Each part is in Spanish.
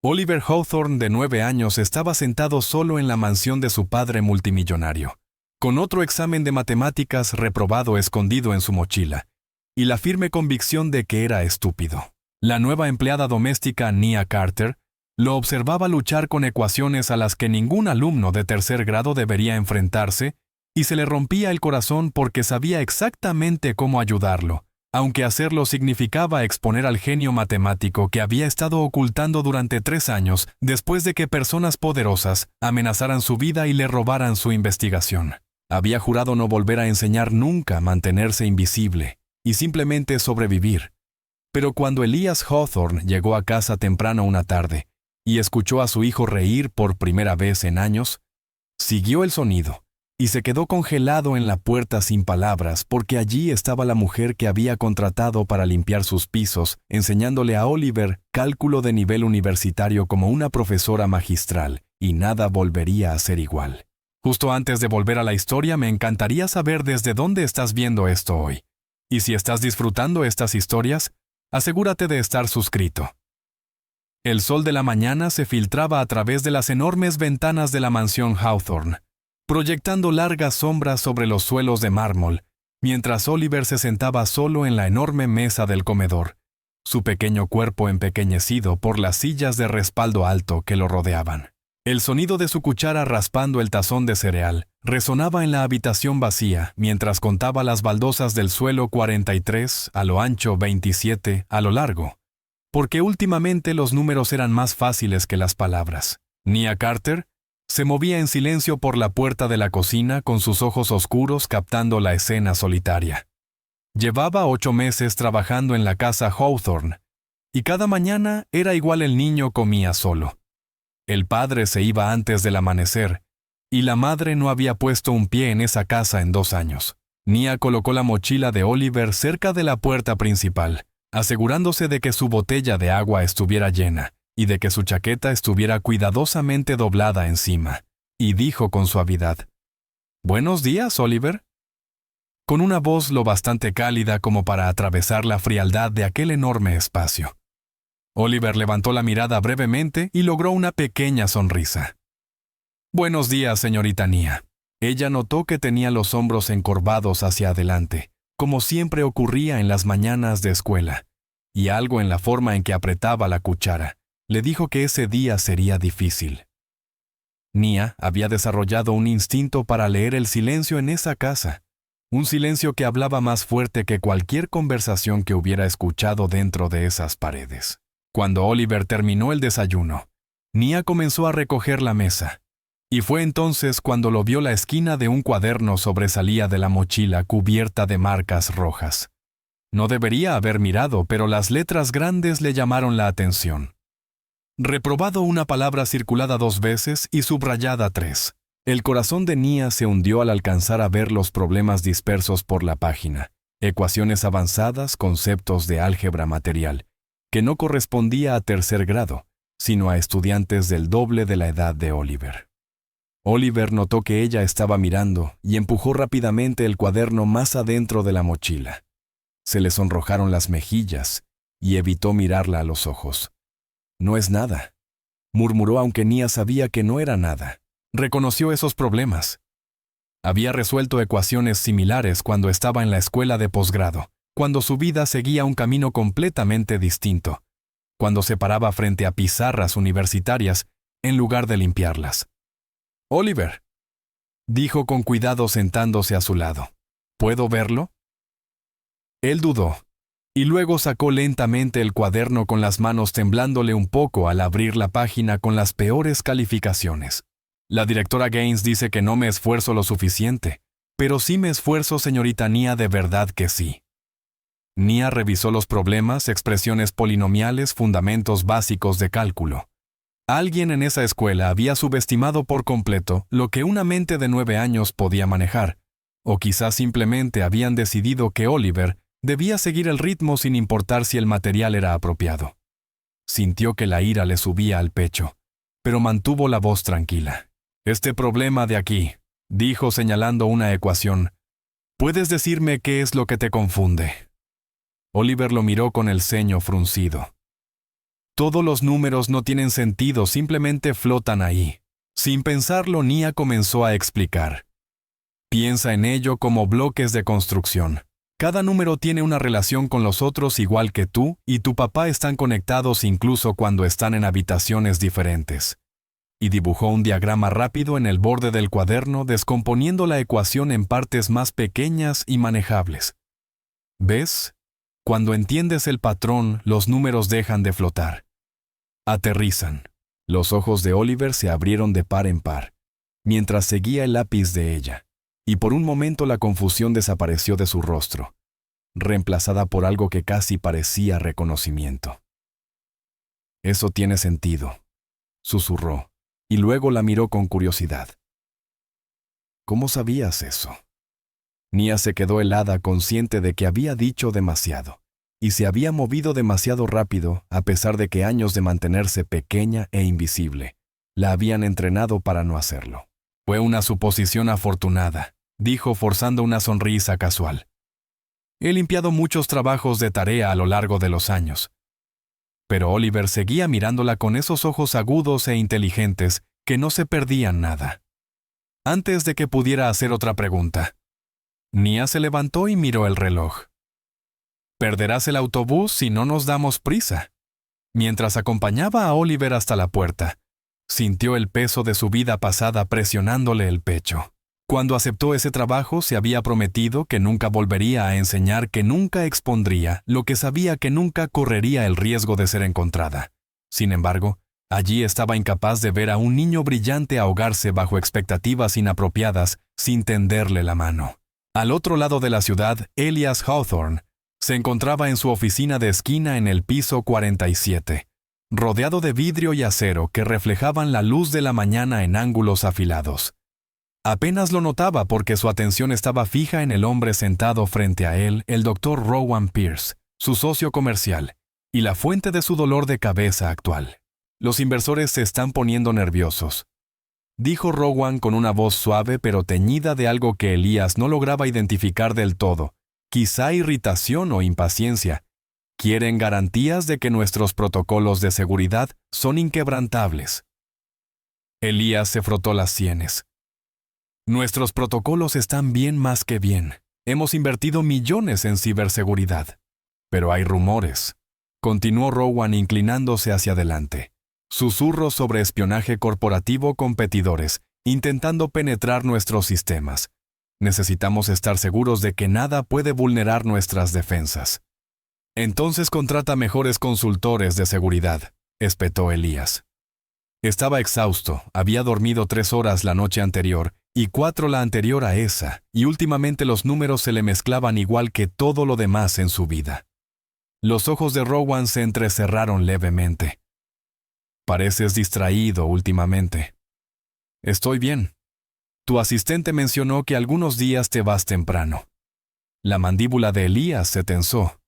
Oliver Hawthorne, de 9 años, estaba sentado solo en la mansión de su padre multimillonario, con otro examen de matemáticas reprobado escondido en su mochila, y la firme convicción de que era estúpido. La nueva empleada doméstica, Nia Carter, lo observaba luchar con ecuaciones a las que ningún alumno de tercer grado debería enfrentarse, y se le rompía el corazón porque sabía exactamente cómo ayudarlo, aunque hacerlo significaba exponer al genio matemático que había estado ocultando durante 3 años después de que personas poderosas amenazaran su vida y le robaran su investigación. Había jurado no volver a enseñar nunca a mantenerse invisible y simplemente sobrevivir. Pero cuando Elias Hawthorne llegó a casa temprano una tarde y escuchó a su hijo reír por primera vez en años, siguió el sonido y se quedó congelado en la puerta sin palabras porque allí estaba la mujer que había contratado para limpiar sus pisos, enseñándole a Oliver cálculo de nivel universitario como una profesora magistral, y nada volvería a ser igual. Justo antes de volver a la historia, me encantaría saber desde dónde estás viendo esto hoy. Y si estás disfrutando estas historias, asegúrate de estar suscrito. El sol de la mañana se filtraba a través de las enormes ventanas de la mansión Hawthorne, proyectando largas sombras sobre los suelos de mármol, mientras Oliver se sentaba solo en la enorme mesa del comedor, su pequeño cuerpo empequeñecido por las sillas de respaldo alto que lo rodeaban. El sonido de su cuchara raspando el tazón de cereal resonaba en la habitación vacía mientras contaba las baldosas del suelo 43, a lo ancho 27, a lo largo, porque últimamente los números eran más fáciles que las palabras. Nia Carter se movía en silencio por la puerta de la cocina con sus ojos oscuros captando la escena solitaria. Llevaba 8 meses trabajando en la casa Hawthorne, y cada mañana era igual. El niño comía solo. El padre se iba antes del amanecer, y la madre no había puesto un pie en esa casa en 2 años. Nia colocó la mochila de Oliver cerca de la puerta principal, asegurándose de que su botella de agua estuviera llena, y de que su chaqueta estuviera cuidadosamente doblada encima, y dijo con suavidad: «Buenos días, Oliver», con una voz lo bastante cálida como para atravesar la frialdad de aquel enorme espacio. Oliver levantó la mirada brevemente y logró una pequeña sonrisa. «Buenos días, señorita Nia». Ella notó que tenía los hombros encorvados hacia adelante, como siempre ocurría en las mañanas de escuela, y algo en la forma en que apretaba la cuchara le dijo que ese día sería difícil. Nia había desarrollado un instinto para leer el silencio en esa casa, un silencio que hablaba más fuerte que cualquier conversación que hubiera escuchado dentro de esas paredes. Cuando Oliver terminó el desayuno, Nia comenzó a recoger la mesa, y fue entonces cuando lo vio. La esquina de un cuaderno sobresalía de la mochila cubierta de marcas rojas. No debería haber mirado, pero las letras grandes le llamaron la atención. Reprobado, una palabra circulada 2 veces y subrayada 3. El corazón de Nia se hundió al alcanzar a ver los problemas dispersos por la página, ecuaciones avanzadas, conceptos de álgebra material, que no correspondía a tercer grado, sino a estudiantes del doble de la edad de Oliver. Oliver notó que ella estaba mirando y empujó rápidamente el cuaderno más adentro de la mochila. Se le sonrojaron las mejillas y evitó mirarla a los ojos. «No es nada», murmuró, aunque Nia sabía que no era nada. Reconoció esos problemas. Había resuelto ecuaciones similares cuando estaba en la escuela de posgrado, cuando su vida seguía un camino completamente distinto, cuando se paraba frente a pizarras universitarias en lugar de limpiarlas. «Oliver», dijo con cuidado sentándose a su lado, «¿puedo verlo?». Él dudó, y luego sacó lentamente el cuaderno con las manos temblándole un poco al abrir la página con las peores calificaciones. «La directora Gaines dice que no me esfuerzo lo suficiente, pero sí me esfuerzo, señorita Nia, de verdad que sí». Nia revisó los problemas, expresiones polinomiales, fundamentos básicos de cálculo. Alguien en esa escuela había subestimado por completo lo que una mente de 9 años podía manejar, o quizás simplemente habían decidido que Oliver debía seguir el ritmo sin importar si el material era apropiado. Sintió que la ira le subía al pecho, pero mantuvo la voz tranquila. «Este problema de aquí», dijo señalando una ecuación, «¿puedes decirme qué es lo que te confunde?». Oliver lo miró con el ceño fruncido. Todos los números no tienen sentido, simplemente flotan ahí. Sin pensarlo, Nia comenzó a explicar. Piensa en ello como bloques de construcción. Cada número tiene una relación con los otros igual que tú y tu papá están conectados incluso cuando están en habitaciones diferentes. Y dibujó un diagrama rápido en el borde del cuaderno, descomponiendo la ecuación en partes más pequeñas y manejables. ¿Ves? Cuando entiendes el patrón, los números dejan de flotar. Aterrizan. Los ojos de Oliver se abrieron de par en par, mientras seguía el lápiz de ella, y por un momento la confusión desapareció de su rostro, reemplazada por algo que casi parecía reconocimiento. Eso tiene sentido, susurró, y luego la miró con curiosidad. ¿Cómo sabías eso? Nia se quedó helada, consciente de que había dicho demasiado, y se había movido demasiado rápido, a pesar de que años de mantenerse pequeña e invisible la habían entrenado para no hacerlo. Fue una suposición afortunada, dijo forzando una sonrisa casual. He limpiado muchos trabajos de tarea a lo largo de los años. Pero Oliver seguía mirándola con esos ojos agudos e inteligentes que no se perdían nada. Antes de que pudiera hacer otra pregunta, Nia se levantó y miró el reloj. Perderás el autobús si no nos damos prisa. Mientras acompañaba a Oliver hasta la puerta, sintió el peso de su vida pasada presionándole el pecho. Cuando aceptó ese trabajo, se había prometido que nunca volvería a enseñar, que nunca expondría lo que sabía, que nunca correría el riesgo de ser encontrada. Sin embargo, allí estaba incapaz de ver a un niño brillante ahogarse bajo expectativas inapropiadas sin tenderle la mano. Al otro lado de la ciudad, Elias Hawthorne se encontraba en su oficina de esquina en el piso 47, rodeado de vidrio y acero que reflejaban la luz de la mañana en ángulos afilados. Apenas lo notaba porque su atención estaba fija en el hombre sentado frente a él, el Dr. Rowan Pierce, su socio comercial, y la fuente de su dolor de cabeza actual. Los inversores se están poniendo nerviosos, dijo Rowan con una voz suave pero teñida de algo que Elías no lograba identificar del todo, quizá irritación o impaciencia. Quieren garantías de que nuestros protocolos de seguridad son inquebrantables. Elías se frotó las sienes. Nuestros protocolos están bien más que bien. Hemos invertido millones en ciberseguridad. Pero hay rumores. Continuó Rowan inclinándose hacia adelante. Susurros sobre espionaje corporativo, competidores, intentando penetrar nuestros sistemas. Necesitamos estar seguros de que nada puede vulnerar nuestras defensas. Entonces contrata mejores consultores de seguridad, espetó Elías. Estaba exhausto, había dormido 3 horas la noche anterior y 4 la anterior a esa, y últimamente los números se le mezclaban igual que todo lo demás en su vida. Los ojos de Rowan se entrecerraron levemente. Pareces distraído últimamente. Estoy bien. Tu asistente mencionó que algunos días te vas temprano. La mandíbula de Elías se tensó.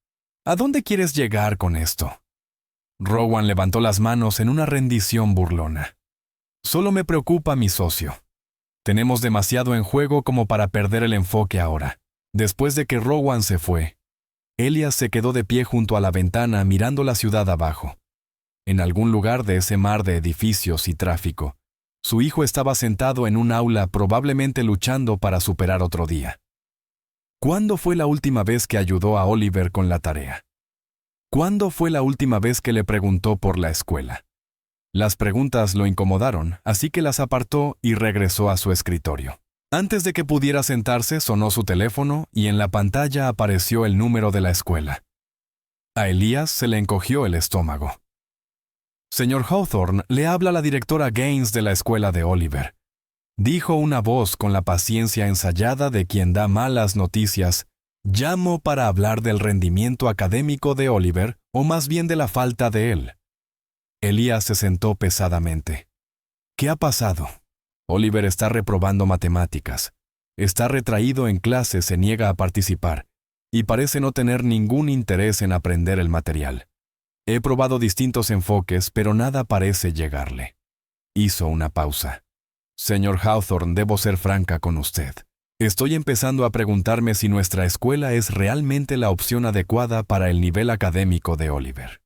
¿A dónde quieres llegar con esto? Rowan levantó las manos en una rendición burlona. Solo me preocupa mi socio. Tenemos demasiado en juego como para perder el enfoque ahora. Después de que Rowan se fue, Elías se quedó de pie junto a la ventana mirando la ciudad abajo. En algún lugar de ese mar de edificios y tráfico, su hijo estaba sentado en un aula, probablemente luchando para superar otro día. ¿Cuándo fue la última vez que ayudó a Oliver con la tarea? ¿Cuándo fue la última vez que le preguntó por la escuela? Las preguntas lo incomodaron, así que las apartó y regresó a su escritorio. Antes de que pudiera sentarse, sonó su teléfono y en la pantalla apareció el número de la escuela. A Elías se le encogió el estómago. Señor Hawthorne, le habla la directora Gaines de la escuela de Oliver. Dijo una voz con la paciencia ensayada de quien da malas noticias. Llamo para hablar del rendimiento académico de Oliver, o más bien de la falta de él. Elías se sentó pesadamente. ¿Qué ha pasado? Oliver está reprobando matemáticas. Está retraído en clase, se niega a participar, y parece no tener ningún interés en aprender el material. He probado distintos enfoques, pero nada parece llegarle. Hizo una pausa. Señor Hawthorne, debo ser franca con usted. Estoy empezando a preguntarme si nuestra escuela es realmente la opción adecuada para el nivel académico de Oliver.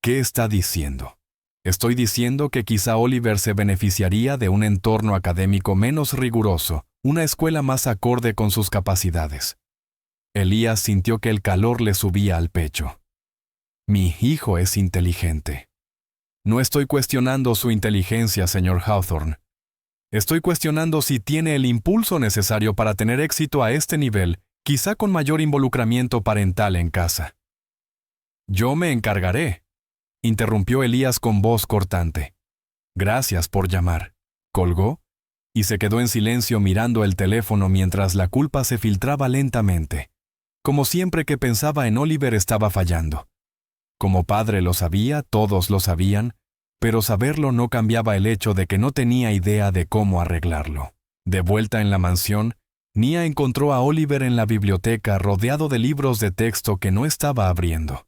¿Qué está diciendo? Estoy diciendo que quizá Oliver se beneficiaría de un entorno académico menos riguroso, una escuela más acorde con sus capacidades. Elías sintió que el calor le subía al pecho. Mi hijo es inteligente. No estoy cuestionando su inteligencia, señor Hawthorne. Estoy cuestionando si tiene el impulso necesario para tener éxito a este nivel, quizá con mayor involucramiento parental en casa. Yo me encargaré, interrumpió Elías con voz cortante. Gracias por llamar. Colgó y se quedó en silencio mirando el teléfono mientras la culpa se filtraba lentamente. Como siempre que pensaba en Oliver estaba fallando. Como padre lo sabía, todos lo sabían, pero saberlo no cambiaba el hecho de que no tenía idea de cómo arreglarlo. De vuelta en la mansión, Nia encontró a Oliver en la biblioteca rodeado de libros de texto que no estaba abriendo.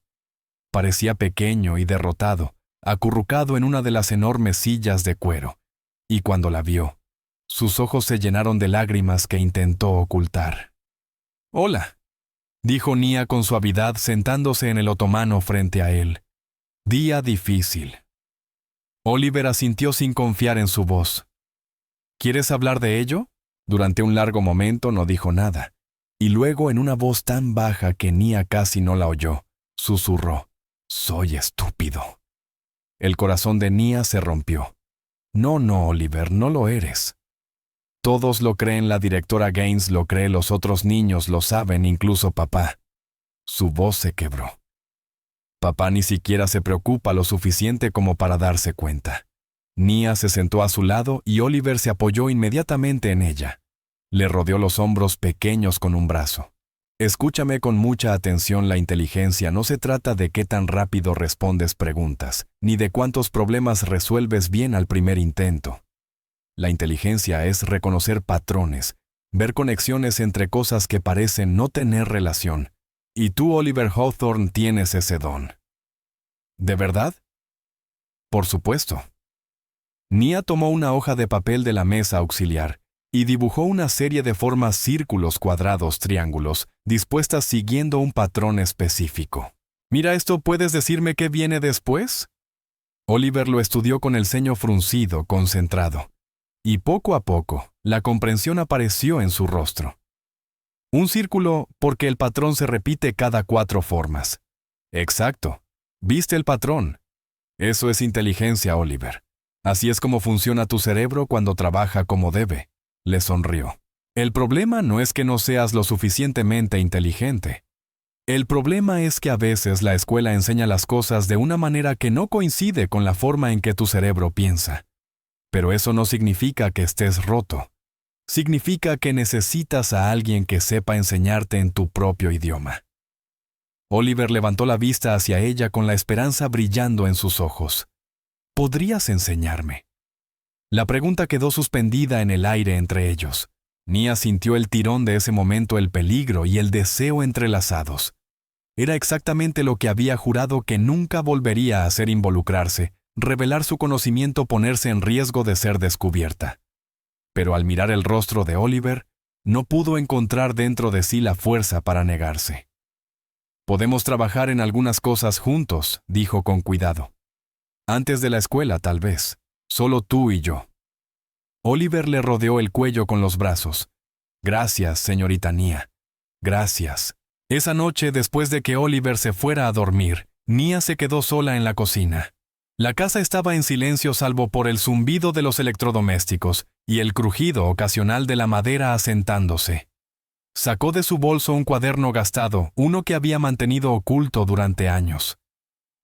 Parecía pequeño y derrotado, acurrucado en una de las enormes sillas de cuero, y cuando la vio, sus ojos se llenaron de lágrimas que intentó ocultar. «Hola», dijo Nia con suavidad sentándose en el otomano frente a él. «Día difícil». Oliver asintió sin confiar en su voz. «¿Quieres hablar de ello?». Durante un largo momento no dijo nada, y luego en una voz tan baja que Nia casi no la oyó, susurró: «Soy estúpido». El corazón de Nia se rompió. «No, Oliver, no lo eres». Todos lo creen, la directora Gaines lo cree, los otros niños lo saben, incluso papá. Su voz se quebró. Papá ni siquiera se preocupa lo suficiente como para darse cuenta. Nia se sentó a su lado y Oliver se apoyó inmediatamente en ella. Le rodeó los hombros pequeños con un brazo. Escúchame con mucha atención, la inteligencia no se trata de qué tan rápido respondes preguntas, ni de cuántos problemas resuelves bien al primer intento. La inteligencia es reconocer patrones, ver conexiones entre cosas que parecen no tener relación. Y tú, Oliver Hawthorne, tienes ese don. ¿De verdad? Por supuesto. Nia tomó una hoja de papel de la mesa auxiliar y dibujó una serie de formas: círculos, cuadrados, triángulos, dispuestas siguiendo un patrón específico. «Mira esto, ¿puedes decirme qué viene después?». Oliver lo estudió con el ceño fruncido, concentrado. Y poco a poco, la comprensión apareció en su rostro. Un círculo porque el patrón se repite cada 4 formas. Exacto. ¿Viste el patrón? Eso es inteligencia, Oliver. Así es como funciona tu cerebro cuando trabaja como debe. Le sonrió. El problema no es que no seas lo suficientemente inteligente. El problema es que a veces la escuela enseña las cosas de una manera que no coincide con la forma en que tu cerebro piensa. Pero eso no significa que estés roto. Significa que necesitas a alguien que sepa enseñarte en tu propio idioma. Oliver levantó la vista hacia ella con la esperanza brillando en sus ojos. ¿Podrías enseñarme? La pregunta quedó suspendida en el aire entre ellos. Nia sintió el tirón de ese momento, el peligro y el deseo entrelazados. Era exactamente lo que había jurado que nunca volvería a hacer: involucrarse, revelar su conocimiento, ponerse en riesgo de ser descubierta. Pero al mirar el rostro de Oliver, no pudo encontrar dentro de sí la fuerza para negarse. «Podemos trabajar en algunas cosas juntos», dijo con cuidado. «Antes de la escuela, tal vez. Solo tú y yo». Oliver le rodeó el cuello con los brazos. «Gracias, señorita Nia. Gracias». Esa noche, después de que Oliver se fuera a dormir, Nia se quedó sola en la cocina. La casa estaba en silencio salvo por el zumbido de los electrodomésticos y el crujido ocasional de la madera asentándose. Sacó de su bolso un cuaderno gastado, uno que había mantenido oculto durante años.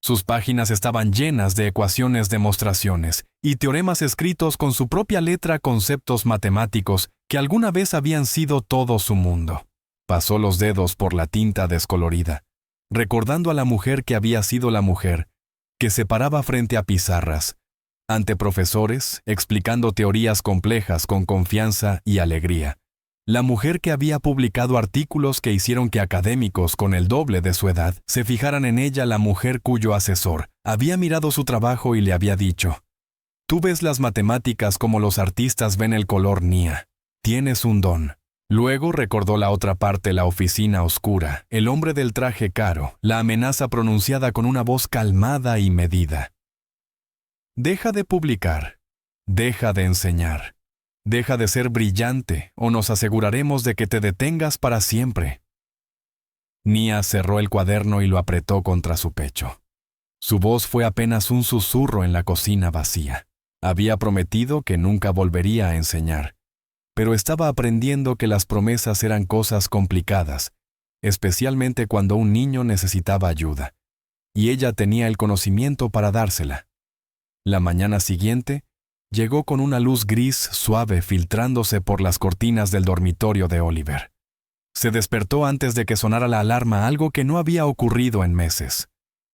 Sus páginas estaban llenas de ecuaciones, demostraciones y teoremas escritos con su propia letra, conceptos matemáticos que alguna vez habían sido todo su mundo. Pasó los dedos por la tinta descolorida, recordando a la mujer que había sido la mujer, que se paraba frente a pizarras, ante profesores, explicando teorías complejas con confianza y alegría. La mujer que había publicado artículos que hicieron que académicos con el doble de su edad se fijaran en ella, la mujer cuyo asesor había mirado su trabajo y le había dicho: «Tú ves las matemáticas como los artistas ven el color, Nia. Tienes un don». Luego recordó la otra parte, la oficina oscura, el hombre del traje caro, la amenaza pronunciada con una voz calmada y medida. Deja de publicar, deja de enseñar, deja de ser brillante o nos aseguraremos de que te detengas para siempre. Nia cerró el cuaderno y lo apretó contra su pecho. Su voz fue apenas un susurro en la cocina vacía. Había prometido que nunca volvería a enseñar, pero estaba aprendiendo que las promesas eran cosas complicadas, especialmente cuando un niño necesitaba ayuda, y ella tenía el conocimiento para dársela. La mañana siguiente, llegó con una luz gris suave filtrándose por las cortinas del dormitorio de Oliver. Se despertó antes de que sonara la alarma, algo que no había ocurrido en meses.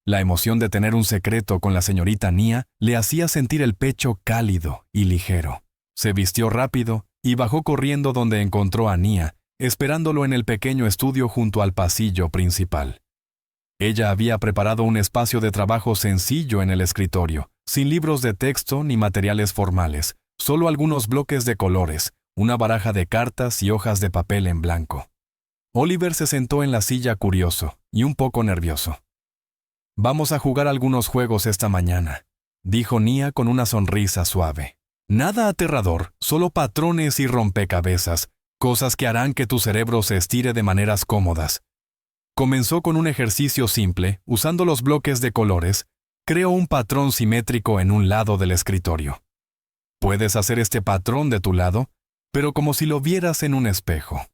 La emoción de tener un secreto con la señorita Nia le hacía sentir el pecho cálido y ligero. Se vistió rápido y bajó corriendo donde encontró a Nia, esperándolo en el pequeño estudio junto al pasillo principal. Ella había preparado un espacio de trabajo sencillo en el escritorio, sin libros de texto ni materiales formales, solo algunos bloques de colores, una baraja de cartas y hojas de papel en blanco. Oliver se sentó en la silla curioso y un poco nervioso. «Vamos a jugar algunos juegos esta mañana», dijo Nia con una sonrisa suave. «Nada aterrador, solo patrones y rompecabezas, cosas que harán que tu cerebro se estire de maneras cómodas». Comenzó con un ejercicio simple, usando los bloques de colores. Creó un patrón simétrico en un lado del escritorio. Puedes hacer este patrón de tu lado, pero como si lo vieras en un espejo.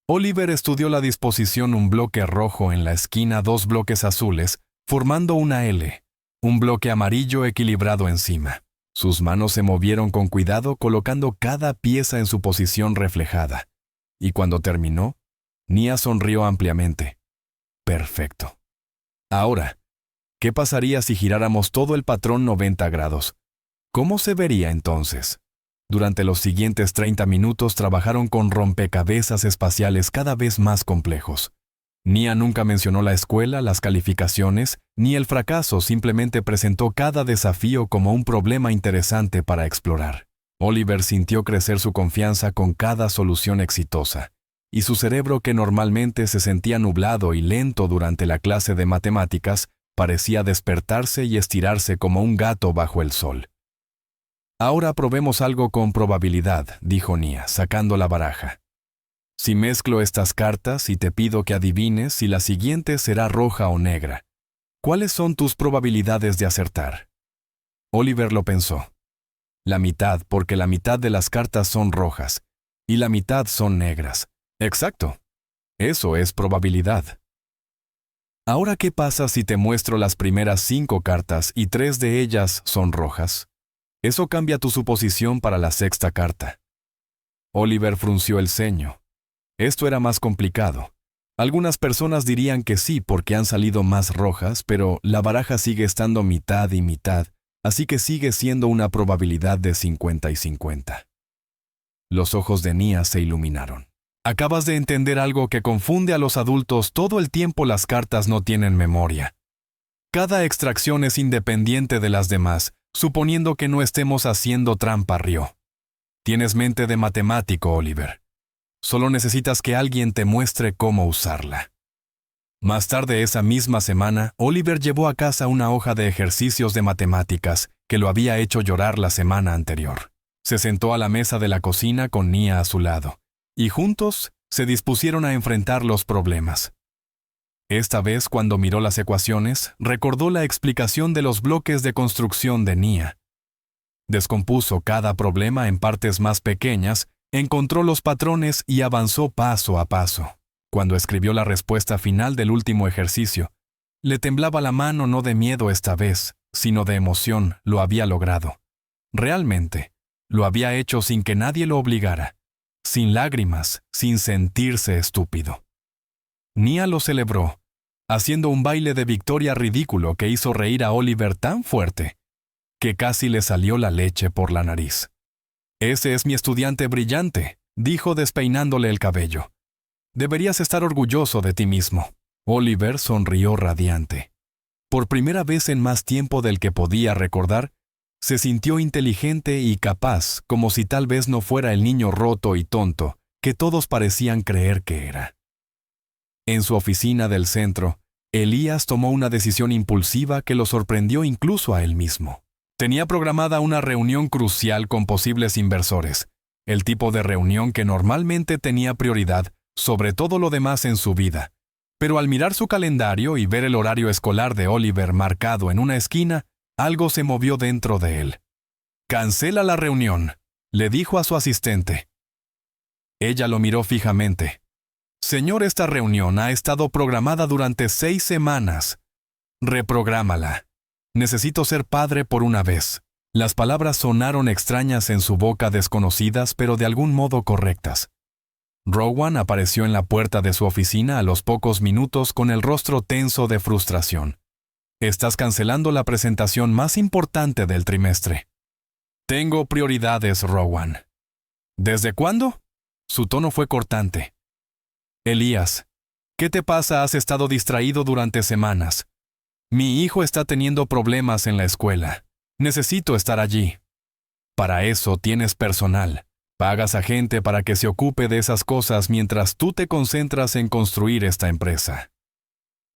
Oliver estudió la disposición: un bloque rojo en la esquina, dos bloques azules, formando una L, un bloque amarillo equilibrado encima. Sus manos se movieron con cuidado colocando cada pieza en su posición reflejada. Y cuando terminó, Nia sonrió ampliamente. Perfecto. Ahora, ¿qué pasaría si giráramos todo el patrón 90 grados? ¿Cómo se vería entonces? Durante los siguientes 30 minutos trabajaron con rompecabezas espaciales cada vez más complejos. Nia nunca mencionó la escuela, las calificaciones, ni el fracaso, simplemente presentó cada desafío como un problema interesante para explorar. Oliver sintió crecer su confianza con cada solución exitosa, y su cerebro, que normalmente se sentía nublado y lento durante la clase de matemáticas, parecía despertarse y estirarse como un gato bajo el sol. «Ahora probemos algo con probabilidad», dijo Nia, sacando la baraja. «Si mezclo estas cartas y te pido que adivines si la siguiente será roja o negra, ¿cuáles son tus probabilidades de acertar?» Oliver lo pensó. La mitad, porque la mitad de las cartas son rojas, y la mitad son negras. Exacto. Eso es probabilidad. Ahora, ¿qué pasa si te muestro las primeras 5 cartas y 3 de ellas son rojas? Eso cambia tu suposición para la sexta carta. Oliver frunció el ceño. Esto era más complicado. Algunas personas dirían que sí porque han salido más rojas, pero la baraja sigue estando mitad y mitad, así que sigue siendo una probabilidad de 50 y 50. Los ojos de Nia se iluminaron. Acabas de entender algo que confunde a los adultos todo el tiempo: las cartas no tienen memoria. Cada extracción es independiente de las demás, suponiendo que no estemos haciendo trampa, rió. Tienes mente de matemático, Oliver. Solo necesitas que alguien te muestre cómo usarla. Más tarde esa misma semana, Oliver llevó a casa una hoja de ejercicios de matemáticas que lo había hecho llorar la semana anterior. Se sentó a la mesa de la cocina con Nia a su lado, y juntos se dispusieron a enfrentar los problemas. Esta vez, cuando miró las ecuaciones, recordó la explicación de los bloques de construcción de Nia. Descompuso cada problema en partes más pequeñas, encontró los patrones y avanzó paso a paso. Cuando escribió la respuesta final del último ejercicio, le temblaba la mano, no de miedo esta vez, sino de emoción. Lo había logrado. Realmente, lo había hecho sin que nadie lo obligara, sin lágrimas, sin sentirse estúpido. Nia lo celebró, haciendo un baile de victoria ridículo que hizo reír a Oliver tan fuerte que casi le salió la leche por la nariz. «Ese es mi estudiante brillante», dijo despeinándole el cabello. «Deberías estar orgulloso de ti mismo». Oliver sonrió radiante. Por primera vez en más tiempo del que podía recordar, se sintió inteligente y capaz, como si tal vez no fuera el niño roto y tonto, que todos parecían creer que era. En su oficina del centro, Elías tomó una decisión impulsiva que lo sorprendió incluso a él mismo. Tenía programada una reunión crucial con posibles inversores, el tipo de reunión que normalmente tenía prioridad sobre todo lo demás en su vida. Pero al mirar su calendario y ver el horario escolar de Oliver marcado en una esquina, algo se movió dentro de él. «Cancela la reunión», le dijo a su asistente. Ella lo miró fijamente. «Señor, esta reunión ha estado programada durante 6 semanas. Reprográmala. Necesito ser padre por una vez». Las palabras sonaron extrañas en su boca, desconocidas, pero de algún modo correctas. Rowan apareció en la puerta de su oficina a los pocos minutos con el rostro tenso de frustración. «Estás cancelando la presentación más importante del trimestre». «Tengo prioridades, Rowan». «¿Desde cuándo?» Su tono fue cortante. «Elías, ¿qué te pasa? Has estado distraído durante semanas. Mi hijo está teniendo problemas en la escuela. Necesito estar allí. Para eso tienes personal. Pagas a gente para que se ocupe de esas cosas mientras tú te concentras en construir esta empresa».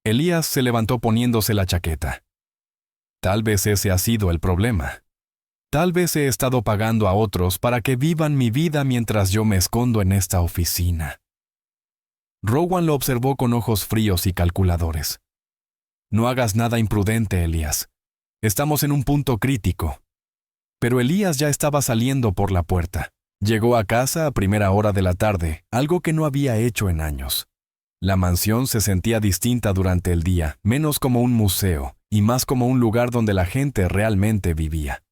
Elías se levantó poniéndose la chaqueta. «Tal vez ese ha sido el problema. Tal vez he estado pagando a otros para que vivan mi vida mientras yo me escondo en esta oficina». Rowan lo observó con ojos fríos y calculadores. «No hagas nada imprudente, Elías. Estamos en un punto crítico». Pero Elías ya estaba saliendo por la puerta. Llegó a casa a primera hora de la tarde, algo que no había hecho en años. La mansión se sentía distinta durante el día, menos como un museo y más como un lugar donde la gente realmente vivía.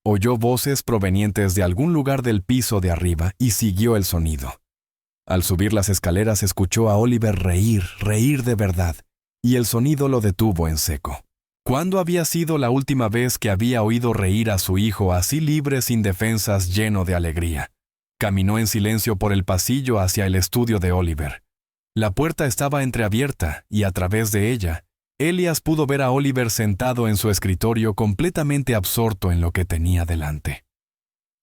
Oyó voces provenientes de algún lugar del piso de arriba y siguió el sonido. Al subir las escaleras escuchó a Oliver reír de verdad, y el sonido lo detuvo en seco. ¿Cuándo había sido la última vez que había oído reír a su hijo así libre, sin defensas, lleno de alegría? Caminó en silencio por el pasillo hacia el estudio de Oliver. La puerta estaba entreabierta y a través de ella, Elías pudo ver a Oliver sentado en su escritorio completamente absorto en lo que tenía delante.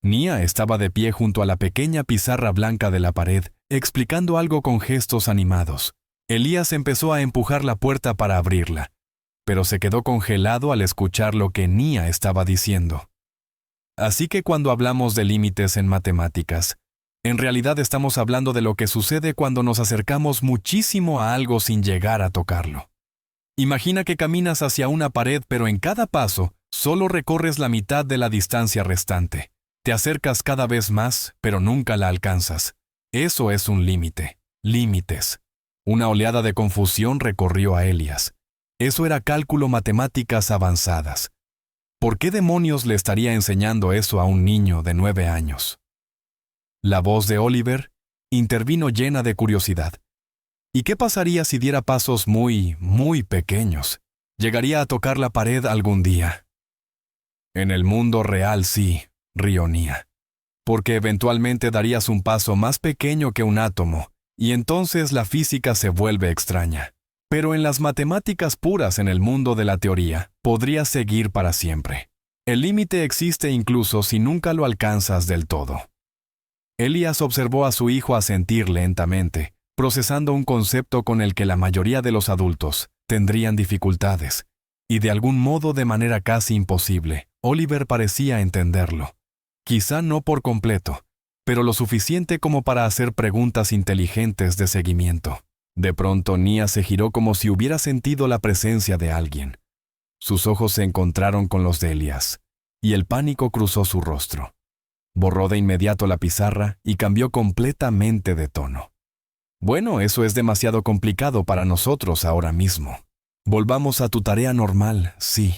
Nia estaba de pie junto a la pequeña pizarra blanca de la pared, explicando algo con gestos animados. Elías empezó a empujar la puerta para abrirla, pero se quedó congelado al escuchar lo que Nia estaba diciendo. Así que cuando hablamos de límites en matemáticas, en realidad estamos hablando de lo que sucede cuando nos acercamos muchísimo a algo sin llegar a tocarlo. Imagina que caminas hacia una pared, pero en cada paso solo recorres la mitad de la distancia restante. Te acercas cada vez más, pero nunca la alcanzas. Eso es un límite. Límites. Una oleada de confusión recorrió a Elías. Eso era cálculo, matemáticas avanzadas. ¿Por qué demonios le estaría enseñando eso a un niño de 9 años? La voz de Oliver intervino llena de curiosidad. ¿Y qué pasaría si diera pasos muy pequeños? ¿Llegaría a tocar la pared algún día? En el mundo real sí, rió Nia. Porque eventualmente darías un paso más pequeño que un átomo, y entonces la física se vuelve extraña. Pero en las matemáticas puras, en el mundo de la teoría, podrías seguir para siempre. El límite existe incluso si nunca lo alcanzas del todo. Elías observó a su hijo asentir lentamente, procesando un concepto con el que la mayoría de los adultos tendrían dificultades, y de algún modo, de manera casi imposible, Oliver parecía entenderlo. Quizá no por completo, pero lo suficiente como para hacer preguntas inteligentes de seguimiento. De pronto Nia se giró como si hubiera sentido la presencia de alguien. Sus ojos se encontraron con los de Elías, y el pánico cruzó su rostro. Borró de inmediato la pizarra y cambió completamente de tono. «Bueno, eso es demasiado complicado para nosotros ahora mismo. Volvamos a tu tarea normal, sí».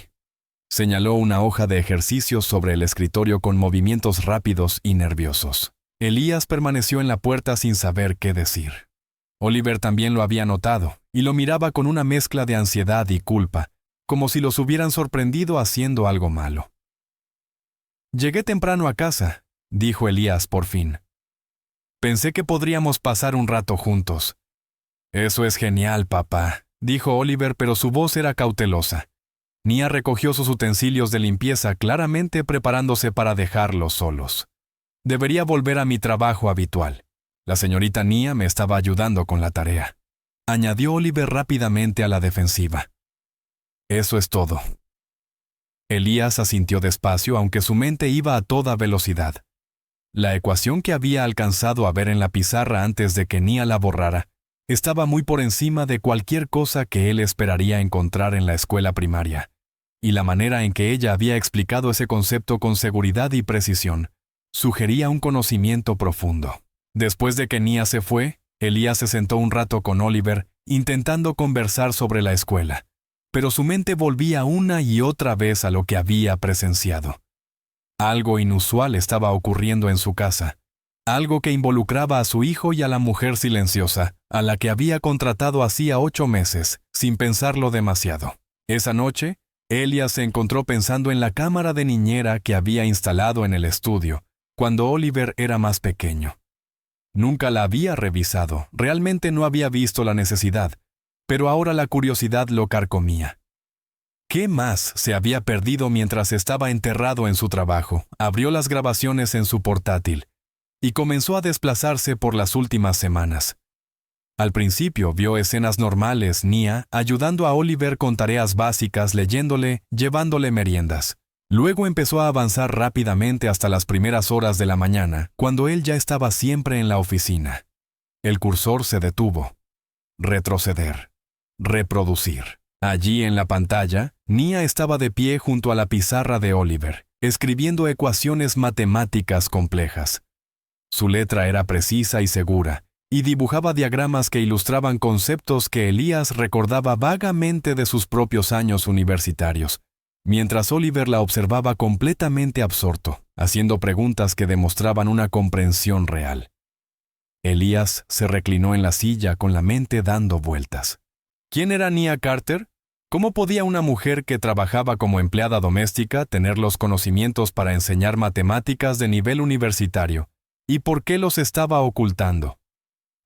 Señaló una hoja de ejercicios sobre el escritorio con movimientos rápidos y nerviosos. Elías permaneció en la puerta sin saber qué decir. Oliver también lo había notado, y lo miraba con una mezcla de ansiedad y culpa, como si los hubieran sorprendido haciendo algo malo. «Llegué temprano a casa», dijo Elías por fin. «Pensé que podríamos pasar un rato juntos». «Eso es genial, papá», dijo Oliver, pero su voz era cautelosa. Nia recogió sus utensilios de limpieza, claramente preparándose para dejarlos solos. «Debería volver a mi trabajo habitual. La señorita Nia me estaba ayudando con la tarea, añadió Oliver rápidamente a la defensiva. Eso es todo. Elías asintió despacio, aunque su mente iba a toda velocidad. La ecuación que había alcanzado a ver en la pizarra antes de que Nia la borrara estaba muy por encima de cualquier cosa que él esperaría encontrar en la escuela primaria, y la manera en que ella había explicado ese concepto con seguridad y precisión sugería un conocimiento profundo. Después de que Nia se fue, Elías se sentó un rato con Oliver, intentando conversar sobre la escuela, pero su mente volvía una y otra vez a lo que había presenciado. Algo inusual estaba ocurriendo en su casa, algo que involucraba a su hijo y a la mujer silenciosa, a la que había contratado hacía 8 meses, sin pensarlo demasiado. Esa noche, Elías se encontró pensando en la cámara de niñera que había instalado en el estudio, cuando Oliver era más pequeño. Nunca la había revisado, realmente no había visto la necesidad, pero ahora la curiosidad lo carcomía. ¿Qué más se había perdido mientras estaba enterrado en su trabajo? Abrió las grabaciones en su portátil y comenzó a desplazarse por las últimas semanas. Al principio vio escenas normales, Nia ayudando a Oliver con tareas básicas, leyéndole, llevándole meriendas. Luego empezó a avanzar rápidamente hasta las primeras horas de la mañana, cuando él ya estaba siempre en la oficina. El cursor se detuvo. Retroceder. Reproducir. Allí en la pantalla, Nia estaba de pie junto a la pizarra de Oliver, escribiendo ecuaciones matemáticas complejas. Su letra era precisa y segura, y dibujaba diagramas que ilustraban conceptos que Elías recordaba vagamente de sus propios años universitarios, mientras Oliver la observaba completamente absorto, haciendo preguntas que demostraban una comprensión real. Elías se reclinó en la silla con la mente dando vueltas. ¿Quién era Nia Carter? ¿Cómo podía una mujer que trabajaba como empleada doméstica tener los conocimientos para enseñar matemáticas de nivel universitario? ¿Y por qué los estaba ocultando?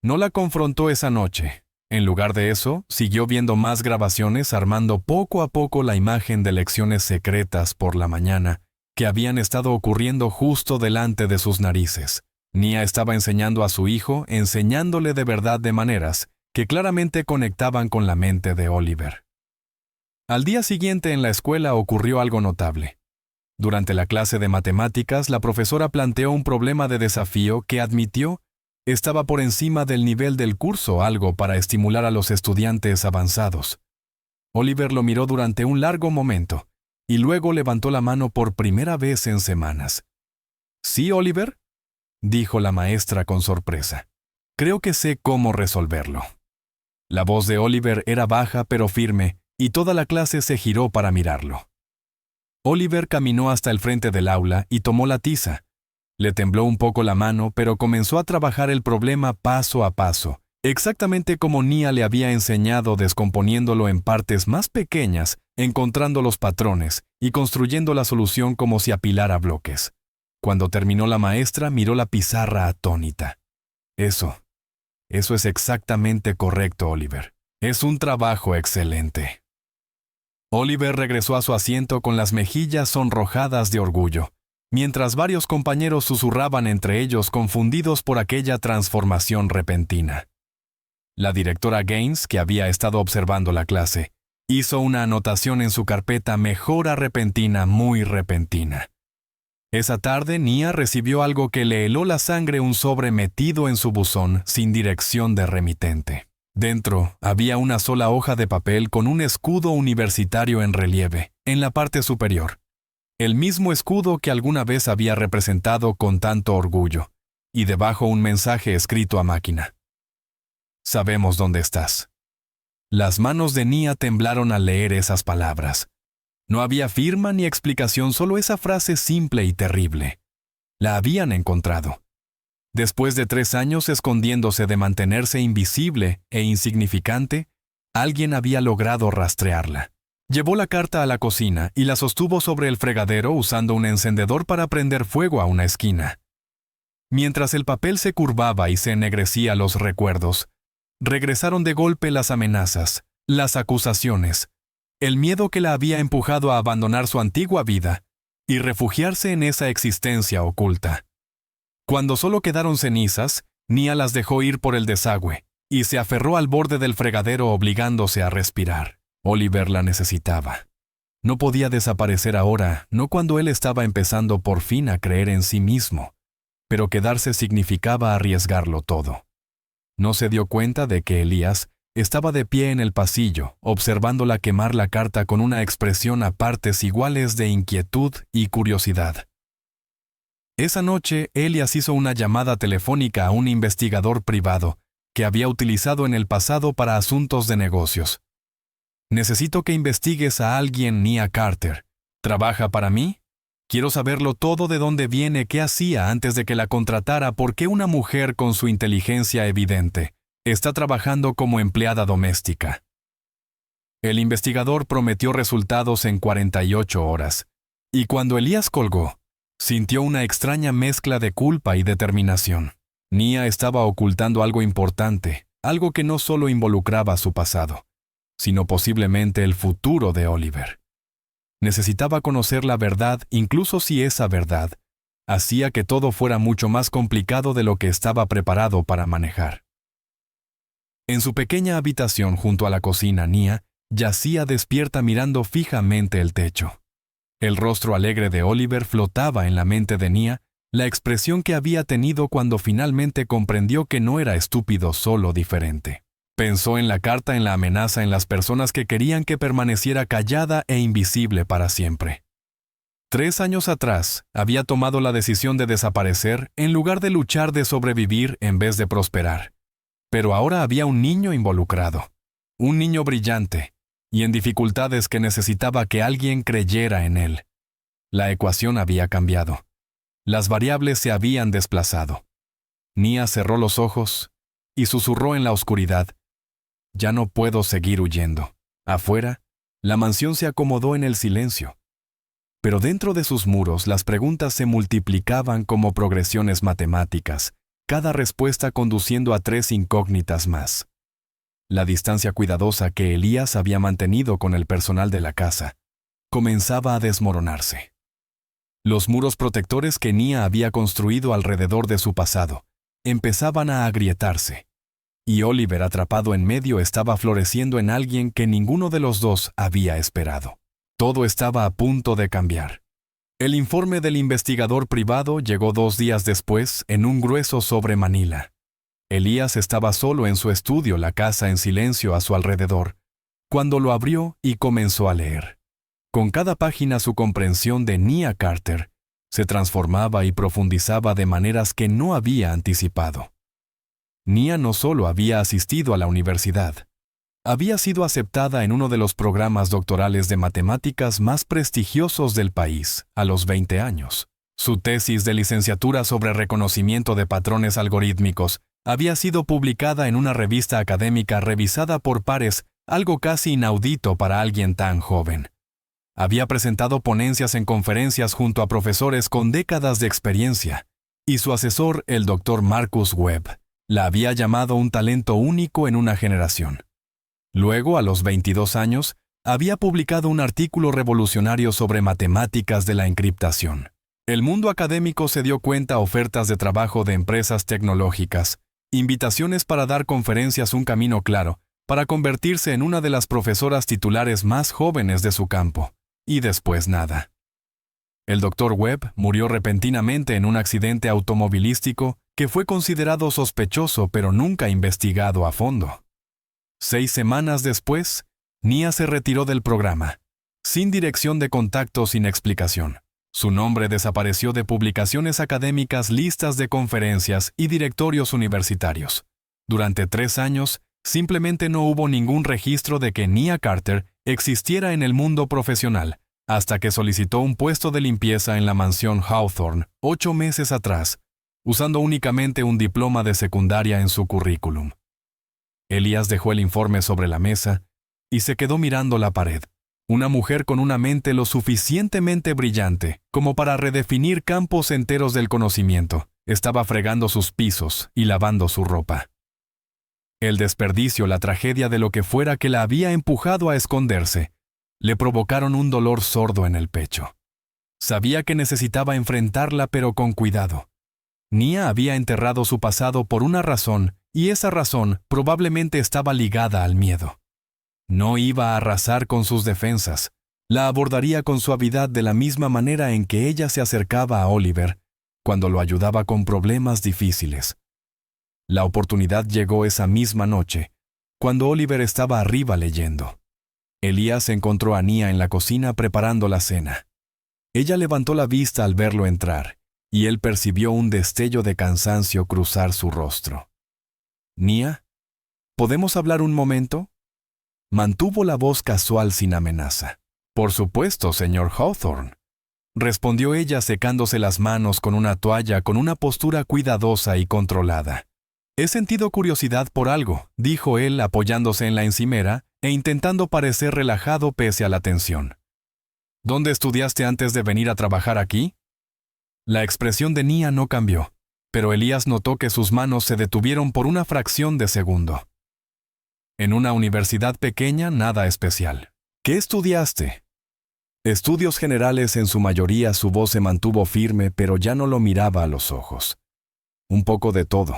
No la confrontó esa noche. En lugar de eso, siguió viendo más grabaciones, armando poco a poco la imagen de lecciones secretas por la mañana que habían estado ocurriendo justo delante de sus narices. Nia estaba enseñando a su hijo, enseñándole de verdad de maneras que claramente conectaban con la mente de Oliver. Al día siguiente en la escuela ocurrió algo notable. Durante la clase de matemáticas, la profesora planteó un problema de desafío que admitió estaba por encima del nivel del curso, algo para estimular a los estudiantes avanzados. Oliver lo miró durante un largo momento, y luego levantó la mano por primera vez en semanas. «¿Sí, Oliver?», dijo la maestra con sorpresa. «Creo que sé cómo resolverlo». La voz de Oliver era baja pero firme, y toda la clase se giró para mirarlo. Oliver caminó hasta el frente del aula y tomó la tiza. Le tembló un poco la mano, pero comenzó a trabajar el problema paso a paso, exactamente como Nia le había enseñado, descomponiéndolo en partes más pequeñas, encontrando los patrones y construyendo la solución como si apilara bloques. Cuando terminó, la maestra miró la pizarra atónita. Eso es exactamente correcto, Oliver. Es un trabajo excelente. Oliver regresó a su asiento con las mejillas sonrojadas de orgullo, mientras varios compañeros susurraban entre ellos confundidos por aquella transformación repentina. La directora Gaines, que había estado observando la clase, hizo una anotación en su carpeta «Mejora repentina, muy repentina». Esa tarde, Nia recibió algo que le heló la sangre, un sobre metido en su buzón sin dirección de remitente. Dentro había una sola hoja de papel con un escudo universitario en relieve, en la parte superior. El mismo escudo que alguna vez había representado con tanto orgullo, y debajo un mensaje escrito a máquina. «Sabemos dónde estás». Las manos de Nia temblaron al leer esas palabras. No había firma ni explicación, solo esa frase simple y terrible. La habían encontrado. Después de 3 años escondiéndose, de mantenerse invisible e insignificante, alguien había logrado rastrearla. Llevó la carta a la cocina y la sostuvo sobre el fregadero usando un encendedor para prender fuego a una esquina. Mientras el papel se curvaba y se ennegrecía los recuerdos, regresaron de golpe las amenazas, las acusaciones, el miedo que la había empujado a abandonar su antigua vida y refugiarse en esa existencia oculta. Cuando solo quedaron cenizas, Nia las dejó ir por el desagüe y se aferró al borde del fregadero obligándose a respirar. Oliver la necesitaba. No podía desaparecer ahora, no cuando él estaba empezando por fin a creer en sí mismo, pero quedarse significaba arriesgarlo todo. No se dio cuenta de que Elías estaba de pie en el pasillo, observándola quemar la carta con una expresión a partes iguales de inquietud y curiosidad. Esa noche, Elías hizo una llamada telefónica a un investigador privado que había utilizado en el pasado para asuntos de negocios. «Necesito que investigues a alguien, Nia Carter. ¿Trabaja para mí? Quiero saberlo todo, de dónde viene, qué hacía antes de que la contratara, por qué una mujer con su inteligencia evidente está trabajando como empleada doméstica». El investigador prometió resultados en 48 horas, y cuando Elías colgó, sintió una extraña mezcla de culpa y determinación. Nia estaba ocultando algo importante, algo que no solo involucraba su pasado, sino posiblemente el futuro de Oliver. Necesitaba conocer la verdad, incluso si esa verdad hacía que todo fuera mucho más complicado de lo que estaba preparado para manejar. En su pequeña habitación junto a la cocina, Nia yacía despierta mirando fijamente el techo. El rostro alegre de Oliver flotaba en la mente de Nia, la expresión que había tenido cuando finalmente comprendió que no era estúpido, solo diferente. Pensó en la carta, en la amenaza, en las personas que querían que permaneciera callada e invisible para siempre. 3 años atrás, había tomado la decisión de desaparecer en lugar de luchar de sobrevivir en vez de prosperar. Pero ahora había un niño involucrado, un niño brillante, y en dificultades que necesitaba que alguien creyera en él. La ecuación había cambiado. Las variables se habían desplazado. Nia cerró los ojos y susurró en la oscuridad: «Ya no puedo seguir huyendo». Afuera, la mansión se acomodó en el silencio. Pero dentro de sus muros las preguntas se multiplicaban como progresiones matemáticas, cada respuesta conduciendo a 3 incógnitas más. La distancia cuidadosa que Elías había mantenido con el personal de la casa comenzaba a desmoronarse. Los muros protectores que Nia había construido alrededor de su pasado empezaban a agrietarse, y Oliver, atrapado en medio, estaba floreciendo en alguien que ninguno de los dos había esperado. Todo estaba a punto de cambiar. El informe del investigador privado llegó 2 días después en un grueso sobre Manila. Elías estaba solo en su estudio, la casa en silencio a su alrededor, cuando lo abrió y comenzó a leer. Con cada página su comprensión de Nia Carter se transformaba y profundizaba de maneras que no había anticipado. Nia no solo había asistido a la universidad, había sido aceptada en uno de los programas doctorales de matemáticas más prestigiosos del país a los 20 años. Su tesis de licenciatura sobre reconocimiento de patrones algorítmicos había sido publicada en una revista académica revisada por pares, algo casi inaudito para alguien tan joven. Había presentado ponencias en conferencias junto a profesores con décadas de experiencia, y su asesor, el Dr. Marcus Webb, la había llamado un talento único en una generación. Luego, a los 22 años, había publicado un artículo revolucionario sobre matemáticas de la encriptación. El mundo académico se dio cuenta: ofertas de trabajo de empresas tecnológicas, invitaciones para dar conferencias, un camino claro para convertirse en una de las profesoras titulares más jóvenes de su campo. Y después nada. El Dr. Webb murió repentinamente en un accidente automovilístico que fue considerado sospechoso pero nunca investigado a fondo. 6 semanas después, Nia se retiró del programa, sin dirección de contacto, sin explicación. Su nombre desapareció de publicaciones académicas, listas de conferencias y directorios universitarios. Durante 3 años, simplemente no hubo ningún registro de que Nia Carter existiera en el mundo profesional, hasta que solicitó un puesto de limpieza en la mansión Hawthorne 8 meses atrás, usando únicamente un diploma de secundaria en su currículum. Elías dejó el informe sobre la mesa y se quedó mirando la pared. Una mujer con una mente lo suficientemente brillante como para redefinir campos enteros del conocimiento estaba fregando sus pisos y lavando su ropa. El desperdicio, la tragedia de lo que fuera que la había empujado a esconderse, le provocaron un dolor sordo en el pecho. Sabía que necesitaba enfrentarla, pero con cuidado. Nia había enterrado su pasado por una razón, y esa razón probablemente estaba ligada al miedo. No iba a arrasar con sus defensas. La abordaría con suavidad de la misma manera en que ella se acercaba a Oliver cuando lo ayudaba con problemas difíciles. La oportunidad llegó esa misma noche, cuando Oliver estaba arriba leyendo. Elías encontró a Nia en la cocina preparando la cena. Ella levantó la vista al verlo entrar, y él percibió un destello de cansancio cruzar su rostro. «Nia, ¿podemos hablar un momento?». Mantuvo la voz casual sin amenaza. «Por supuesto, señor Hawthorne», respondió ella secándose las manos con una toalla con una postura cuidadosa y controlada. «He sentido curiosidad por algo», dijo él apoyándose en la encimera e intentando parecer relajado pese a la tensión. «¿Dónde estudiaste antes de venir a trabajar aquí?». La expresión de Nia no cambió, pero Elías notó que sus manos se detuvieron por una fracción de segundo. «En una universidad pequeña, nada especial». «¿Qué estudiaste?». «Estudios generales en su mayoría». Su voz se mantuvo firme, pero ya no lo miraba a los ojos. «Un poco de todo».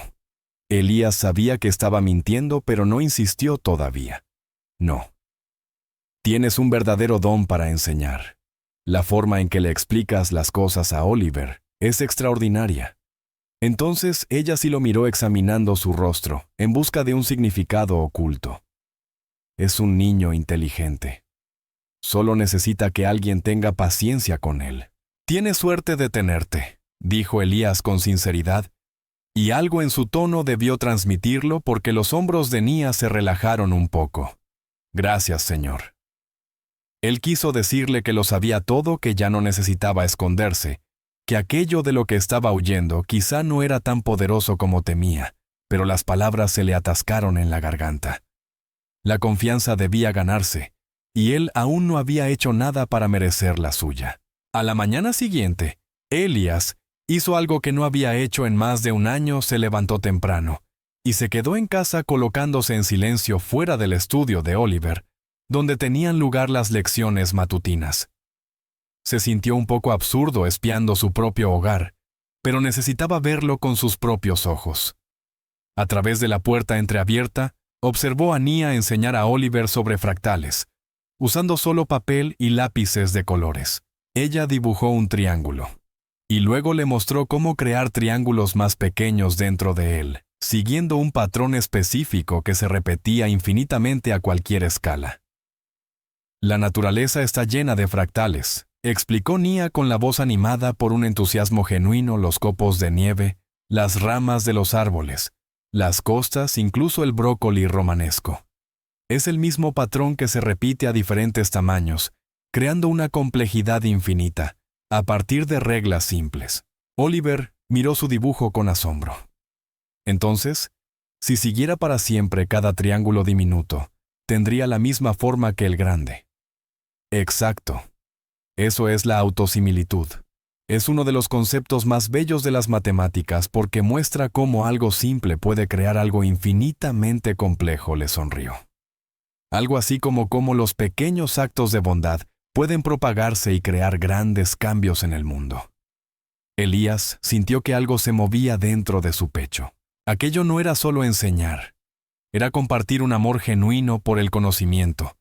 Elías sabía que estaba mintiendo, pero no insistió todavía. «No. Tienes un verdadero don para enseñar. La forma en que le explicas las cosas a Oliver es extraordinaria». Entonces ella sí lo miró examinando su rostro, en busca de un significado oculto. «Es un niño inteligente. Solo necesita que alguien tenga paciencia con él». «Tiene suerte de tenerte», dijo Elías con sinceridad, y algo en su tono debió transmitirlo porque los hombros de Nia se relajaron un poco. «Gracias, señor». Él quiso decirle que lo sabía todo, que ya no necesitaba esconderse, que aquello de lo que estaba huyendo quizá no era tan poderoso como temía, pero las palabras se le atascaron en la garganta. La confianza debía ganarse, y él aún no había hecho nada para merecer la suya. A la mañana siguiente, Elías hizo algo que no había hecho en más de un año. Se levantó temprano y se quedó en casa colocándose en silencio fuera del estudio de Oliver, donde tenían lugar las lecciones matutinas. Se sintió un poco absurdo espiando su propio hogar, pero necesitaba verlo con sus propios ojos. A través de la puerta entreabierta, observó a Nia enseñar a Oliver sobre fractales, usando solo papel y lápices de colores. Ella dibujó un triángulo, y luego le mostró cómo crear triángulos más pequeños dentro de él, siguiendo un patrón específico que se repetía infinitamente a cualquier escala. «La naturaleza está llena de fractales», explicó Nia con la voz animada por un entusiasmo genuino. «Los copos de nieve, las ramas de los árboles, las costas, incluso el brócoli romanesco. Es el mismo patrón que se repite a diferentes tamaños, creando una complejidad infinita, a partir de reglas simples». Oliver miró su dibujo con asombro. «Entonces, si siguiera para siempre cada triángulo diminuto, tendría la misma forma que el grande». «Exacto. Eso es la autosimilitud. Es uno de los conceptos más bellos de las matemáticas porque muestra cómo algo simple puede crear algo infinitamente complejo», le sonrió. «Algo así como cómo los pequeños actos de bondad pueden propagarse y crear grandes cambios en el mundo». Elías sintió que algo se movía dentro de su pecho. Aquello no era solo enseñar. Era compartir un amor genuino por el conocimiento,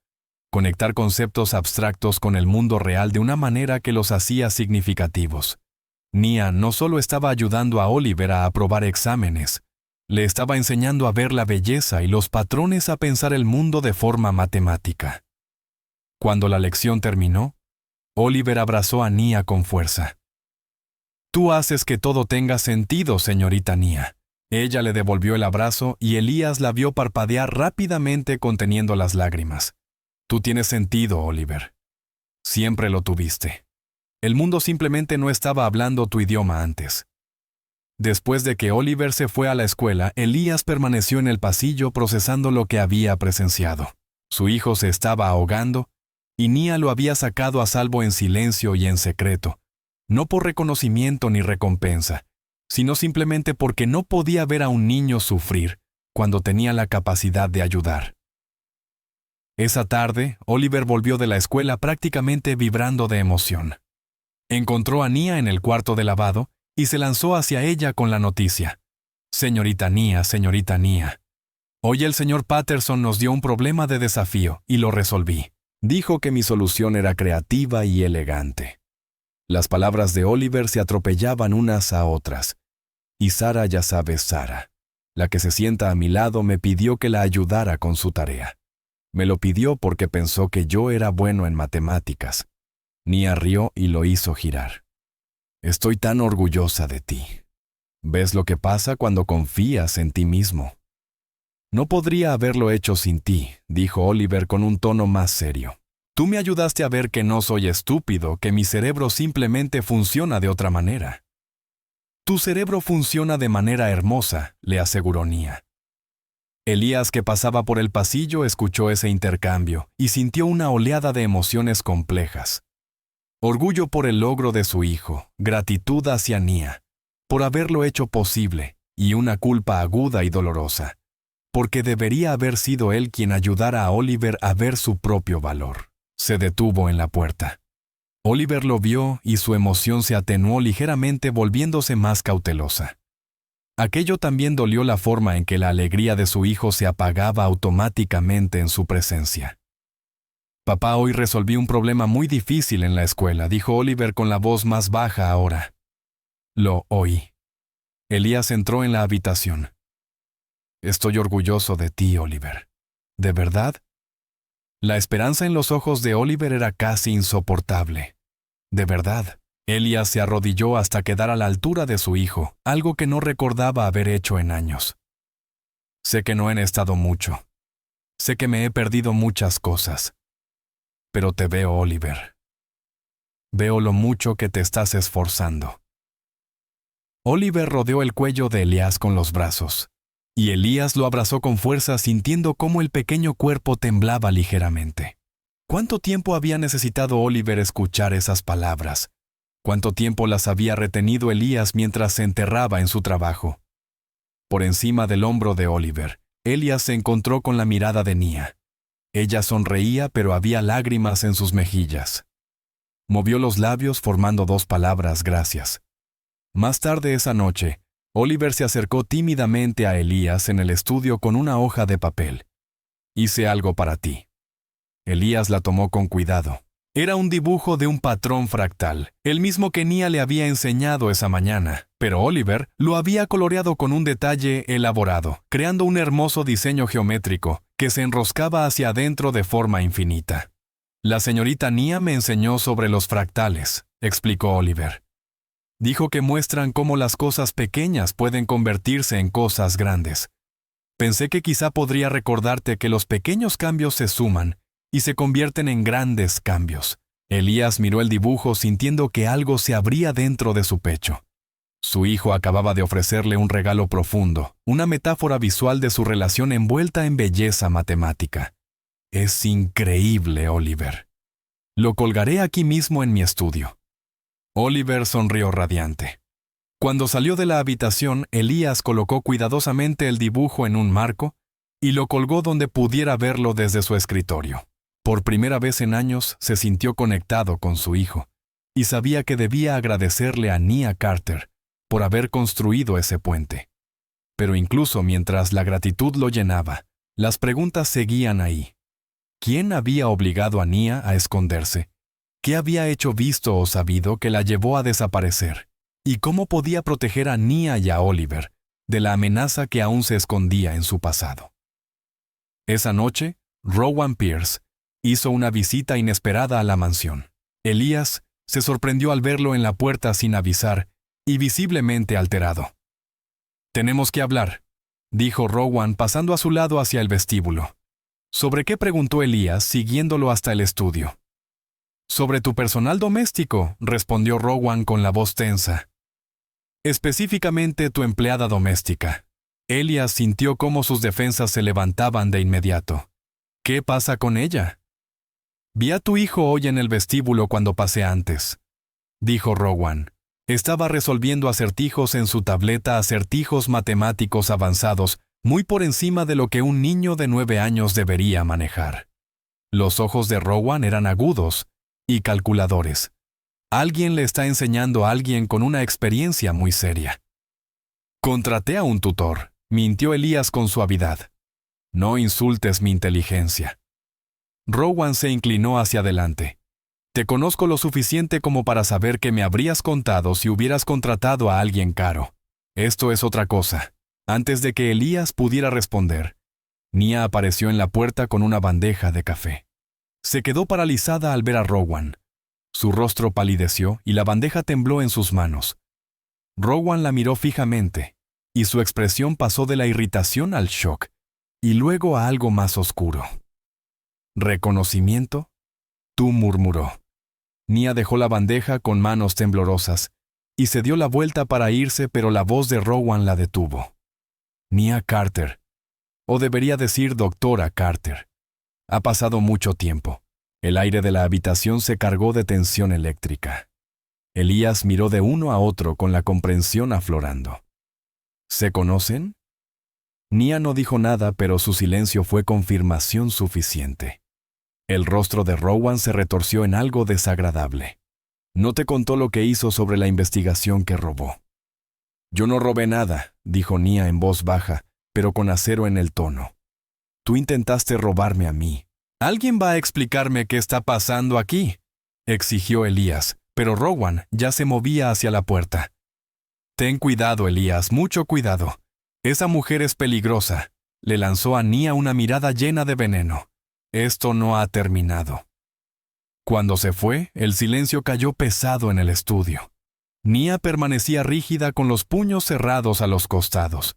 conectar conceptos abstractos con el mundo real de una manera que los hacía significativos. Nia no solo estaba ayudando a Oliver a aprobar exámenes, le estaba enseñando a ver la belleza y los patrones, a pensar el mundo de forma matemática. Cuando la lección terminó, Oliver abrazó a Nia con fuerza. «Tú haces que todo tenga sentido, señorita Nia». Ella le devolvió el abrazo y Elías la vio parpadear rápidamente conteniendo las lágrimas. «Tú tienes sentido, Oliver. Siempre lo tuviste. El mundo simplemente no estaba hablando tu idioma antes». Después de que Oliver se fue a la escuela, Elías permaneció en el pasillo procesando lo que había presenciado. Su hijo se estaba ahogando, y Nia lo había sacado a salvo en silencio y en secreto, no por reconocimiento ni recompensa, sino simplemente porque no podía ver a un niño sufrir cuando tenía la capacidad de ayudar. Esa tarde, Oliver volvió de la escuela prácticamente vibrando de emoción. Encontró a Nia en el cuarto de lavado y se lanzó hacia ella con la noticia. Señorita Nia, hoy el señor Patterson nos dio un problema de desafío y lo resolví. Dijo que mi solución era creativa y elegante. Las palabras de Oliver se atropellaban unas a otras. Y Sara, ya sabes, Sara, la que se sienta a mi lado, me pidió que la ayudara con su tarea. Me lo pidió porque pensó que yo era bueno en matemáticas. Nia rió y lo hizo girar. Estoy tan orgullosa de ti. ¿Ves lo que pasa cuando confías en ti mismo? No podría haberlo hecho sin ti, dijo Oliver con un tono más serio. Tú me ayudaste a ver que no soy estúpido, que mi cerebro simplemente funciona de otra manera. Tu cerebro funciona de manera hermosa, le aseguró Nia. Elías, que pasaba por el pasillo, escuchó ese intercambio y sintió una oleada de emociones complejas. Orgullo por el logro de su hijo, gratitud hacia Nia, por haberlo hecho posible, y una culpa aguda y dolorosa, porque debería haber sido él quien ayudara a Oliver a ver su propio valor. Se detuvo en la puerta. Oliver lo vio y su emoción se atenuó ligeramente, volviéndose más cautelosa. Aquello también dolió, la forma en que la alegría de su hijo se apagaba automáticamente en su presencia. Papá, hoy resolví un problema muy difícil en la escuela, dijo Oliver con la voz más baja ahora. Lo oí. Elías entró en la habitación. Estoy orgulloso de ti, Oliver. ¿De verdad? La esperanza en los ojos de Oliver era casi insoportable. De verdad. Elías se arrodilló hasta quedar a la altura de su hijo, algo que no recordaba haber hecho en años. Sé que no he estado mucho. Sé que me he perdido muchas cosas. Pero te veo, Oliver. Veo lo mucho que te estás esforzando. Oliver rodeó el cuello de Elías con los brazos, y Elías lo abrazó con fuerza, sintiendo cómo el pequeño cuerpo temblaba ligeramente. ¿Cuánto tiempo había necesitado Oliver escuchar esas palabras? ¿Cuánto tiempo las había retenido Elías mientras se enterraba en su trabajo? Por encima del hombro de Oliver, Elías se encontró con la mirada de Nia. Ella sonreía, pero había lágrimas en sus mejillas. Movió los labios formando dos palabras: gracias. Más tarde esa noche, Oliver se acercó tímidamente a Elías en el estudio con una hoja de papel. Hice algo para ti. Elías la tomó con cuidado. Era un dibujo de un patrón fractal, el mismo que Nia le había enseñado esa mañana, pero Oliver lo había coloreado con un detalle elaborado, creando un hermoso diseño geométrico que se enroscaba hacia adentro de forma infinita. La señorita Nia me enseñó sobre los fractales, explicó Oliver. Dijo que muestran cómo las cosas pequeñas pueden convertirse en cosas grandes. Pensé que quizá podría recordarte que los pequeños cambios se suman y se convierten en grandes cambios. Elías miró el dibujo sintiendo que algo se abría dentro de su pecho. Su hijo acababa de ofrecerle un regalo profundo, una metáfora visual de su relación envuelta en belleza matemática. Es increíble, Oliver. Lo colgaré aquí mismo en mi estudio. Oliver sonrió radiante. Cuando salió de la habitación, Elías colocó cuidadosamente el dibujo en un marco y lo colgó donde pudiera verlo desde su escritorio. Por primera vez en años se sintió conectado con su hijo y sabía que debía agradecerle a Nia Carter por haber construido ese puente. Pero incluso mientras la gratitud lo llenaba, las preguntas seguían ahí. ¿Quién había obligado a Nia a esconderse? ¿Qué había hecho, visto o sabido que la llevó a desaparecer? ¿Y cómo podía proteger a Nia y a Oliver de la amenaza que aún se escondía en su pasado? Esa noche, Rowan Pierce hizo una visita inesperada a la mansión. Elías se sorprendió al verlo en la puerta sin avisar y visiblemente alterado. «Tenemos que hablar», dijo Rowan pasando a su lado hacia el vestíbulo. «¿Sobre qué?», preguntó Elías, siguiéndolo hasta el estudio. «Sobre tu personal doméstico», respondió Rowan con la voz tensa. «Específicamente tu empleada doméstica». Elías sintió cómo sus defensas se levantaban de inmediato. «¿Qué pasa con ella?» «Vi a tu hijo hoy en el vestíbulo cuando pasé antes», dijo Rowan. Estaba resolviendo acertijos en su tableta, acertijos matemáticos avanzados, muy por encima de lo que un niño de 9 años debería manejar. Los ojos de Rowan eran agudos y calculadores. Alguien le está enseñando a alguien con una experiencia muy seria. Contraté a un tutor, mintió Elías con suavidad. No insultes mi inteligencia. Rowan se inclinó hacia adelante. Te conozco lo suficiente como para saber que me habrías contado si hubieras contratado a alguien caro. Esto es otra cosa. Antes de que Elías pudiera responder, Nia apareció en la puerta con una bandeja de café. Se quedó paralizada al ver a Rowan. Su rostro palideció y la bandeja tembló en sus manos. Rowan la miró fijamente, y su expresión pasó de la irritación al shock, y luego a algo más oscuro. ¿Reconocimiento? Tú, murmuró. Nia dejó la bandeja con manos temblorosas, y se dio la vuelta para irse, pero la voz de Rowan la detuvo. Nia Carter, o debería decir doctora Carter. Ha pasado mucho tiempo. El aire de la habitación se cargó de tensión eléctrica. Elías miró de uno a otro con la comprensión aflorando. ¿Se conocen? Nia no dijo nada, pero su silencio fue confirmación suficiente. El rostro de Rowan se retorció en algo desagradable. No te contó lo que hizo sobre la investigación que robó. Yo no robé nada, dijo Nia en voz baja, pero con acero en el tono. Tú intentaste robarme a mí. ¿Alguien va a explicarme qué está pasando aquí?, exigió Elías, pero Rowan ya se movía hacia la puerta. Ten cuidado, Elías, mucho cuidado. Esa mujer es peligrosa. Le lanzó a Nia una mirada llena de veneno. Esto no ha terminado. Cuando se fue, el silencio cayó pesado en el estudio. Nia permanecía rígida con los puños cerrados a los costados.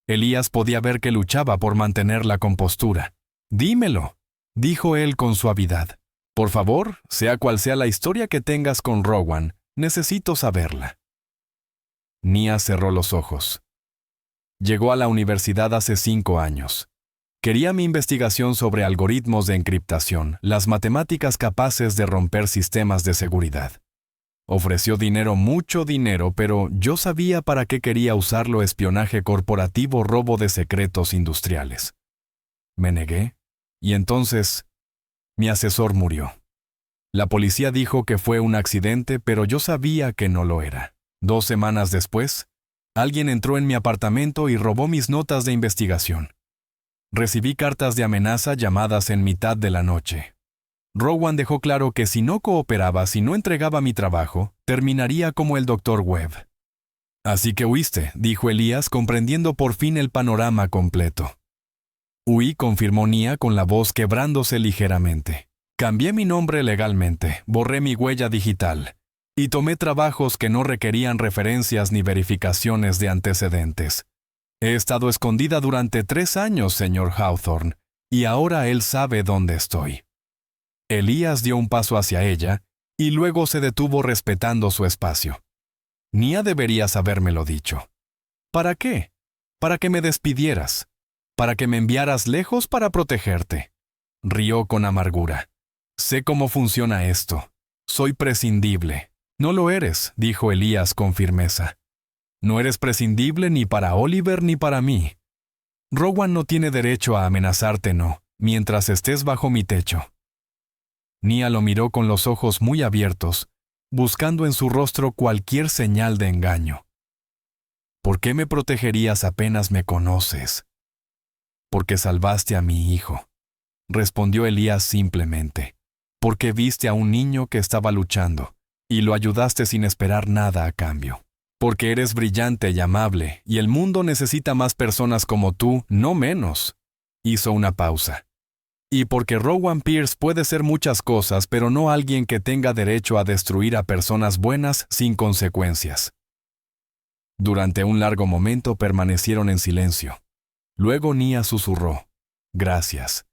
Elías podía ver que luchaba por mantener la compostura. Dímelo, dijo él con suavidad. Por favor, sea cual sea la historia que tengas con Rowan, necesito saberla. Nia cerró los ojos. Llegó a la universidad hace 5 años. Quería mi investigación sobre algoritmos de encriptación, las matemáticas capaces de romper sistemas de seguridad. Ofreció dinero, mucho dinero, pero yo sabía para qué quería usarlo: espionaje corporativo, robo de secretos industriales. Me negué, y entonces mi asesor murió. La policía dijo que fue un accidente, pero yo sabía que no lo era. 2 semanas después, alguien entró en mi apartamento y robó mis notas de investigación. Recibí cartas de amenaza, llamadas en mitad de la noche. Rowan dejó claro que si no cooperaba, si no entregaba mi trabajo, terminaría como el Dr. Webb. Así que huiste, dijo Elías, comprendiendo por fin el panorama completo. Huí, confirmó Nia con la voz quebrándose ligeramente. Cambié mi nombre legalmente, borré mi huella digital, y tomé trabajos que no requerían referencias ni verificaciones de antecedentes. He estado escondida durante 3 años, señor Hawthorne, y ahora él sabe dónde estoy. Elías dio un paso hacia ella, y luego se detuvo respetando su espacio. Nia deberías habérmelo dicho. ¿Para qué? Para que me despidieras. Para que me enviaras lejos para protegerte. Rió con amargura. Sé cómo funciona esto. Soy prescindible. No lo eres, dijo Elías con firmeza. No eres prescindible ni para Oliver ni para mí. Rowan no tiene derecho a amenazarte, no, mientras estés bajo mi techo. Nia lo miró con los ojos muy abiertos, buscando en su rostro cualquier señal de engaño. ¿Por qué me protegerías apenas me conoces? Porque salvaste a mi hijo, respondió Elías simplemente. Porque viste a un niño que estaba luchando, y lo ayudaste sin esperar nada a cambio. Porque eres brillante y amable, y el mundo necesita más personas como tú, no menos. Hizo una pausa. Y porque Rowan Pierce puede ser muchas cosas, pero no alguien que tenga derecho a destruir a personas buenas sin consecuencias. Durante un largo momento permanecieron en silencio. Luego Nia susurró, «Gracias».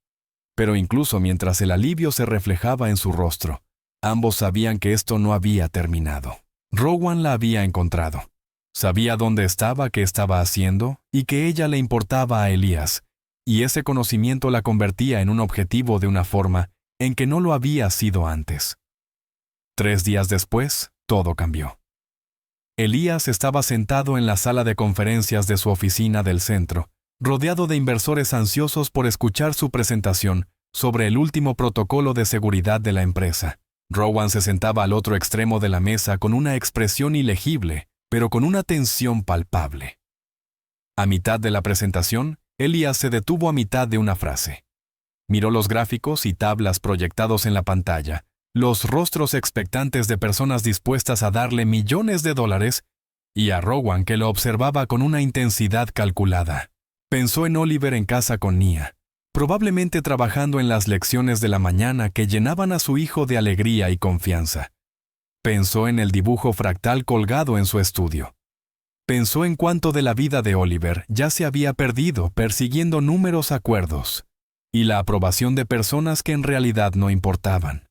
Pero incluso mientras el alivio se reflejaba en su rostro, ambos sabían que esto no había terminado. Rowan la había encontrado. Sabía dónde estaba, qué estaba haciendo, y que ella le importaba a Elías, y ese conocimiento la convertía en un objetivo de una forma en que no lo había sido antes. 3 días después, todo cambió. Elías estaba sentado en la sala de conferencias de su oficina del centro, rodeado de inversores ansiosos por escuchar su presentación sobre el último protocolo de seguridad de la empresa. Rowan se sentaba al otro extremo de la mesa con una expresión ilegible, pero con una tensión palpable. A mitad de la presentación, Elías se detuvo a mitad de una frase. Miró los gráficos y tablas proyectados en la pantalla, los rostros expectantes de personas dispuestas a darle millones de dólares, y a Rowan que lo observaba con una intensidad calculada. Pensó en Oliver en casa con Nia, probablemente trabajando en las lecciones de la mañana que llenaban a su hijo de alegría y confianza. Pensó en el dibujo fractal colgado en su estudio. Pensó en cuánto de la vida de Oliver ya se había perdido persiguiendo números acuerdos y la aprobación de personas que en realidad no importaban.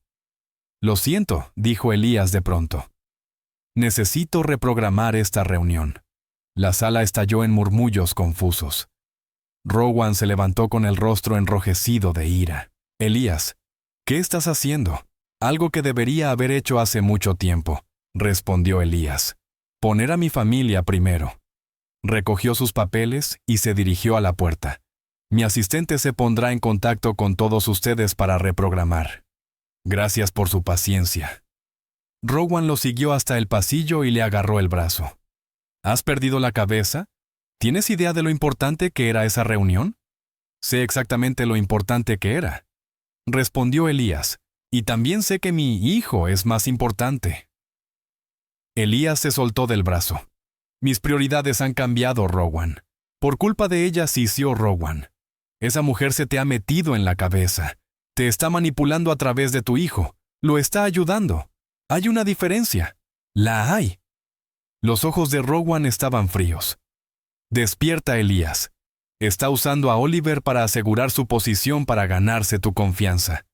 «Lo siento», dijo Elías de pronto. «Necesito reprogramar esta reunión». La sala estalló en murmullos confusos. Rowan se levantó con el rostro enrojecido de ira. «Elías, ¿qué estás haciendo?» «Algo que debería haber hecho hace mucho tiempo», respondió Elías. «Poner a mi familia primero». Recogió sus papeles y se dirigió a la puerta. «Mi asistente se pondrá en contacto con todos ustedes para reprogramar. Gracias por su paciencia». Rowan lo siguió hasta el pasillo y le agarró el brazo. «¿Has perdido la cabeza? ¿Tienes idea de lo importante que era esa reunión?» «Sé exactamente lo importante que era», respondió Elías, «y también sé que mi hijo es más importante». Elías se soltó del brazo. «Mis prioridades han cambiado, Rowan. Por culpa de ella sisió Rowan. Esa mujer se te ha metido en la cabeza. Te está manipulando a través de tu hijo. Lo está ayudando. Hay una diferencia. La hay». Los ojos de Rowan estaban fríos. «Despierta, Elías. Está usando a Oliver para asegurar su posición para ganarse tu confianza.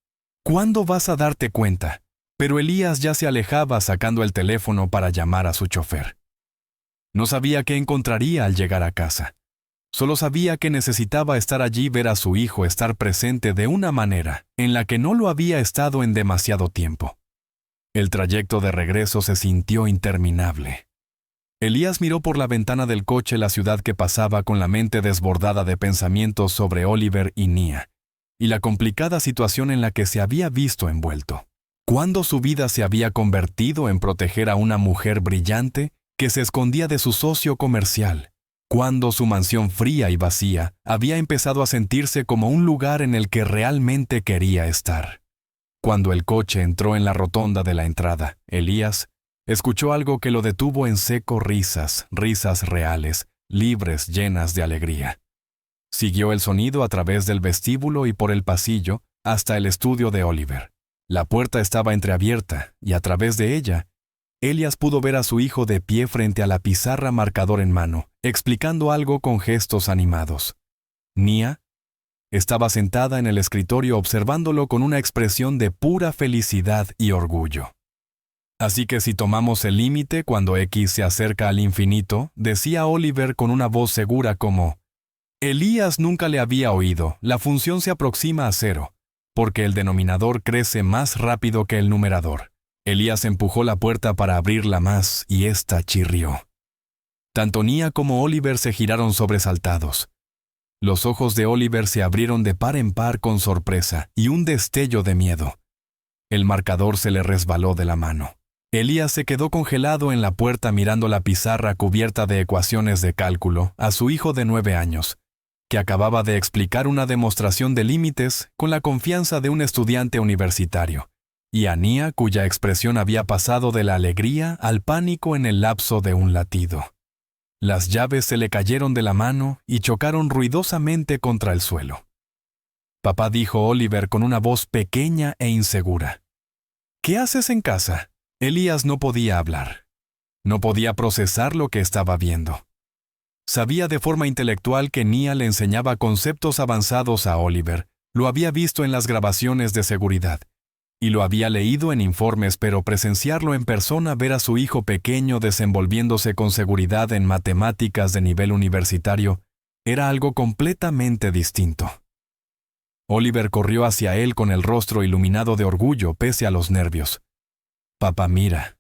¿Cuándo vas a darte cuenta?» Pero Elías ya se alejaba sacando el teléfono para llamar a su chofer. No sabía qué encontraría al llegar a casa. Solo sabía que necesitaba estar allí, ver a su hijo estar presente de una manera en la que no lo había estado en demasiado tiempo. El trayecto de regreso se sintió interminable. Elías miró por la ventana del coche la ciudad que pasaba con la mente desbordada de pensamientos sobre Oliver y Nia, y la complicada situación en la que se había visto envuelto. ¿Cuándo su vida se había convertido en proteger a una mujer brillante que se escondía de su socio comercial? ¿Cuándo su mansión fría y vacía había empezado a sentirse como un lugar en el que realmente quería estar? Cuando el coche entró en la rotonda de la entrada, Elías escuchó algo que lo detuvo en seco. Risas reales, libres, llenas de alegría. Siguió el sonido a través del vestíbulo y por el pasillo hasta el estudio de Oliver. La puerta estaba entreabierta y a través de ella, Elías pudo ver a su hijo de pie frente a la pizarra, marcador en mano, explicando algo con gestos animados. Nia estaba sentada en el escritorio observándolo con una expresión de pura felicidad y orgullo. «Así que si tomamos el límite cuando X se acerca al infinito», decía Oliver con una voz segura como, Elías nunca le había oído, la función se aproxima a cero, porque el denominador crece más rápido que el numerador. Elías empujó la puerta para abrirla más y ésta chirrió. Tanto Nia como Oliver se giraron sobresaltados. Los ojos de Oliver se abrieron de par en par con sorpresa y un destello de miedo. El marcador se le resbaló de la mano. Elías se quedó congelado en la puerta mirando la pizarra cubierta de ecuaciones de cálculo a su hijo de 9 años, que acababa de explicar una demostración de límites con la confianza de un estudiante universitario, y a Nia, cuya expresión había pasado de la alegría al pánico en el lapso de un latido. Las llaves se le cayeron de la mano y chocaron ruidosamente contra el suelo. «Papá», dijo Oliver con una voz pequeña e insegura. «¿Qué haces en casa?» Elías no podía hablar. No podía procesar lo que estaba viendo. Sabía de forma intelectual que Nia le enseñaba conceptos avanzados a Oliver, lo había visto en las grabaciones de seguridad, y lo había leído en informes, pero presenciarlo en persona, ver a su hijo pequeño desenvolviéndose con seguridad en matemáticas de nivel universitario, era algo completamente distinto. Oliver corrió hacia él con el rostro iluminado de orgullo pese a los nervios. «Papá, mira.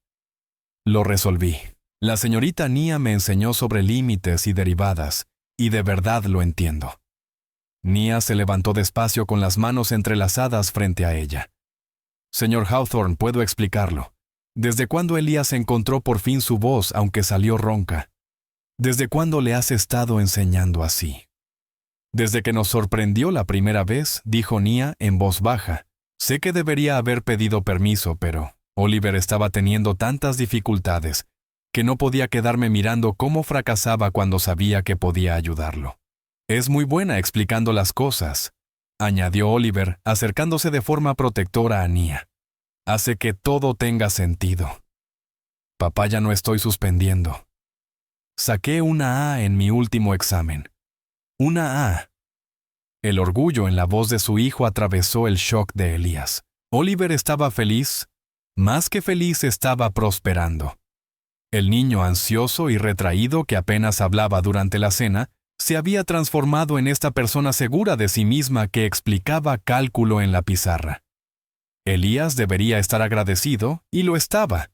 Lo resolví. La señorita Nia me enseñó sobre límites y derivadas, y de verdad lo entiendo». Nia se levantó despacio con las manos entrelazadas frente a ella. Señor Hawthorne, puedo explicarlo. ¿Desde cuándo Elías encontró por fin su voz, aunque salió ronca? ¿Desde cuándo le has estado enseñando así? Desde que nos sorprendió la primera vez, dijo Nia en voz baja. Sé que debería haber pedido permiso, pero Oliver estaba teniendo tantas dificultades que no podía quedarme mirando cómo fracasaba cuando sabía que podía ayudarlo. Es muy buena explicando las cosas, añadió Oliver, acercándose de forma protectora a Nia. Hace que todo tenga sentido. Papá, ya no estoy suspendiendo. Saqué una A en mi último examen. Una A. El orgullo en la voz de su hijo atravesó el shock de Elías. Oliver estaba feliz. Más que feliz, estaba prosperando. El niño ansioso y retraído que apenas hablaba durante la cena se había transformado en esta persona segura de sí misma que explicaba cálculo en la pizarra. Elías debería estar agradecido, y lo estaba,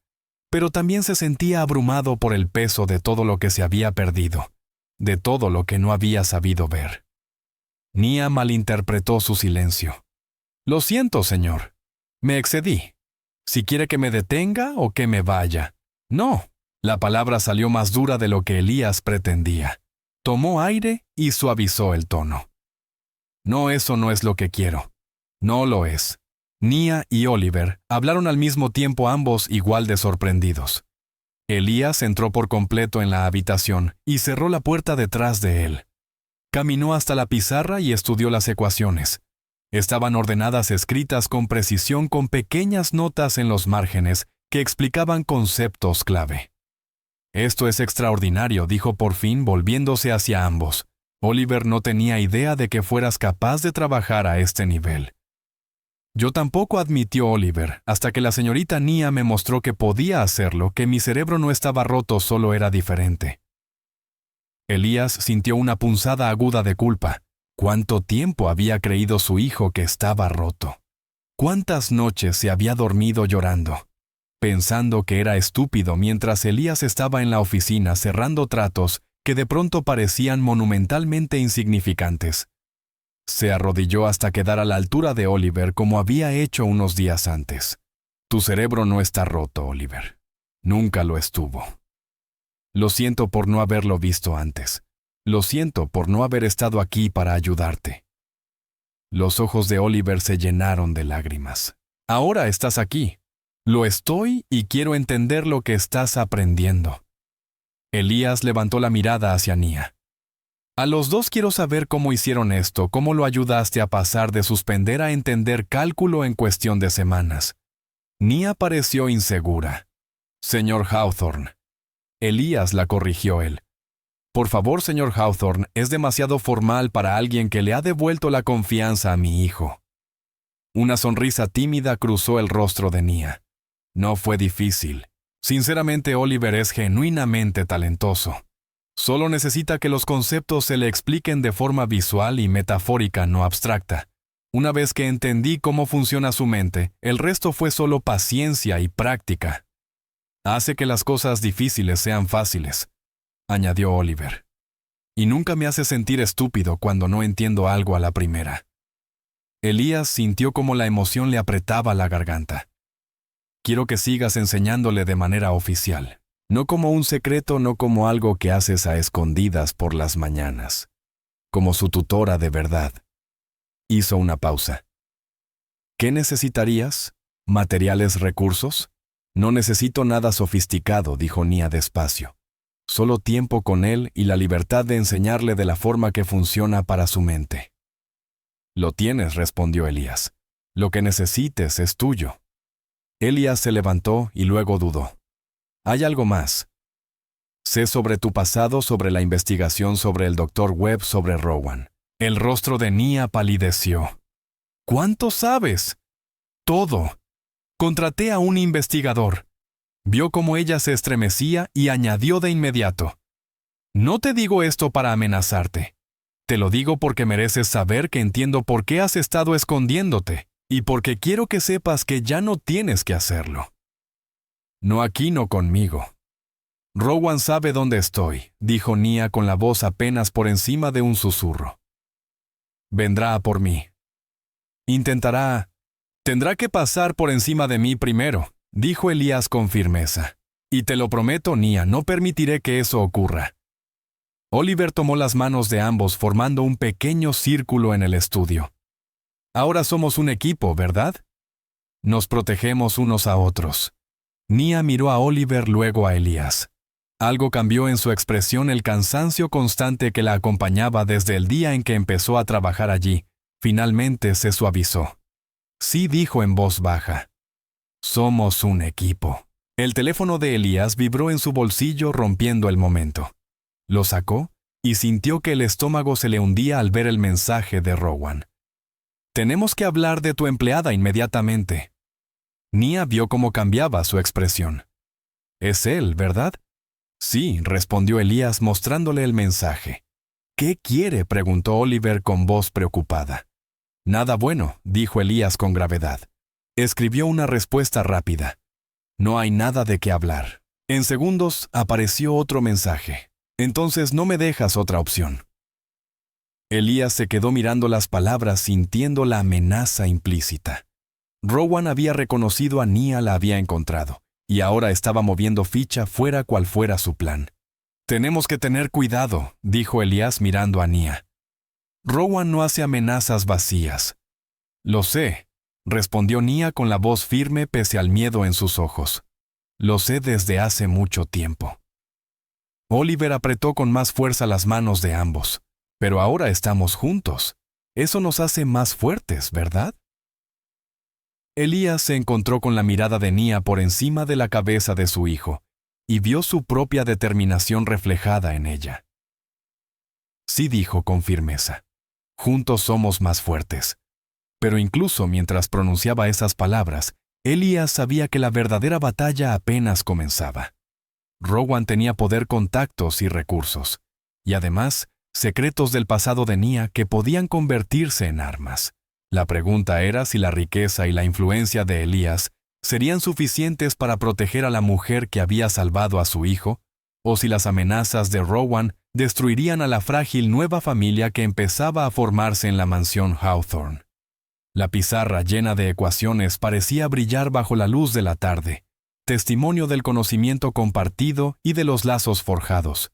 pero también se sentía abrumado por el peso de todo lo que se había perdido, de todo lo que no había sabido ver. Nia malinterpretó su silencio. Lo siento, señor. Me excedí. Si quiere que me detenga o que me vaya. No. La palabra salió más dura de lo que Elías pretendía. Tomó aire y suavizó el tono. No, eso no es lo que quiero. No lo es. Nia y Oliver hablaron al mismo tiempo, ambos igual de sorprendidos. Elías entró por completo en la habitación y cerró la puerta detrás de él. Caminó hasta la pizarra y estudió las ecuaciones. Estaban ordenadas, escritas con precisión, con pequeñas notas en los márgenes que explicaban conceptos clave. Esto es extraordinario, dijo por fin, volviéndose hacia ambos. Oliver, no tenía idea de que fueras capaz de trabajar a este nivel. Yo tampoco, admitió Oliver, hasta que la señorita Nia me mostró que podía hacerlo, que mi cerebro no estaba roto, solo era diferente. Elías sintió una punzada aguda de culpa. ¿Cuánto tiempo había creído su hijo que estaba roto? ¿Cuántas noches se había dormido llorando, pensando que era estúpido mientras Elías estaba en la oficina cerrando tratos que de pronto parecían monumentalmente insignificantes? Se arrodilló hasta quedar a la altura de Oliver como había hecho unos días antes. Tu cerebro no está roto, Oliver. Nunca lo estuvo. Lo siento por no haberlo visto antes. Lo siento por no haber estado aquí para ayudarte. Los ojos de Oliver se llenaron de lágrimas. Ahora estás aquí. Lo estoy y quiero entender lo que estás aprendiendo. Elías levantó la mirada hacia Nia. A los dos quiero saber cómo hicieron esto, cómo lo ayudaste a pasar de suspender a entender cálculo en cuestión de semanas. Nia pareció insegura. Señor Hawthorne. Elías la corrigió él. Por favor, señor Hawthorne, es demasiado formal para alguien que le ha devuelto la confianza a mi hijo. Una sonrisa tímida cruzó el rostro de Nia. No fue difícil. Sinceramente, Oliver es genuinamente talentoso. Solo necesita que los conceptos se le expliquen de forma visual y metafórica, no abstracta. Una vez que entendí cómo funciona su mente, el resto fue solo paciencia y práctica. Hace que las cosas difíciles sean fáciles, añadió Oliver. Y nunca me hace sentir estúpido cuando no entiendo algo a la primera. Elías sintió como la emoción le apretaba la garganta. Quiero que sigas enseñándole de manera oficial. No como un secreto, no como algo que haces a escondidas por las mañanas. Como su tutora de verdad. Hizo una pausa. ¿Qué necesitarías? ¿Materiales, recursos? No necesito nada sofisticado, dijo Nia despacio. Solo tiempo con él y la libertad de enseñarle de la forma que funciona para su mente. Lo tienes, respondió Elías. Lo que necesites es tuyo. Elías se levantó y luego dudó. Hay algo más. Sé sobre tu pasado, sobre la investigación sobre el Dr. Webb, sobre Rowan. El rostro de Nia palideció. ¿Cuánto sabes? Todo. Contraté a un investigador. Vio cómo ella se estremecía y añadió de inmediato. No te digo esto para amenazarte. Te lo digo porque mereces saber que entiendo por qué has estado escondiéndote y porque quiero que sepas que ya no tienes que hacerlo. No aquí, no conmigo. Rowan sabe dónde estoy, dijo Nia con la voz apenas por encima de un susurro. Vendrá a por mí. Intentará Tendrá que pasar por encima de mí primero, dijo Elías con firmeza. Y te lo prometo, Nia, no permitiré que eso ocurra. Oliver tomó las manos de ambos formando un pequeño círculo en el estudio. Ahora somos un equipo, ¿verdad? Nos protegemos unos a otros. Nia miró a Oliver, luego a Elías. Algo cambió en su expresión, el cansancio constante que la acompañaba desde el día en que empezó a trabajar allí. Finalmente se suavizó. Sí, dijo en voz baja. Somos un equipo. El teléfono de Elías vibró en su bolsillo, rompiendo el momento. Lo sacó y sintió que el estómago se le hundía al ver el mensaje de Rowan. Tenemos que hablar de tu empleada inmediatamente. Nia vio cómo cambiaba su expresión. Es él, ¿verdad? Sí, respondió Elías mostrándole el mensaje. ¿Qué quiere?, preguntó Oliver con voz preocupada. Nada bueno, dijo Elías con gravedad. Escribió una respuesta rápida. No hay nada de qué hablar. En segundos apareció otro mensaje. Entonces no me dejas otra opción. Elías se quedó mirando las palabras, sintiendo la amenaza implícita. Rowan había reconocido a Nia, la había encontrado, y ahora estaba moviendo ficha fuera cual fuera su plan. Tenemos que tener cuidado, dijo Elías mirando a Nia. Rowan no hace amenazas vacías. Lo sé, respondió Nia con la voz firme pese al miedo en sus ojos. Lo sé desde hace mucho tiempo. Oliver apretó con más fuerza las manos de ambos. Pero ahora estamos juntos. Eso nos hace más fuertes, ¿verdad? Elías se encontró con la mirada de Nia por encima de la cabeza de su hijo, y vio su propia determinación reflejada en ella. Sí, dijo con firmeza. Juntos somos más fuertes. Pero incluso mientras pronunciaba esas palabras, Elías sabía que la verdadera batalla apenas comenzaba. Rowan tenía poder, contactos y recursos, y además, secretos del pasado de Nia que podían convertirse en armas. La pregunta era si la riqueza y la influencia de Elías serían suficientes para proteger a la mujer que había salvado a su hijo, o si las amenazas de Rowan destruirían a la frágil nueva familia que empezaba a formarse en la mansión Hawthorne. La pizarra llena de ecuaciones parecía brillar bajo la luz de la tarde, testimonio del conocimiento compartido y de los lazos forjados.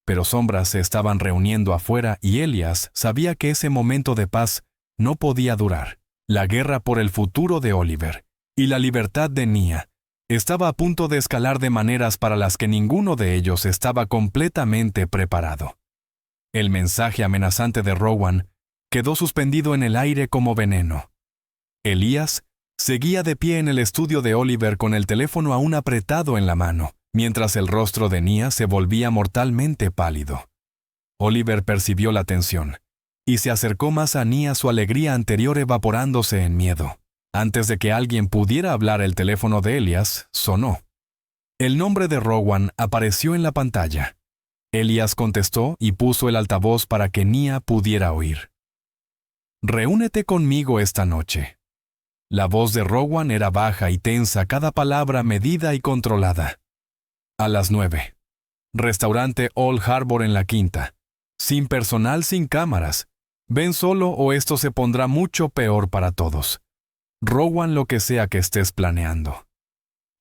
Pero sombras se estaban reuniendo afuera y Elías sabía que ese momento de paz no podía durar. La guerra por el futuro de Oliver y la libertad de Nia estaba a punto de escalar de maneras para las que ninguno de ellos estaba completamente preparado. El mensaje amenazante de Rowan quedó suspendido en el aire como veneno. Elías seguía de pie en el estudio de Oliver con el teléfono aún apretado en la mano, mientras el rostro de Nia se volvía mortalmente pálido. Oliver percibió la tensión, y se acercó más a Nia, su alegría anterior evaporándose en miedo. Antes de que alguien pudiera hablar, el teléfono de Elías sonó. El nombre de Rowan apareció en la pantalla. Elías contestó y puso el altavoz para que Nia pudiera oír. «Reúnete conmigo esta noche». La voz de Rowan era baja y tensa, cada palabra medida y controlada. A las 9. Restaurante Old Harbor en la Quinta. Sin personal, sin cámaras. Ven solo o esto se pondrá mucho peor para todos. Rowan, lo que sea que estés planeando.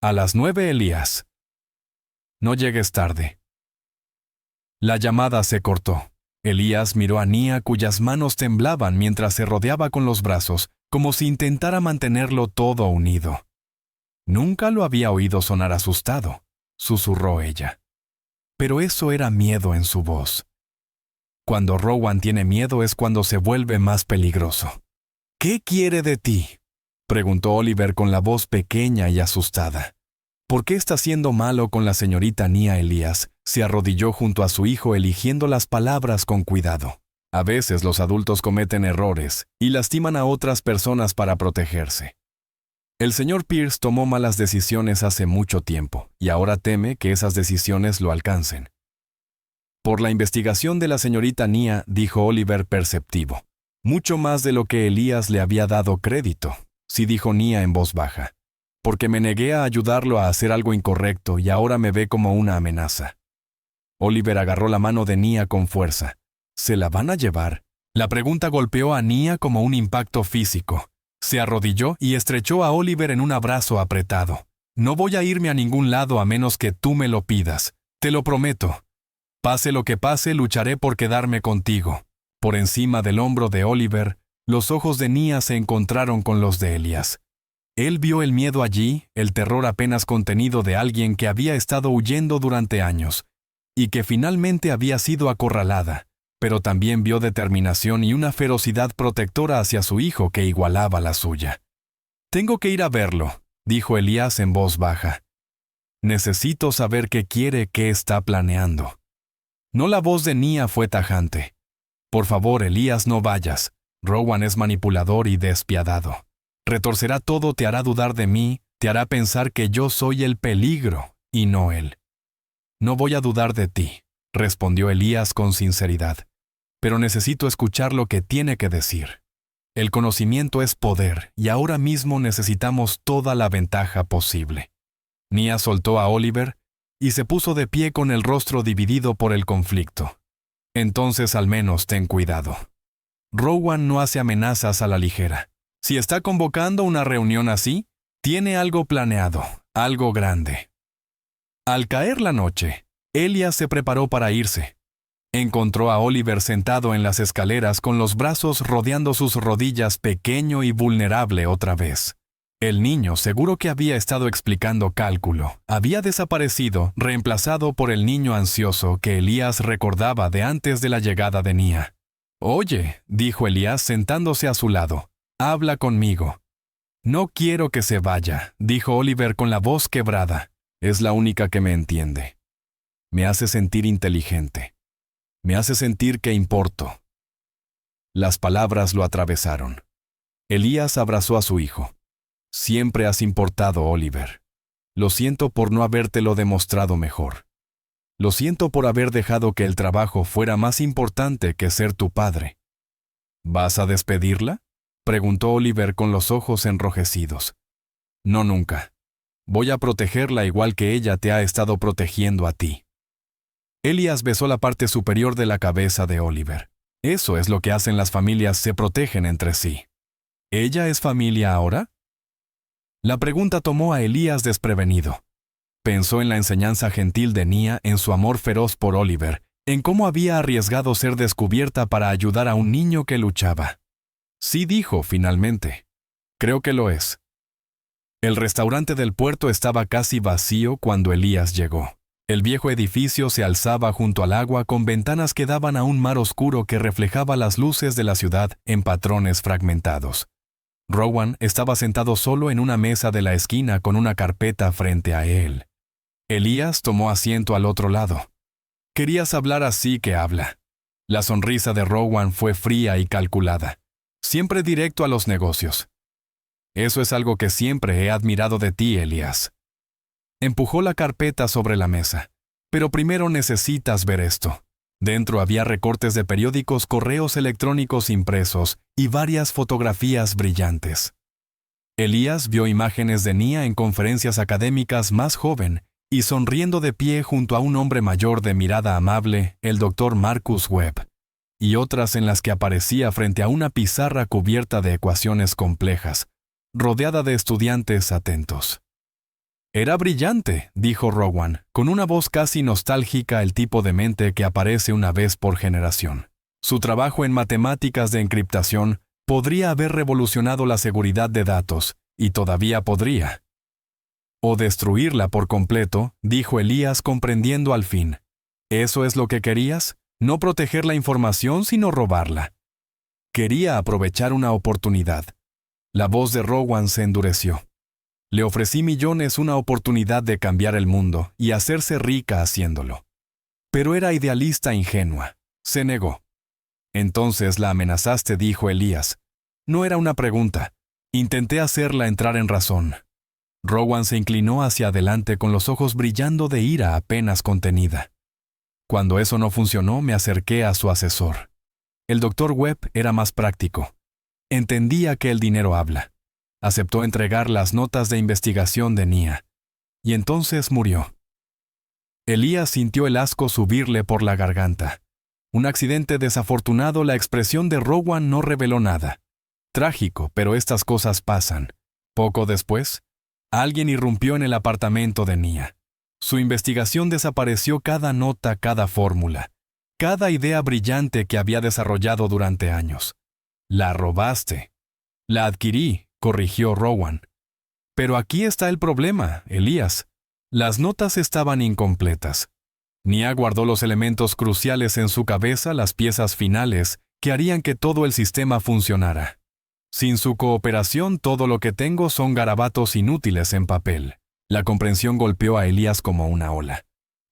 A las 9, Elías. No llegues tarde. La llamada se cortó. Elías miró a Nia, cuyas manos temblaban mientras se rodeaba con los brazos, como si intentara mantenerlo todo unido. Nunca lo había oído sonar asustado, susurró ella. Pero eso era miedo en su voz. Cuando Rowan tiene miedo es cuando se vuelve más peligroso. «¿Qué quiere de ti?», preguntó Oliver con la voz pequeña y asustada. «¿Por qué está siendo malo con la señorita Nia?» Elías se arrodilló junto a su hijo, eligiendo las palabras con cuidado. A veces los adultos cometen errores y lastiman a otras personas para protegerse. El señor Pierce tomó malas decisiones hace mucho tiempo y ahora teme que esas decisiones lo alcancen. Por la investigación de la señorita Nia, dijo Oliver perceptivo. Mucho más de lo que Elías le había dado crédito, sí, dijo Nia en voz baja. Porque me negué a ayudarlo a hacer algo incorrecto y ahora me ve como una amenaza. Oliver agarró la mano de Nia con fuerza. ¿Se la van a llevar? La pregunta golpeó a Nia como un impacto físico. Se arrodilló y estrechó a Oliver en un abrazo apretado. No voy a irme a ningún lado a menos que tú me lo pidas. Te lo prometo. Pase lo que pase, lucharé por quedarme contigo. Por encima del hombro de Oliver, los ojos de Nia se encontraron con los de Elias. Él vio el miedo allí, el terror apenas contenido de alguien que había estado huyendo durante años, y que finalmente había sido acorralada, pero también vio determinación y una ferocidad protectora hacia su hijo que igualaba la suya. «Tengo que ir a verlo», dijo Elías en voz baja. «Necesito saber qué quiere, qué está planeando». No, la voz de Nia fue tajante. «Por favor, Elías, no vayas. Rowan es manipulador y despiadado. Retorcerá todo, te hará dudar de mí, te hará pensar que yo soy el peligro, y no él». «No voy a dudar de ti», respondió Elías con sinceridad. «Pero necesito escuchar lo que tiene que decir. El conocimiento es poder, y ahora mismo necesitamos toda la ventaja posible». Nia soltó a Oliver y se puso de pie con el rostro dividido por el conflicto. «Entonces al menos ten cuidado. Rowan no hace amenazas a la ligera. Si está convocando una reunión así, tiene algo planeado, algo grande». Al caer la noche, Elias se preparó para irse. Encontró a Oliver sentado en las escaleras con los brazos rodeando sus rodillas, pequeño y vulnerable otra vez. El niño, seguro que había estado explicando cálculo, había desaparecido, reemplazado por el niño ansioso que Elías recordaba de antes de la llegada de Nia. «Oye», dijo Elías sentándose a su lado, «habla conmigo». «No quiero que se vaya», dijo Oliver con la voz quebrada. «Es la única que me entiende. Me hace sentir inteligente. Me hace sentir que importo». Las palabras lo atravesaron. Elías abrazó a su hijo. «Siempre has importado, Oliver. Lo siento por no habértelo demostrado mejor. Lo siento por haber dejado que el trabajo fuera más importante que ser tu padre». «¿Vas a despedirla?», preguntó Oliver con los ojos enrojecidos. «No, nunca. Voy a protegerla igual que ella te ha estado protegiendo a ti». Elías besó la parte superior de la cabeza de Oliver. Eso es lo que hacen las familias, se protegen entre sí. ¿Ella es familia ahora? La pregunta tomó a Elías desprevenido. Pensó en la enseñanza gentil de Nia, en su amor feroz por Oliver, en cómo había arriesgado ser descubierta para ayudar a un niño que luchaba. «Sí», dijo finalmente. «Creo que lo es». El restaurante del puerto estaba casi vacío cuando Elías llegó. El viejo edificio se alzaba junto al agua con ventanas que daban a un mar oscuro que reflejaba las luces de la ciudad en patrones fragmentados. Rowan estaba sentado solo en una mesa de la esquina con una carpeta frente a él. Elías tomó asiento al otro lado. «Querías hablar, así que habla». La sonrisa de Rowan fue fría y calculada. Siempre directo a los negocios. «Eso es algo que siempre he admirado de ti, Elías». Empujó la carpeta sobre la mesa. «Pero primero necesitas ver esto». Dentro había recortes de periódicos, correos electrónicos impresos y varias fotografías brillantes. Elías vio imágenes de Nia en conferencias académicas más joven y sonriendo de pie junto a un hombre mayor de mirada amable, el Dr. Marcus Webb, y otras en las que aparecía frente a una pizarra cubierta de ecuaciones complejas, rodeada de estudiantes atentos. «Era brillante», dijo Rowan, con una voz casi nostálgica, el tipo de mente que aparece una vez por generación. Su trabajo en matemáticas de encriptación podría haber revolucionado la seguridad de datos, y todavía podría. «O destruirla por completo», dijo Elías, comprendiendo al fin. «¿Eso es lo que querías? No proteger la información, sino robarla». Quería aprovechar una oportunidad. La voz de Rowan se endureció. «Le ofrecí millones, una oportunidad de cambiar el mundo y hacerse rica haciéndolo. Pero era idealista ingenua. Se negó». «Entonces la amenazaste», dijo Elías. «No era una pregunta. Intenté hacerla entrar en razón». Rowan se inclinó hacia adelante con los ojos brillando de ira apenas contenida. «Cuando eso no funcionó, me acerqué a su asesor. El Dr. Webb era más práctico. Entendía que el dinero habla. Aceptó entregar las notas de investigación de Nia. Y entonces murió». Elías sintió el asco subirle por la garganta. Un accidente desafortunado, la expresión de Rowan no reveló nada. Trágico, pero estas cosas pasan. Poco después, alguien irrumpió en el apartamento de Nia. Su investigación desapareció cada nota, cada fórmula, cada idea brillante que había desarrollado durante años. La robaste. La adquirí, corrigió Rowan. Pero aquí está el problema, Elías. Las notas estaban incompletas. Nia guardó los elementos cruciales en su cabeza, las piezas finales que harían que todo el sistema funcionara. Sin su cooperación, todo lo que tengo son garabatos inútiles en papel. La comprensión golpeó a Elías como una ola.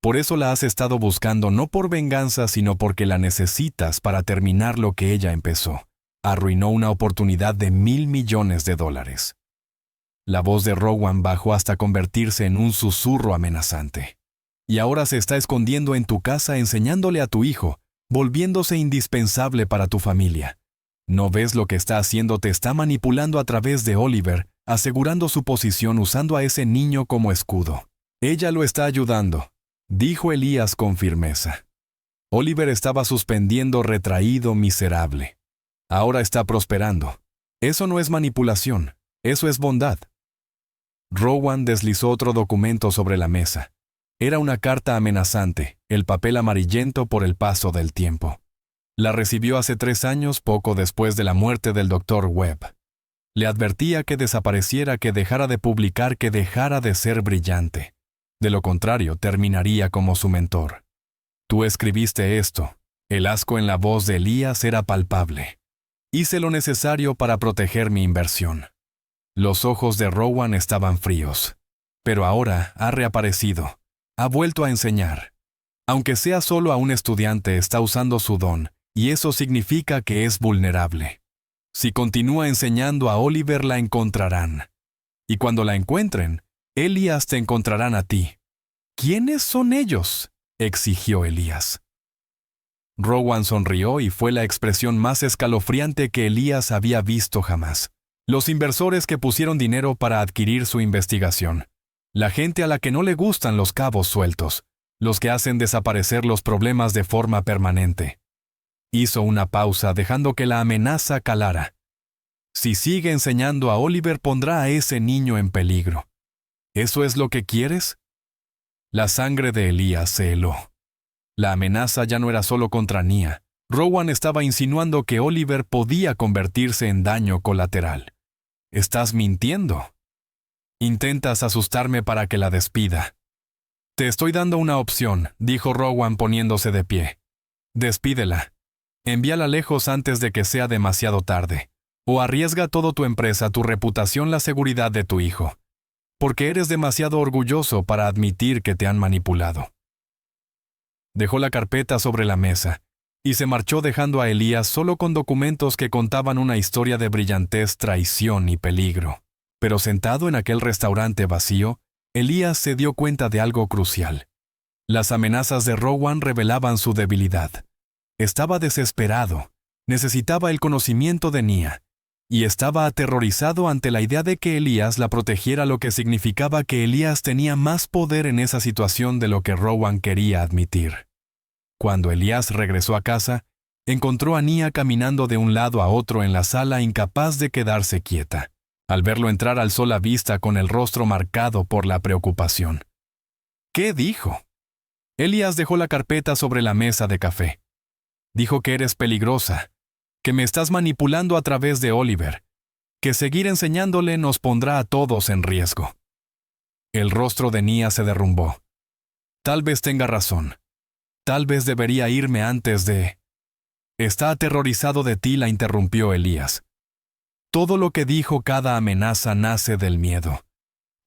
Por eso la has estado buscando no por venganza, sino porque la necesitas para terminar lo que ella empezó. Arruinó una oportunidad de $1,000 millones. La voz de Rowan bajó hasta convertirse en un susurro amenazante. Y ahora se está escondiendo en tu casa enseñándole a tu hijo, volviéndose indispensable para tu familia. ¿No ves lo que está haciendo? Te está manipulando a través de Oliver, asegurando su posición usando a ese niño como escudo. Ella lo está ayudando, dijo Elías con firmeza. Oliver estaba suspendiendo, retraído, miserable. Ahora está prosperando. Eso no es manipulación, eso es bondad. Rowan deslizó otro documento sobre la mesa. Era una carta amenazante, el papel amarillento por el paso del tiempo. La recibió hace 3 años, poco después de la muerte del Dr. Webb. Le advertía que desapareciera, que dejara de publicar, que dejara de ser brillante. De lo contrario, terminaría como su mentor. Tú escribiste esto. El asco en la voz de Elías era palpable. Hice lo necesario para proteger mi inversión. Los ojos de Rowan estaban fríos. Pero ahora ha reaparecido. Ha vuelto a enseñar. Aunque sea solo a un estudiante, está usando su don, y eso significa que es vulnerable. Si continúa enseñando a Oliver, la encontrarán. Y cuando la encuentren, Elías te encontrarán a ti. ¿Quiénes son ellos?, exigió Elías. Rowan sonrió y fue la expresión más escalofriante que Elías había visto jamás. Los inversores que pusieron dinero para adquirir su investigación. La gente a la que no le gustan los cabos sueltos. Los que hacen desaparecer los problemas de forma permanente. Hizo una pausa, dejando que la amenaza calara. Si sigue enseñando a Oliver, pondrá a ese niño en peligro. ¿Eso es lo que quieres? La sangre de Elías se heló. La amenaza ya no era solo contra Nia. Rowan estaba insinuando que Oliver podía convertirse en daño colateral. Estás mintiendo. Intentas asustarme para que la despida. Te estoy dando una opción, dijo Rowan poniéndose de pie. Despídela. Envíala lejos antes de que sea demasiado tarde. O arriesga todo tu empresa, tu reputación, la seguridad de tu hijo. Porque eres demasiado orgulloso para admitir que te han manipulado. Dejó la carpeta sobre la mesa y se marchó dejando a Elías solo con documentos que contaban una historia de brillantez, traición y peligro. Pero sentado en aquel restaurante vacío, Elías se dio cuenta de algo crucial. Las amenazas de Rowan revelaban su debilidad. Estaba desesperado, necesitaba el conocimiento de Nia, y estaba aterrorizado ante la idea de que Elías la protegiera, lo que significaba que Elías tenía más poder en esa situación de lo que Rowan quería admitir. Cuando Elías regresó a casa, encontró a Nia caminando de un lado a otro en la sala, incapaz de quedarse quieta. Al verlo entrar, alzó la vista con el rostro marcado por la preocupación. ¿Qué dijo? Elías dejó la carpeta sobre la mesa de café. Dijo que eres peligrosa, que me estás manipulando a través de Oliver, que seguir enseñándole nos pondrá a todos en riesgo. El rostro de Nia se derrumbó. Tal vez tenga razón. Tal vez debería irme antes de... Está aterrorizado de ti, la interrumpió Elías. Todo lo que dijo, cada amenaza nace del miedo.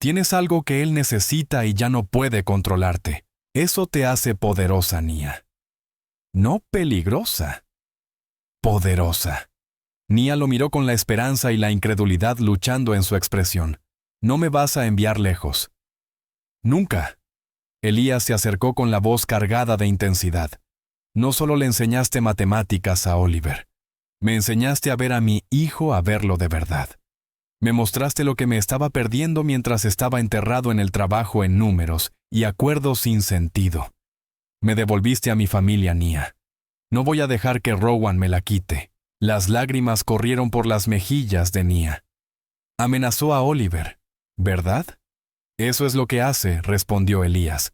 Tienes algo que él necesita y ya no puede controlarte. Eso te hace poderosa, Nia. No peligrosa. Poderosa. Nia lo miró con la esperanza y la incredulidad luchando en su expresión. No me vas a enviar lejos. Nunca. Elías se acercó con la voz cargada de intensidad. No solo le enseñaste matemáticas a Oliver. Me enseñaste a ver a mi hijo, a verlo de verdad. Me mostraste lo que me estaba perdiendo mientras estaba enterrado en el trabajo en números y acuerdos sin sentido. Me devolviste a mi familia, Nia. No voy a dejar que Rowan me la quite. Las lágrimas corrieron por las mejillas de Nia. Amenazó a Oliver, ¿verdad? Eso es lo que hace, respondió Elías.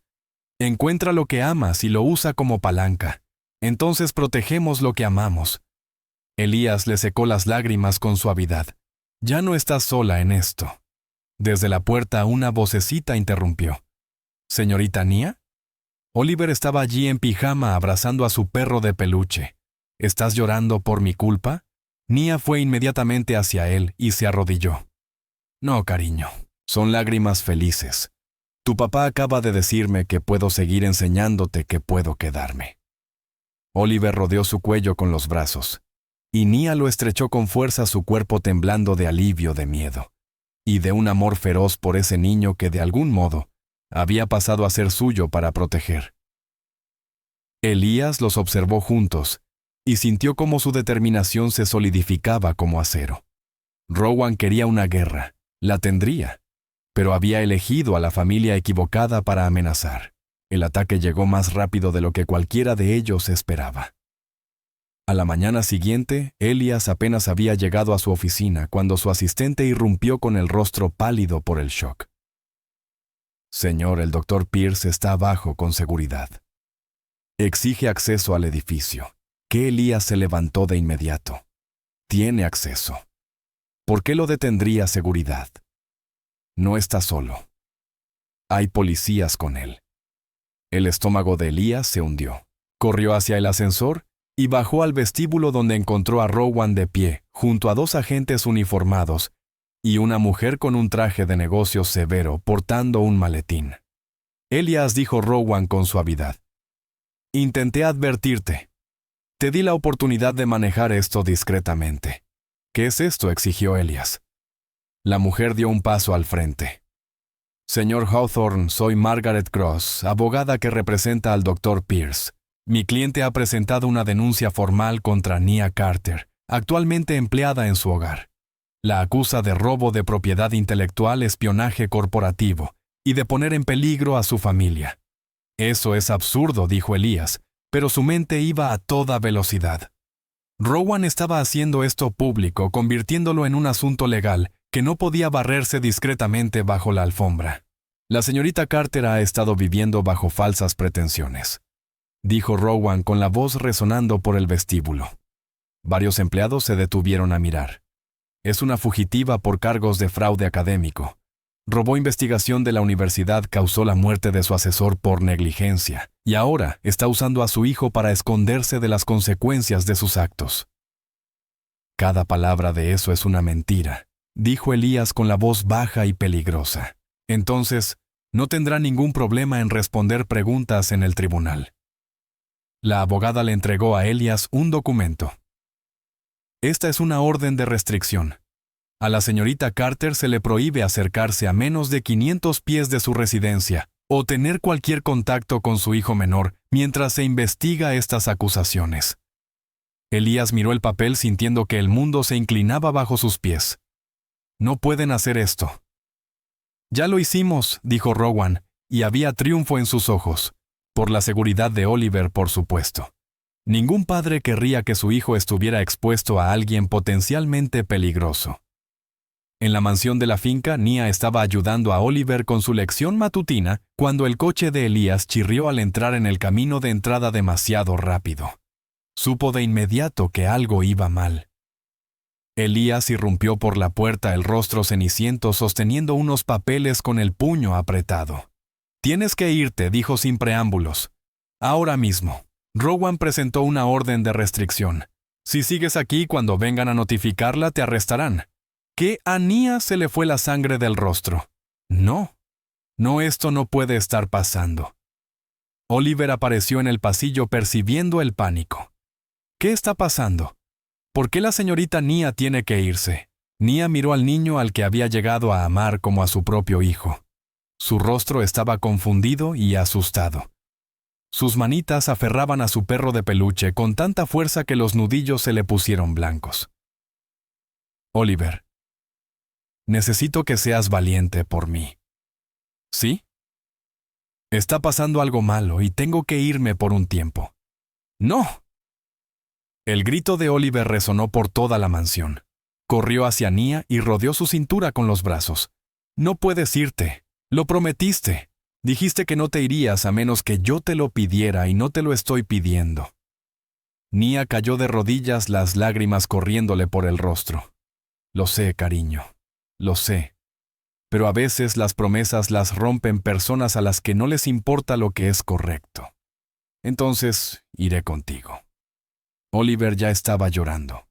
Encuentra lo que amas y lo usa como palanca. Entonces protegemos lo que amamos. Elías le secó las lágrimas con suavidad. Ya no estás sola en esto. Desde la puerta una vocecita interrumpió. ¿Señorita Nia? Oliver estaba allí en pijama abrazando a su perro de peluche. ¿Estás llorando por mi culpa? Nia fue inmediatamente hacia él y se arrodilló. No, cariño, son lágrimas felices. Tu papá acaba de decirme que puedo seguir enseñándote que puedo quedarme. Oliver rodeó su cuello con los brazos, y Nia lo estrechó con fuerza, su cuerpo temblando de alivio, de miedo, y de un amor feroz por ese niño que de algún modo había pasado a ser suyo para proteger. Elías los observó juntos, y sintió cómo su determinación se solidificaba como acero. Rowan quería una guerra, la tendría, pero había elegido a la familia equivocada para amenazar. El ataque llegó más rápido de lo que cualquiera de ellos esperaba. A la mañana siguiente, Elías apenas había llegado a su oficina cuando su asistente irrumpió con el rostro pálido por el shock. Señor, el doctor Pierce está abajo con seguridad. Exige acceso al edificio. Que Elías se levantó de inmediato. Tiene acceso. ¿Por qué lo detendría seguridad? No está solo. Hay policías con él. El estómago de Elías se hundió. Corrió hacia el ascensor y bajó al vestíbulo, donde encontró a Rowan de pie, junto a dos agentes uniformados y una mujer con un traje de negocios severo portando un maletín. Elías, dijo Rowan con suavidad. Intenté advertirte. Te di la oportunidad de manejar esto discretamente. ¿Qué es esto?, exigió Elías. La mujer dio un paso al frente. Señor Hawthorne, soy Margaret Cross, abogada que representa al Dr. Pierce. Mi cliente ha presentado una denuncia formal contra Nia Carter, actualmente empleada en su hogar. La acusa de robo de propiedad intelectual, espionaje corporativo y de poner en peligro a su familia. Eso es absurdo, dijo Elías, pero su mente iba a toda velocidad. Rowan estaba haciendo esto público, convirtiéndolo en un asunto legal que no podía barrerse discretamente bajo la alfombra. La señorita Carter ha estado viviendo bajo falsas pretensiones, dijo Rowan con la voz resonando por el vestíbulo. Varios empleados se detuvieron a mirar. Es una fugitiva por cargos de fraude académico. Robó investigación de la universidad, causó la muerte de su asesor por negligencia, y ahora está usando a su hijo para esconderse de las consecuencias de sus actos. Cada palabra de eso es una mentira, dijo Elías con la voz baja y peligrosa. Entonces, no tendrá ningún problema en responder preguntas en el tribunal. La abogada le entregó a Elías un documento. Esta es una orden de restricción. A la señorita Carter se le prohíbe acercarse a menos de 500 pies de su residencia o tener cualquier contacto con su hijo menor mientras se investiga estas acusaciones. Elías miró el papel sintiendo que el mundo se inclinaba bajo sus pies. No pueden hacer esto. Ya lo hicimos, dijo Rowan, y había triunfo en sus ojos. Por la seguridad de Oliver, por supuesto. Ningún padre querría que su hijo estuviera expuesto a alguien potencialmente peligroso. En la mansión de la finca, Nia estaba ayudando a Oliver con su lección matutina cuando el coche de Elías chirrió al entrar en el camino de entrada demasiado rápido. Supo de inmediato que algo iba mal. Elías irrumpió por la puerta, el rostro ceniciento, sosteniendo unos papeles con el puño apretado. «Tienes que irte», dijo sin preámbulos. «Ahora mismo». Rowan presentó una orden de restricción. «Si sigues aquí, cuando vengan a notificarla, te arrestarán». Que a Nia se le fue la sangre del rostro. No, esto no puede estar pasando. Oliver apareció en el pasillo percibiendo el pánico. ¿Qué está pasando? ¿Por qué la señorita Nia tiene que irse? Nia miró al niño al que había llegado a amar como a su propio hijo. Su rostro estaba confundido y asustado. Sus manitas aferraban a su perro de peluche con tanta fuerza que los nudillos se le pusieron blancos. Oliver. Necesito que seas valiente por mí. ¿Sí? Está pasando algo malo y tengo que irme por un tiempo. ¡No! El grito de Oliver resonó por toda la mansión. Corrió hacia Nia y rodeó su cintura con los brazos. «No puedes irte. Lo prometiste. Dijiste que no te irías a menos que yo te lo pidiera y no te lo estoy pidiendo». Nia cayó de rodillas, las lágrimas corriéndole por el rostro. «Lo sé, cariño. Lo sé. Pero a veces las promesas las rompen personas a las que no les importa lo que es correcto. Entonces, iré contigo». Oliver ya estaba llorando.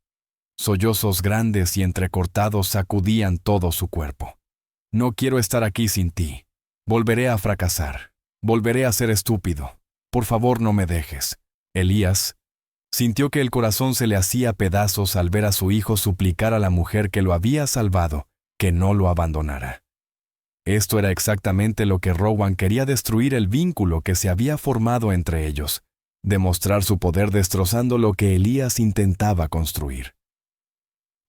Sollozos grandes y entrecortados sacudían todo su cuerpo. «No quiero estar aquí sin ti. Volveré a fracasar. Volveré a ser estúpido. Por favor, no me dejes». Elías sintió que el corazón se le hacía pedazos al ver a su hijo suplicar a la mujer que lo había salvado que no lo abandonara. Esto era exactamente lo que Rowan quería: destruir el vínculo que se había formado entre ellos, demostrar su poder destrozando lo que Elías intentaba construir.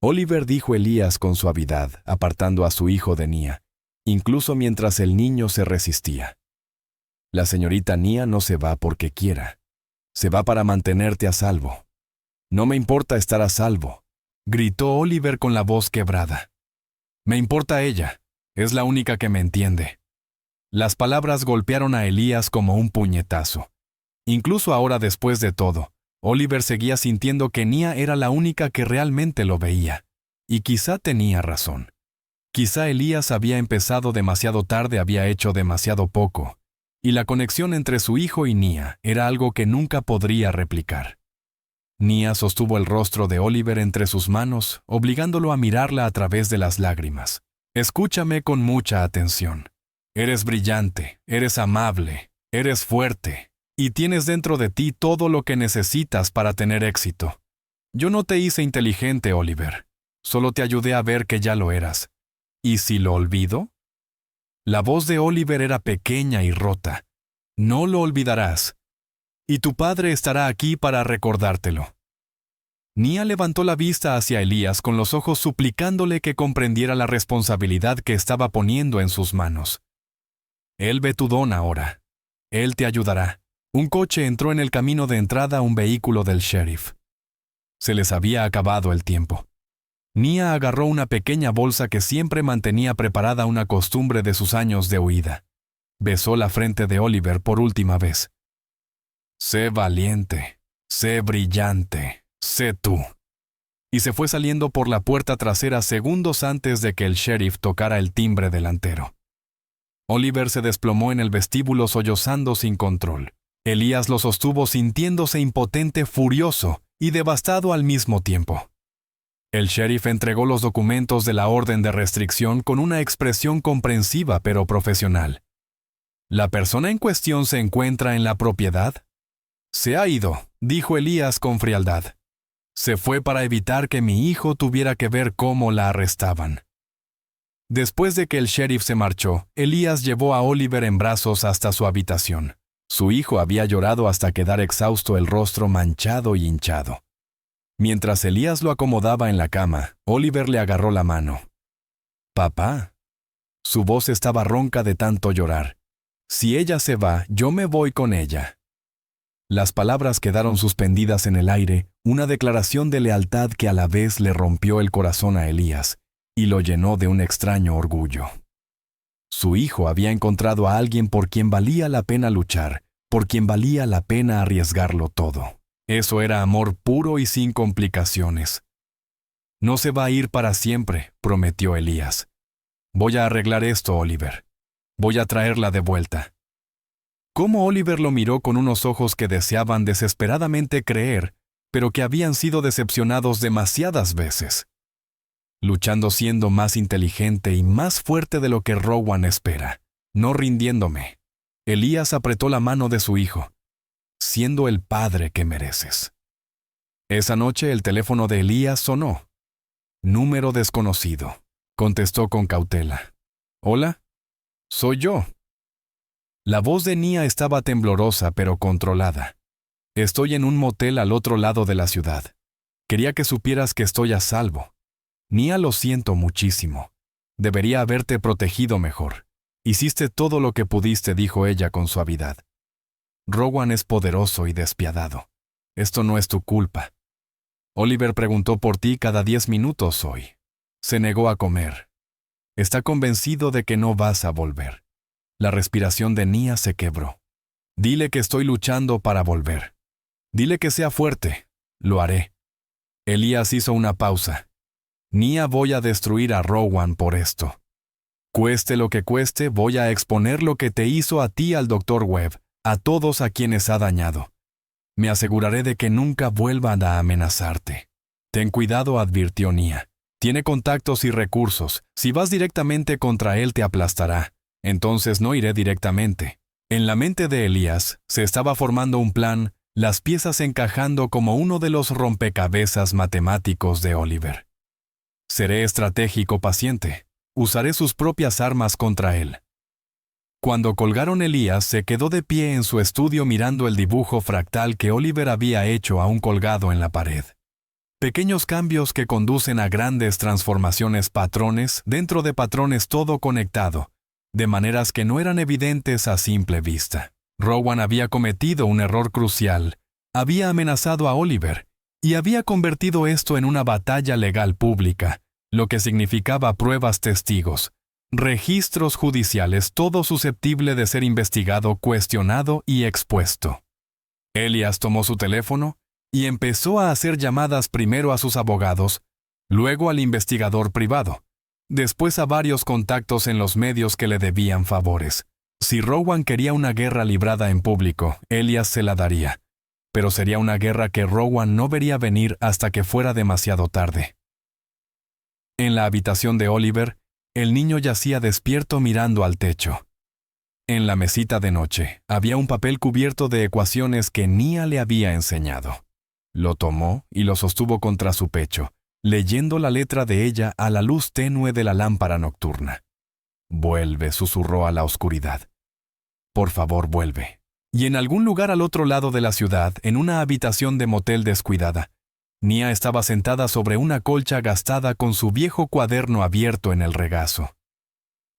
Oliver, dijo Elías con suavidad, apartando a su hijo de Nia, incluso mientras el niño se resistía. «La señorita Nia no se va porque quiera. Se va para mantenerte a salvo». «No me importa estar a salvo», gritó Oliver con la voz quebrada. «Me importa ella. Es la única que me entiende». Las palabras golpearon a Elías como un puñetazo. Incluso ahora, después de todo, Oliver seguía sintiendo que Nia era la única que realmente lo veía. Y quizá tenía razón. Quizá Elías había empezado demasiado tarde, había hecho demasiado poco, y la conexión entre su hijo y Nia era algo que nunca podría replicar. Nia sostuvo el rostro de Oliver entre sus manos, obligándolo a mirarla a través de las lágrimas. «Escúchame con mucha atención. Eres brillante, eres amable, eres fuerte, y tienes dentro de ti todo lo que necesitas para tener éxito. Yo no te hice inteligente, Oliver. Solo te ayudé a ver que ya lo eras. ¿Y si lo olvido?» La voz de Oliver era pequeña y rota. «No lo olvidarás. Y tu padre estará aquí para recordártelo». Nia levantó la vista hacia Elías con los ojos suplicándole que comprendiera la responsabilidad que estaba poniendo en sus manos. «Él ve tu don ahora. Él te ayudará». Un coche entró en el camino de entrada a un vehículo del sheriff. Se les había acabado el tiempo. Nia agarró una pequeña bolsa que siempre mantenía preparada, una costumbre de sus años de huida. Besó la frente de Oliver por última vez. «Sé valiente, sé brillante, sé tú». Y se fue saliendo por la puerta trasera segundos antes de que el sheriff tocara el timbre delantero. Oliver se desplomó en el vestíbulo sollozando sin control. Elías lo sostuvo sintiéndose impotente, furioso y devastado al mismo tiempo. El sheriff entregó los documentos de la orden de restricción con una expresión comprensiva pero profesional. «¿La persona en cuestión se encuentra en la propiedad?» «Se ha ido», dijo Elías con frialdad. «Se fue para evitar que mi hijo tuviera que ver cómo la arrestaban». Después de que el sheriff se marchó, Elías llevó a Oliver en brazos hasta su habitación. Su hijo había llorado hasta quedar exhausto, el rostro manchado y hinchado. Mientras Elías lo acomodaba en la cama, Oliver le agarró la mano. «Papá». Su voz estaba ronca de tanto llorar. «Si ella se va, yo me voy con ella». Las palabras quedaron suspendidas en el aire, una declaración de lealtad que a la vez le rompió el corazón a Elías y lo llenó de un extraño orgullo. Su hijo había encontrado a alguien por quien valía la pena luchar, por quien valía la pena arriesgarlo todo. Eso era amor puro y sin complicaciones. «No se va a ir para siempre», prometió Elías. «Voy a arreglar esto, Oliver. Voy a traerla de vuelta». Cómo Oliver lo miró con unos ojos que deseaban desesperadamente creer, pero que habían sido decepcionados demasiadas veces. Luchando, siendo más inteligente y más fuerte de lo que Rowan espera, no rindiéndome. Elías apretó la mano de su hijo, siendo el padre que mereces. Esa noche el teléfono de Elías sonó. Número desconocido. Contestó con cautela. «¿Hola? Soy yo». La voz de Nia estaba temblorosa pero controlada. «Estoy en un motel al otro lado de la ciudad. Quería que supieras que estoy a salvo. Nia, lo siento muchísimo. Debería haberte protegido mejor. Hiciste todo lo que pudiste», dijo ella con suavidad. «Rowan es poderoso y despiadado. Esto no es tu culpa. Oliver preguntó por ti cada 10 minutos hoy. Se negó a comer. Está convencido de que no vas a volver. La respiración de Nia se quebró. Dile que estoy luchando para volver. Dile que sea fuerte. Lo haré. Elías hizo una pausa. Nia, voy a destruir a Rowan por esto. Cueste lo que cueste, voy a exponer lo que te hizo a ti, al Dr. Webb, a todos a quienes ha dañado. Me aseguraré de que nunca vuelvan a amenazarte. Ten cuidado, advirtió Nia. Tiene contactos y recursos. Si vas directamente contra él te aplastará. Entonces no iré directamente. En la mente de Elías se estaba formando un plan, las piezas encajando como uno de los rompecabezas matemáticos de Oliver. Seré estratégico, paciente. Usaré sus propias armas contra él. Cuando colgaron, Elías se quedó de pie en su estudio mirando el dibujo fractal que Oliver había hecho aún colgado en la pared. Pequeños cambios que conducen a grandes transformaciones, patrones dentro de patrones, todo conectado, de maneras que no eran evidentes a simple vista. Rowan había cometido un error crucial. Había amenazado a Oliver y había convertido esto en una batalla legal pública, lo que significaba pruebas, testigos, registros judiciales, todo susceptible de ser investigado, cuestionado y expuesto. Elías tomó su teléfono y empezó a hacer llamadas primero a sus abogados, luego al investigador privado, después a varios contactos en los medios que le debían favores. Si Rowan quería una guerra librada en público, Elías se la daría, pero sería una guerra que Rowan no vería venir hasta que fuera demasiado tarde. En la habitación de Oliver, el niño yacía despierto mirando al techo. En la mesita de noche había un papel cubierto de ecuaciones que Nia le había enseñado. Lo tomó y lo sostuvo contra su pecho, leyendo la letra de ella a la luz tenue de la lámpara nocturna. «Vuelve», susurró a la oscuridad. «Por favor, vuelve». Y en algún lugar al otro lado de la ciudad, en una habitación de motel descuidada, Nia estaba sentada sobre una colcha gastada con su viejo cuaderno abierto en el regazo.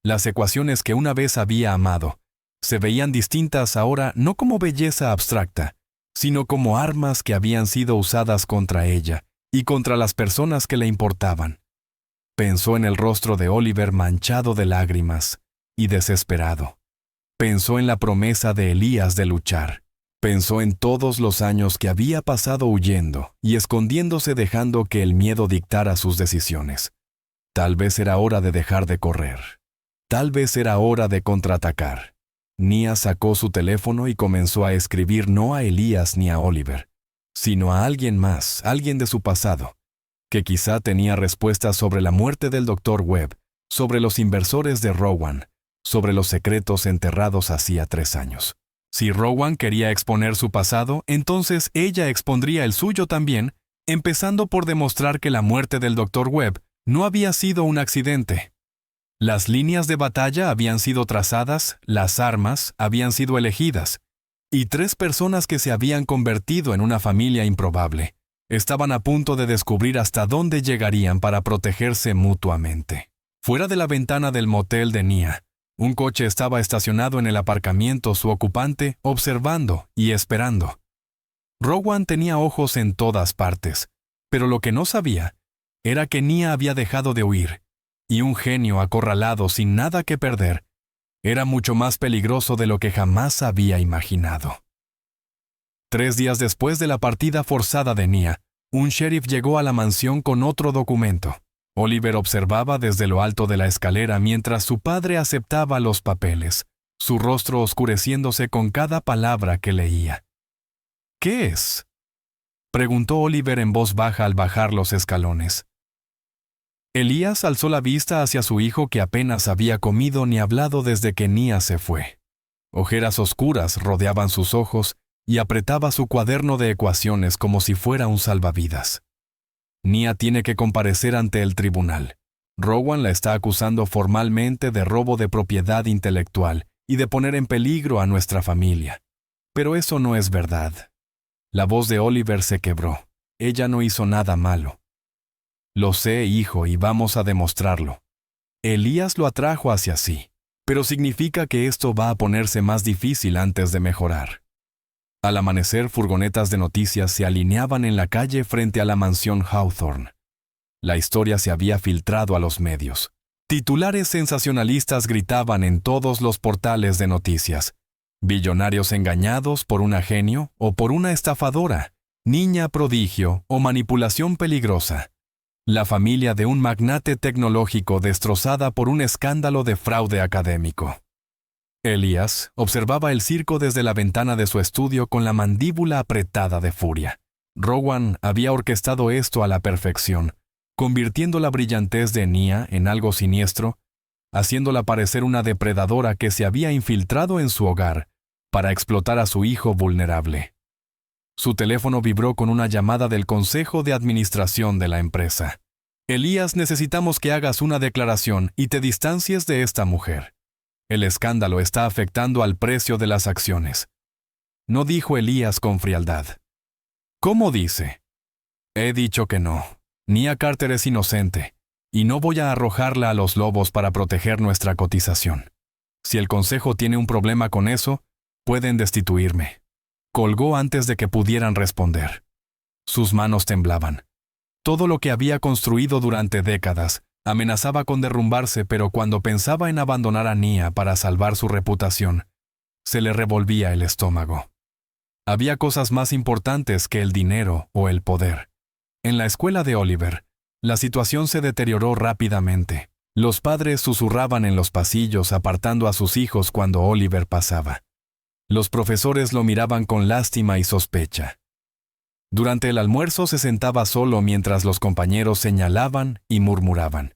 Las ecuaciones que una vez había amado se veían distintas ahora, no como belleza abstracta, sino como armas que habían sido usadas contra ella y contra las personas que le importaban. Pensó en el rostro de Oliver manchado de lágrimas y desesperado. Pensó en la promesa de Elías de luchar. Pensó en todos los años que había pasado huyendo y escondiéndose, dejando que el miedo dictara sus decisiones. Tal vez era hora de dejar de correr. Tal vez era hora de contraatacar. Nia sacó su teléfono y comenzó a escribir no a Elías ni a Oliver, sino a alguien más, alguien de su pasado, que quizá tenía respuestas sobre la muerte del Dr. Webb, sobre los inversores de Rowan, sobre los secretos enterrados hacía 3 años. Si Rowan quería exponer su pasado, entonces ella expondría el suyo también, empezando por demostrar que la muerte del Dr. Webb no había sido un accidente. Las líneas de batalla habían sido trazadas, las armas habían sido elegidas, y 3 personas que se habían convertido en una familia improbable estaban a punto de descubrir hasta dónde llegarían para protegerse mutuamente. Fuera de la ventana del motel de Nia, un coche estaba estacionado en el aparcamiento, su ocupante observando y esperando. Rowan tenía ojos en todas partes, pero lo que no sabía era que Nia había dejado de huir, y un genio acorralado sin nada que perder era mucho más peligroso de lo que jamás había imaginado. 3 días después de la partida forzada de Nia, un sheriff llegó a la mansión con otro documento. Oliver observaba desde lo alto de la escalera mientras su padre aceptaba los papeles, su rostro oscureciéndose con cada palabra que leía. «¿Qué es?», preguntó Oliver en voz baja al bajar los escalones. Elías alzó la vista hacia su hijo, que apenas había comido ni hablado desde que Nia se fue. Ojeras oscuras rodeaban sus ojos y apretaba su cuaderno de ecuaciones como si fuera un salvavidas. Nia tiene que comparecer ante el tribunal. Rowan la está acusando formalmente de robo de propiedad intelectual y de poner en peligro a nuestra familia. Pero eso no es verdad. La voz de Oliver se quebró. Ella no hizo nada malo. Lo sé, hijo, y vamos a demostrarlo. Elías lo atrajo hacia sí, pero significa que esto va a ponerse más difícil antes de mejorar. Al amanecer, furgonetas de noticias se alineaban en la calle frente a la mansión Hawthorne. La historia se había filtrado a los medios. Titulares sensacionalistas gritaban en todos los portales de noticias. Billonarios engañados por una genio o por una estafadora, niña prodigio o manipulación peligrosa. La familia de un magnate tecnológico destrozada por un escándalo de fraude académico. Elías observaba el circo desde la ventana de su estudio con la mandíbula apretada de furia. Rowan había orquestado esto a la perfección, convirtiendo la brillantez de Nia en algo siniestro, haciéndola parecer una depredadora que se había infiltrado en su hogar para explotar a su hijo vulnerable. Su teléfono vibró con una llamada del Consejo de Administración de la empresa. Elías, necesitamos que hagas una declaración y te distancies de esta mujer. El escándalo está afectando al precio de las acciones. No dijo Elías con frialdad. ¿Cómo dice? He dicho que no. Nia Carter es inocente, y no voy a arrojarla a los lobos para proteger nuestra cotización. Si el consejo tiene un problema con eso, pueden destituirme. Colgó antes de que pudieran responder. Sus manos temblaban. Todo lo que había construido durante décadas amenazaba con derrumbarse, pero cuando pensaba en abandonar a Nia para salvar su reputación, se le revolvía el estómago. Había cosas más importantes que el dinero o el poder. En la escuela de Oliver, la situación se deterioró rápidamente. Los padres susurraban en los pasillos apartando a sus hijos cuando Oliver pasaba. Los profesores lo miraban con lástima y sospecha. Durante el almuerzo se sentaba solo mientras los compañeros señalaban y murmuraban.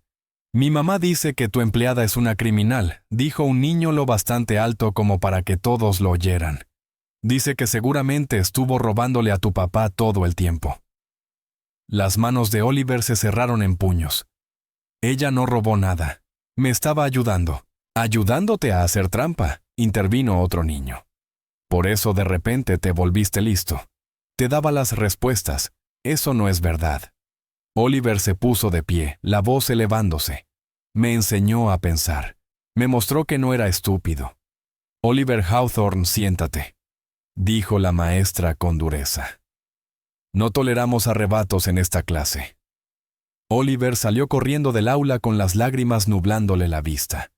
Mi mamá dice que tu empleada es una criminal, dijo un niño lo bastante alto como para que todos lo oyeran. Dice que seguramente estuvo robándole a tu papá todo el tiempo. Las manos de Oliver se cerraron en puños. Ella no robó nada. Me estaba ayudando. Ayudándote a hacer trampa, intervino otro niño. Por eso de repente te volviste listo. Te daba las respuestas. Eso no es verdad. Oliver se puso de pie, la voz elevándose. Me enseñó a pensar. Me mostró que no era estúpido. Oliver Hawthorne, siéntate, dijo la maestra con dureza. No toleramos arrebatos en esta clase. Oliver salió corriendo del aula con las lágrimas nublándole la vista.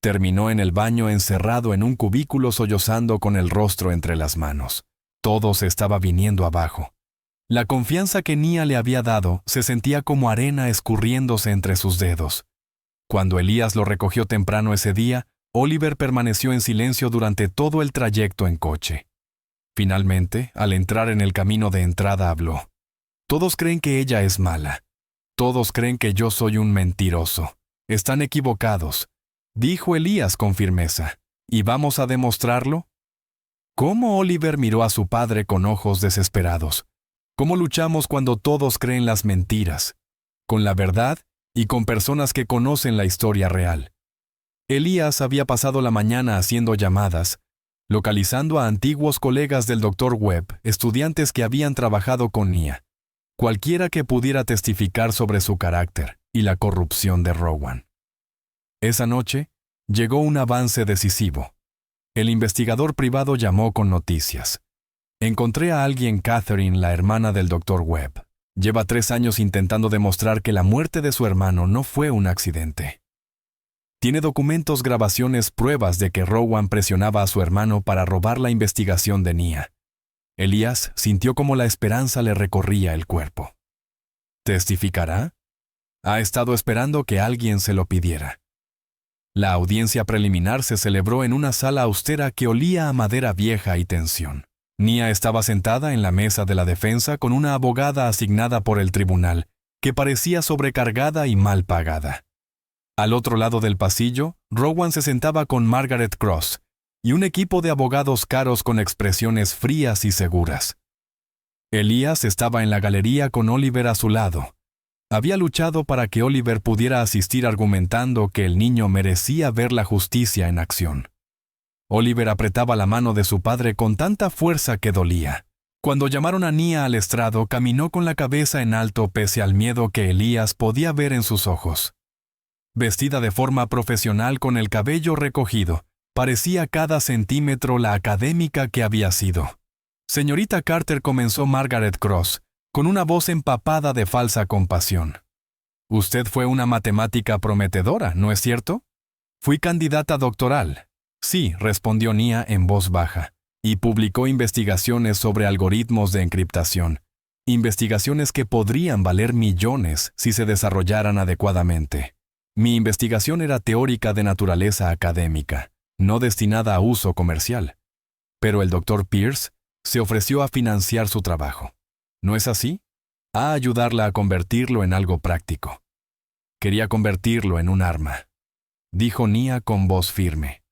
Terminó en el baño encerrado en un cubículo sollozando con el rostro entre las manos. Todo se estaba viniendo abajo. La confianza que Nia le había dado se sentía como arena escurriéndose entre sus dedos. Cuando Elías lo recogió temprano ese día, Oliver permaneció en silencio durante todo el trayecto en coche. Finalmente, al entrar en el camino de entrada, habló. Todos creen que ella es mala. Todos creen que yo soy un mentiroso. Están equivocados, dijo Elías con firmeza. ¿Y vamos a demostrarlo? ¿Cómo? Oliver miró a su padre con ojos desesperados. ¿Cómo luchamos cuando todos creen las mentiras? Con la verdad y con personas que conocen la historia real. Elías había pasado la mañana haciendo llamadas, localizando a antiguos colegas del Dr. Webb, estudiantes que habían trabajado con Nia. Cualquiera que pudiera testificar sobre su carácter y la corrupción de Rowan. Esa noche, llegó un avance decisivo. El investigador privado llamó con noticias. Encontré a alguien, Catherine, la hermana del Dr. Webb. Lleva 3 años intentando demostrar que la muerte de su hermano no fue un accidente. Tiene documentos, grabaciones, pruebas de que Rowan presionaba a su hermano para robar la investigación de Nia. Elías sintió como la esperanza le recorría el cuerpo. ¿Testificará? Ha estado esperando que alguien se lo pidiera. La audiencia preliminar se celebró en una sala austera que olía a madera vieja y tensión. Nia estaba sentada en la mesa de la defensa con una abogada asignada por el tribunal, que parecía sobrecargada y mal pagada. Al otro lado del pasillo, Rowan se sentaba con Margaret Cross y un equipo de abogados caros con expresiones frías y seguras. Elías estaba en la galería con Oliver a su lado. Había luchado para que Oliver pudiera asistir argumentando que el niño merecía ver la justicia en acción. Oliver apretaba la mano de su padre con tanta fuerza que dolía. Cuando llamaron a Nia al estrado, caminó con la cabeza en alto pese al miedo que Elías podía ver en sus ojos. Vestida de forma profesional con el cabello recogido, parecía cada centímetro la académica que había sido. Señorita Carter, comenzó Margaret Cross, con una voz empapada de falsa compasión. Usted fue una matemática prometedora, ¿no es cierto? Fui candidata doctoral. Sí, respondió Nia en voz baja, y publicó investigaciones sobre algoritmos de encriptación. Investigaciones que podrían valer millones si se desarrollaran adecuadamente. Mi investigación era teórica de naturaleza académica, no destinada a uso comercial. Pero el Dr. Pierce se ofreció a financiar su trabajo. ¿No es así? A ayudarla a convertirlo en algo práctico. Quería convertirlo en un arma, dijo Nia con voz firme.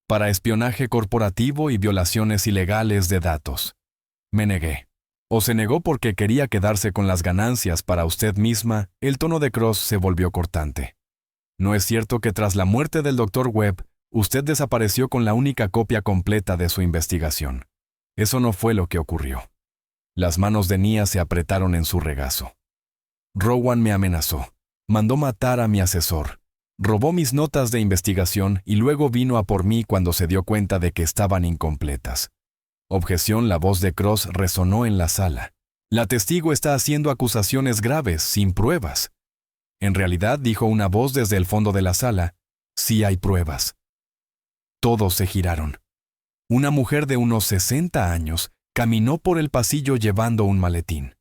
Para espionaje corporativo y violaciones ilegales de datos. Me negué. ¿O se negó porque quería quedarse con las ganancias para usted misma? El tono de Cross se volvió cortante. ¿No es cierto que tras la muerte del Dr. Webb, usted desapareció con la única copia completa de su investigación? Eso no fue lo que ocurrió. Las manos de Nia se apretaron en su regazo. Rowan me amenazó. Mandó matar a mi asesor. Robó mis notas de investigación y luego vino a por mí cuando se dio cuenta de que estaban incompletas. Objeción. La voz de Cross resonó en la sala. La testigo está haciendo acusaciones graves, sin pruebas. En realidad, dijo una voz desde el fondo de la sala, sí hay pruebas. Todos se giraron. Una mujer de unos 60 años caminó por el pasillo llevando un maletín.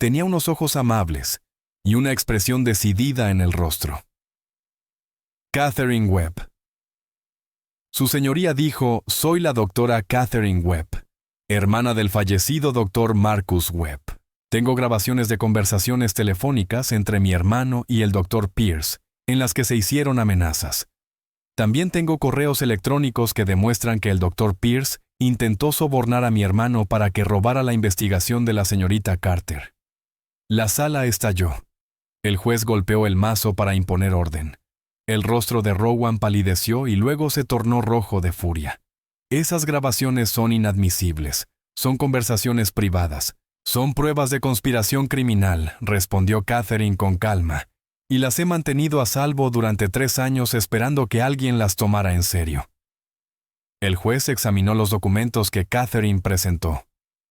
Tenía unos ojos amables y una expresión decidida en el rostro. Catherine Webb. Su señoría dijo, soy la doctora Catherine Webb, hermana del fallecido doctor Marcus Webb. Tengo grabaciones de conversaciones telefónicas entre mi hermano y el doctor Pierce, en las que se hicieron amenazas. También tengo correos electrónicos que demuestran que el doctor Pierce intentó sobornar a mi hermano para que robara la investigación de la señorita Carter. La sala estalló. El juez golpeó el mazo para imponer orden. El rostro de Rowan palideció y luego se tornó rojo de furia. Esas grabaciones son inadmisibles. Son conversaciones privadas. Son pruebas de conspiración criminal, respondió Catherine con calma, y las he mantenido a salvo durante 3 años esperando que alguien las tomara en serio. El juez examinó los documentos que Catherine presentó.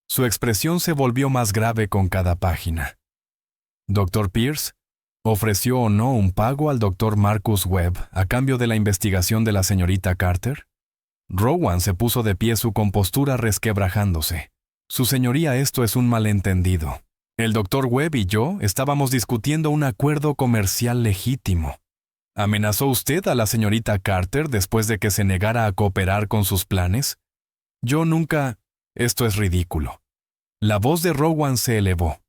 Su expresión se volvió más grave con cada página. ¿Dr. Pierce ofreció o no un pago al Dr. Marcus Webb a cambio de la investigación de la señorita Carter? Rowan se puso de pie, su compostura resquebrajándose. Su señoría, esto es un malentendido. El Dr. Webb y yo estábamos discutiendo un acuerdo comercial legítimo. ¿Amenazó usted a la señorita Carter después de que se negara a cooperar con sus planes? Yo nunca... Esto es ridículo. La voz de Rowan se elevó.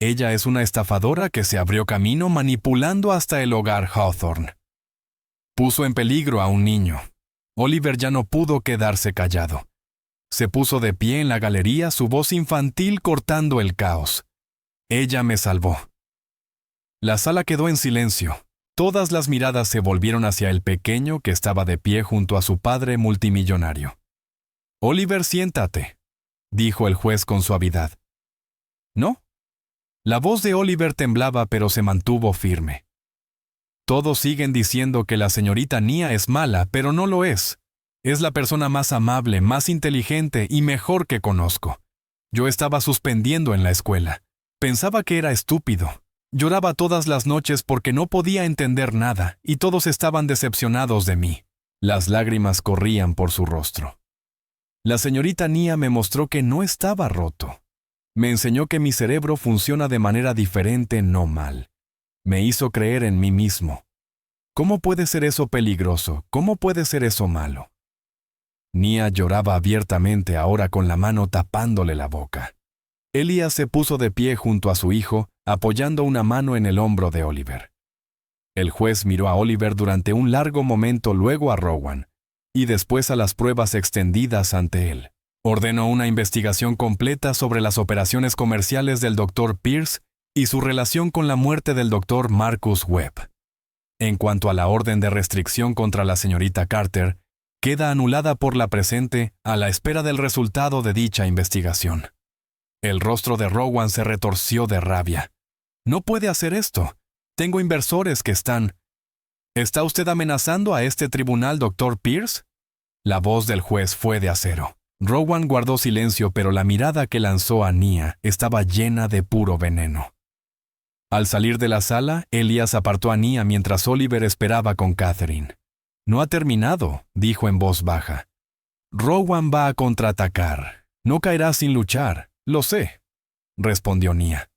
Ella es una estafadora que se abrió camino manipulando hasta el hogar Hawthorne. Puso en peligro a un niño. Oliver ya no pudo quedarse callado. Se puso de pie en la galería, su voz infantil cortando el caos. Ella me salvó. La sala quedó en silencio. Todas las miradas se volvieron hacia el pequeño que estaba de pie junto a su padre multimillonario. Oliver, siéntate, dijo el juez con suavidad. ¿No? La voz de Oliver temblaba, pero se mantuvo firme. Todos siguen diciendo que la señorita Nia es mala, pero no lo es. Es la persona más amable, más inteligente y mejor que conozco. Yo estaba suspendiendo en la escuela. Pensaba que era estúpido. Lloraba todas las noches porque no podía entender nada, y todos estaban decepcionados de mí. Las lágrimas corrían por su rostro. La señorita Nia me mostró que no estaba roto. Me enseñó que mi cerebro funciona de manera diferente, no mal. Me hizo creer en mí mismo. ¿Cómo puede ser eso peligroso? ¿Cómo puede ser eso malo? Nia lloraba abiertamente, ahora con la mano tapándole la boca. Elías se puso de pie junto a su hijo, apoyando una mano en el hombro de Oliver. El juez miró a Oliver durante un largo momento, luego a Rowan, y después a las pruebas extendidas ante él. Ordenó una investigación completa sobre las operaciones comerciales del Dr. Pierce y su relación con la muerte del Dr. Marcus Webb. En cuanto a la orden de restricción contra la señorita Carter, queda anulada por la presente a la espera del resultado de dicha investigación. El rostro de Rowan se retorció de rabia. No puede hacer esto. Tengo inversores que están... ¿Está usted amenazando a este tribunal, Dr. Pierce? La voz del juez fue de acero. Rowan guardó silencio, pero la mirada que lanzó a Nia estaba llena de puro veneno. Al salir de la sala, Elias apartó a Nia mientras Oliver esperaba con Catherine. «No ha terminado», dijo en voz baja. «Rowan va a contraatacar. No caerá sin luchar, lo sé», respondió Nia.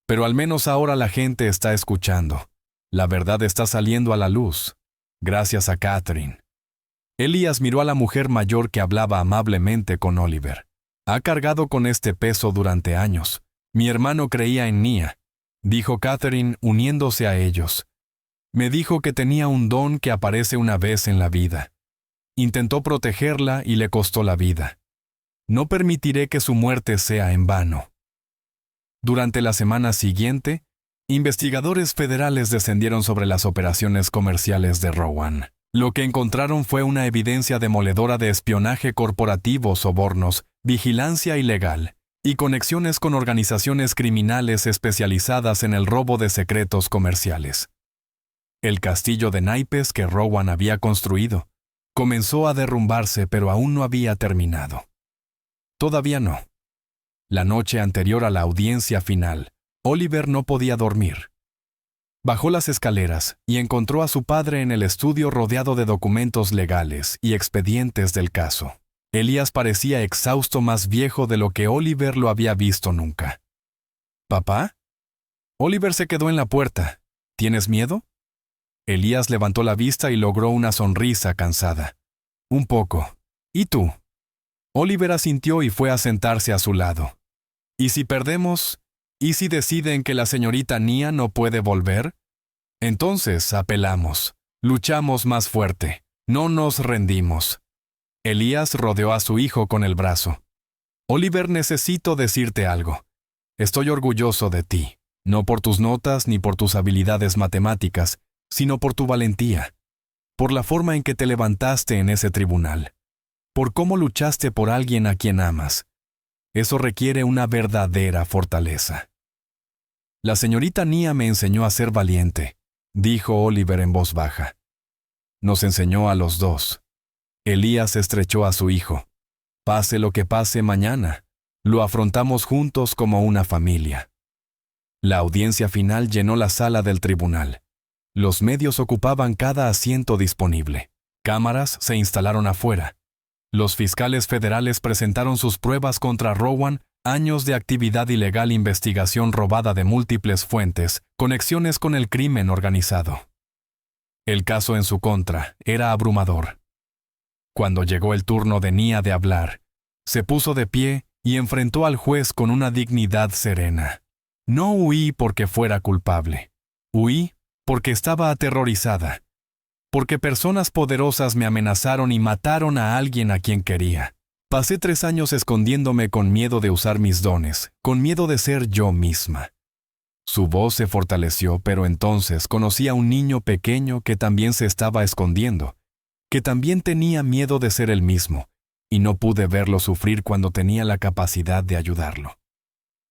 «Pero al menos ahora la gente está escuchando. La verdad está saliendo a la luz, gracias a Catherine». Elias miró a la mujer mayor que hablaba amablemente con Oliver. «Ha cargado con este peso durante años. Mi hermano creía en Nia», dijo Catherine uniéndose a ellos. «Me dijo que tenía un don que aparece una vez en la vida. Intentó protegerla y le costó la vida. No permitiré que su muerte sea en vano». Durante la semana siguiente, investigadores federales descendieron sobre las operaciones comerciales de Rowan. Lo que encontraron fue una evidencia demoledora de espionaje corporativo, sobornos, vigilancia ilegal y conexiones con organizaciones criminales especializadas en el robo de secretos comerciales. El castillo de naipes que Rowan había construido comenzó a derrumbarse, pero aún no había terminado. Todavía no. La noche anterior a la audiencia final, Oliver no podía dormir. Bajó las escaleras y encontró a su padre en el estudio rodeado de documentos legales y expedientes del caso. Elias parecía exhausto, más viejo de lo que Oliver lo había visto nunca. «¿Papá?» Oliver se quedó en la puerta. «¿Tienes miedo?» Elias levantó la vista y logró una sonrisa cansada. «Un poco. ¿Y tú?» Oliver asintió y fue a sentarse a su lado. «¿Y si perdemos? ¿Y si deciden que la señorita Nia no puede volver? Entonces apelamos. Luchamos más fuerte. No nos rendimos». Elias rodeó a su hijo con el brazo. «Oliver, necesito decirte algo. Estoy orgulloso de ti, no por tus notas ni por tus habilidades matemáticas, sino por tu valentía, por la forma en que te levantaste en ese tribunal, por cómo luchaste por alguien a quien amas. Eso requiere una verdadera fortaleza». «La señorita Nia me enseñó a ser valiente», dijo Oliver en voz baja. «Nos enseñó a los dos». Elias estrechó a su hijo. «Pase lo que pase mañana, lo afrontamos juntos como una familia». La audiencia final llenó la sala del tribunal. Los medios ocupaban cada asiento disponible. Cámaras se instalaron afuera. Los fiscales federales presentaron sus pruebas contra Rowan: años de actividad ilegal, investigación robada de múltiples fuentes, conexiones con el crimen organizado. El caso en su contra era abrumador. Cuando llegó el turno de Nia de hablar, se puso de pie y enfrentó al juez con una dignidad serena. «No huí porque fuera culpable. Huí porque estaba aterrorizada. Porque personas poderosas me amenazaron y mataron a alguien a quien quería. Pasé 3 años escondiéndome con miedo de usar mis dones, con miedo de ser yo misma». Su voz se fortaleció, pero entonces conocí a un niño pequeño que también se estaba escondiendo, que también tenía miedo de ser él mismo, y no pude verlo sufrir cuando tenía la capacidad de ayudarlo.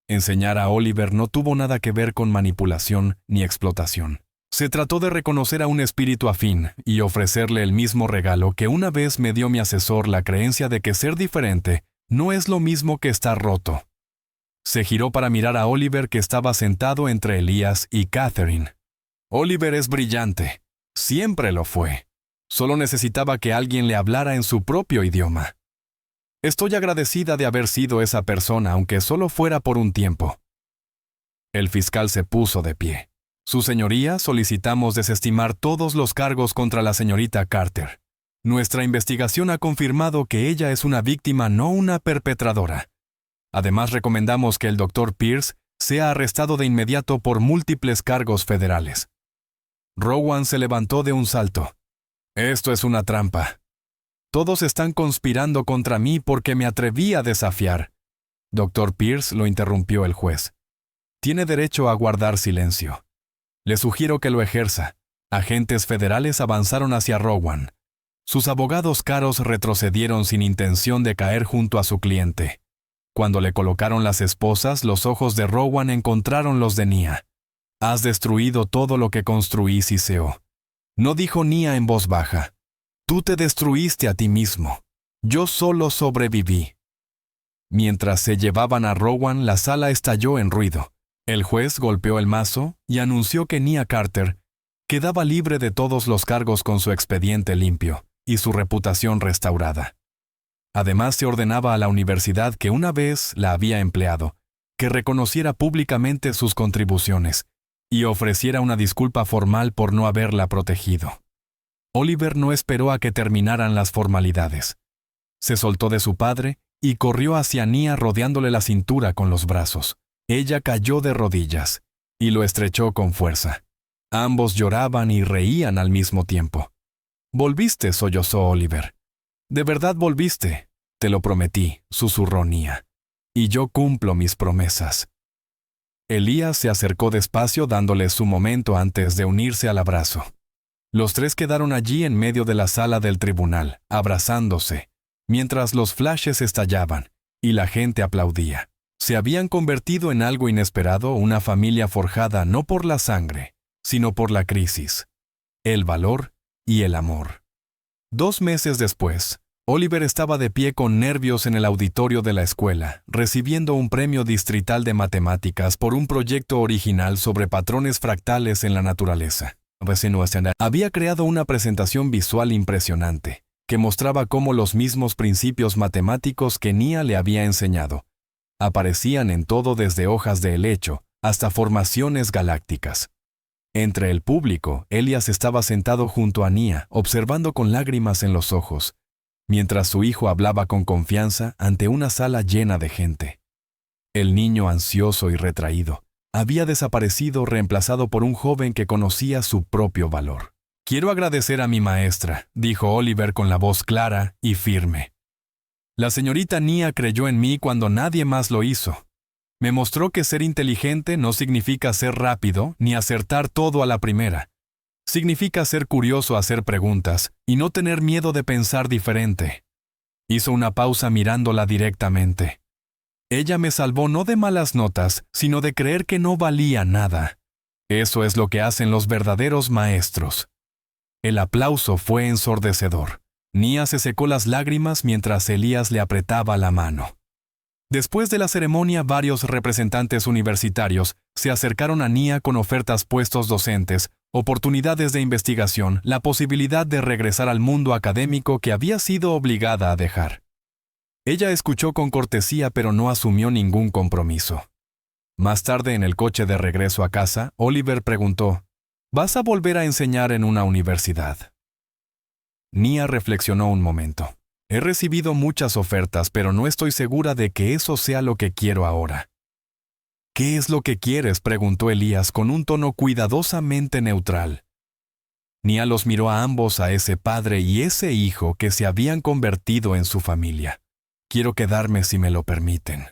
Enseñar a Oliver no tuvo nada que ver con manipulación ni explotación. Se trató de reconocer a un espíritu afín y ofrecerle el mismo regalo que una vez me dio mi asesor: la creencia de que ser diferente no es lo mismo que estar roto. Se giró para mirar a Oliver, que estaba sentado entre Elias y Catherine. «Oliver es brillante. Siempre lo fue. Solo necesitaba que alguien le hablara en su propio idioma. Estoy agradecida de haber sido esa persona, aunque solo fuera por un tiempo». El fiscal se puso de pie. «Su señoría, solicitamos desestimar todos los cargos contra la señorita Carter. Nuestra investigación ha confirmado que ella es una víctima, no una perpetradora. Además, recomendamos que el Dr. Pierce sea arrestado de inmediato por múltiples cargos federales». Rowan se levantó de un salto. «Esto es una trampa. Todos están conspirando contra mí porque me atreví a desafiar». Dr. Pierce, lo interrumpió el juez. «Tiene derecho a guardar silencio. Le sugiero que lo ejerza». Agentes federales avanzaron hacia Rowan. Sus abogados caros retrocedieron sin intención de caer junto a su cliente. Cuando le colocaron las esposas, los ojos de Rowan encontraron los de Nia. «Has destruido todo lo que construí, Siseo». No dijo Nia en voz baja. «Tú te destruiste a ti mismo. Yo solo sobreviví. Mientras se llevaban a Rowan, la sala estalló en ruido. El juez golpeó el mazo y anunció que Nia Carter quedaba libre de todos los cargos con su expediente limpio y su reputación restaurada. Además, se ordenaba a la universidad que una vez la había empleado, que reconociera públicamente sus contribuciones y ofreciera una disculpa formal por no haberla protegido. Oliver no esperó a que terminaran las formalidades. Se soltó de su padre y corrió hacia Nia rodeándole la cintura con los brazos. Ella cayó de rodillas y lo estrechó con fuerza. Ambos lloraban y reían al mismo tiempo. «Volviste», sollozó Oliver. «De verdad volviste. Te lo prometí», susurró Nia. «Y yo cumplo mis promesas». Elías se acercó despacio dándole su momento antes de unirse al abrazo. Los tres quedaron allí en medio de la sala del tribunal, abrazándose, mientras los flashes estallaban y la gente aplaudía. Se habían convertido en algo inesperado, una familia forjada no por la sangre, sino por la crisis, el valor y el amor. 2 meses después, Oliver estaba de pie con nervios en el auditorio de la escuela, recibiendo un premio distrital de matemáticas por un proyecto original sobre patrones fractales en la naturaleza. Había creado una presentación visual impresionante, que mostraba cómo los mismos principios matemáticos que Nia le había enseñado aparecían en todo desde hojas de helecho hasta formaciones galácticas. Entre el público, Elias estaba sentado junto a Nia, observando con lágrimas en los ojos, mientras su hijo hablaba con confianza ante una sala llena de gente. El niño, ansioso y retraído, había desaparecido, reemplazado por un joven que conocía su propio valor. «Quiero agradecer a mi maestra», dijo Oliver con la voz clara y firme. «La señorita Nia creyó en mí cuando nadie más lo hizo. Me mostró que ser inteligente no significa ser rápido ni acertar todo a la primera. Significa ser curioso, hacer preguntas y no tener miedo de pensar diferente». Hizo una pausa mirándola directamente. «Ella me salvó no de malas notas, sino de creer que no valía nada. Eso es lo que hacen los verdaderos maestros». El aplauso fue ensordecedor. Nia se secó las lágrimas mientras Elías le apretaba la mano. Después de la ceremonia, varios representantes universitarios se acercaron a Nia con ofertas, puestos docentes, oportunidades de investigación, la posibilidad de regresar al mundo académico que había sido obligada a dejar. Ella escuchó con cortesía, pero no asumió ningún compromiso. Más tarde, en el coche de regreso a casa, Oliver preguntó: «¿Vas a volver a enseñar en una universidad?». Nia reflexionó un momento. «He recibido muchas ofertas, pero no estoy segura de que eso sea lo que quiero ahora». «¿Qué es lo que quieres?», preguntó Elías con un tono cuidadosamente neutral. Nia los miró a ambos, a ese padre y ese hijo que se habían convertido en su familia. «Quiero quedarme si me lo permiten».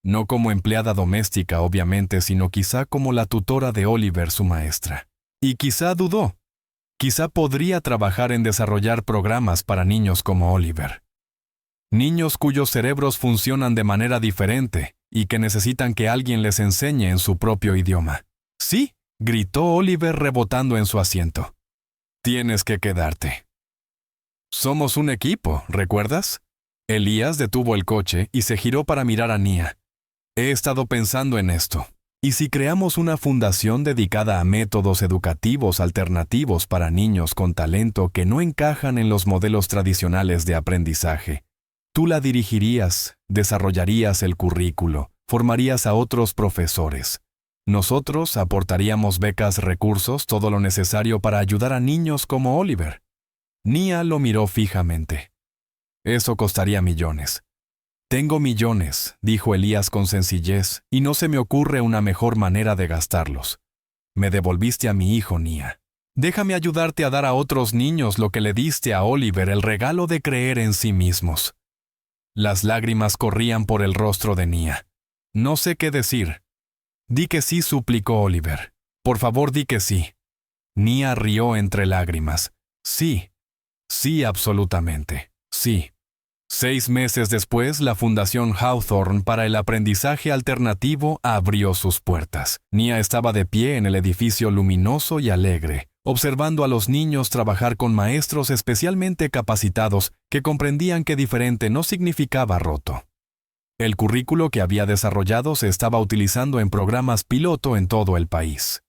No como empleada doméstica, obviamente, sino quizá como la tutora de Oliver, su maestra. Y quizá dudó. Quizá podría trabajar en desarrollar programas para niños como Oliver. Niños cuyos cerebros funcionan de manera diferente y que necesitan que alguien les enseñe en su propio idioma. «Sí», gritó Oliver rebotando en su asiento. «Tienes que quedarte». «Somos un equipo, ¿recuerdas?». Elías detuvo el coche y se giró para mirar a Nia. «He estado pensando en esto. ¿Y si creamos una fundación dedicada a métodos educativos alternativos para niños con talento que no encajan en los modelos tradicionales de aprendizaje? Tú la dirigirías, desarrollarías el currículo, formarías a otros profesores. Nosotros aportaríamos becas, recursos, todo lo necesario para ayudar a niños como Oliver». Nia lo miró fijamente. «Eso costaría millones». «Tengo millones», dijo Elías con sencillez, «y no se me ocurre una mejor manera de gastarlos. Me devolviste a mi hijo, Nia. Déjame ayudarte a dar a otros niños lo que le diste a Oliver, el regalo de creer en sí mismos». Las lágrimas corrían por el rostro de Nia. «No sé qué decir». «Di que sí», suplicó Oliver. «Por favor, di que sí». Nia rió entre lágrimas. «Sí. Sí, absolutamente. Sí». 6 meses después, la Fundación Hawthorne para el Aprendizaje Alternativo abrió sus puertas. Nia estaba de pie en el edificio luminoso y alegre, observando a los niños trabajar con maestros especialmente capacitados que comprendían que diferente no significaba roto. El currículo que había desarrollado se estaba utilizando en programas piloto en todo el país.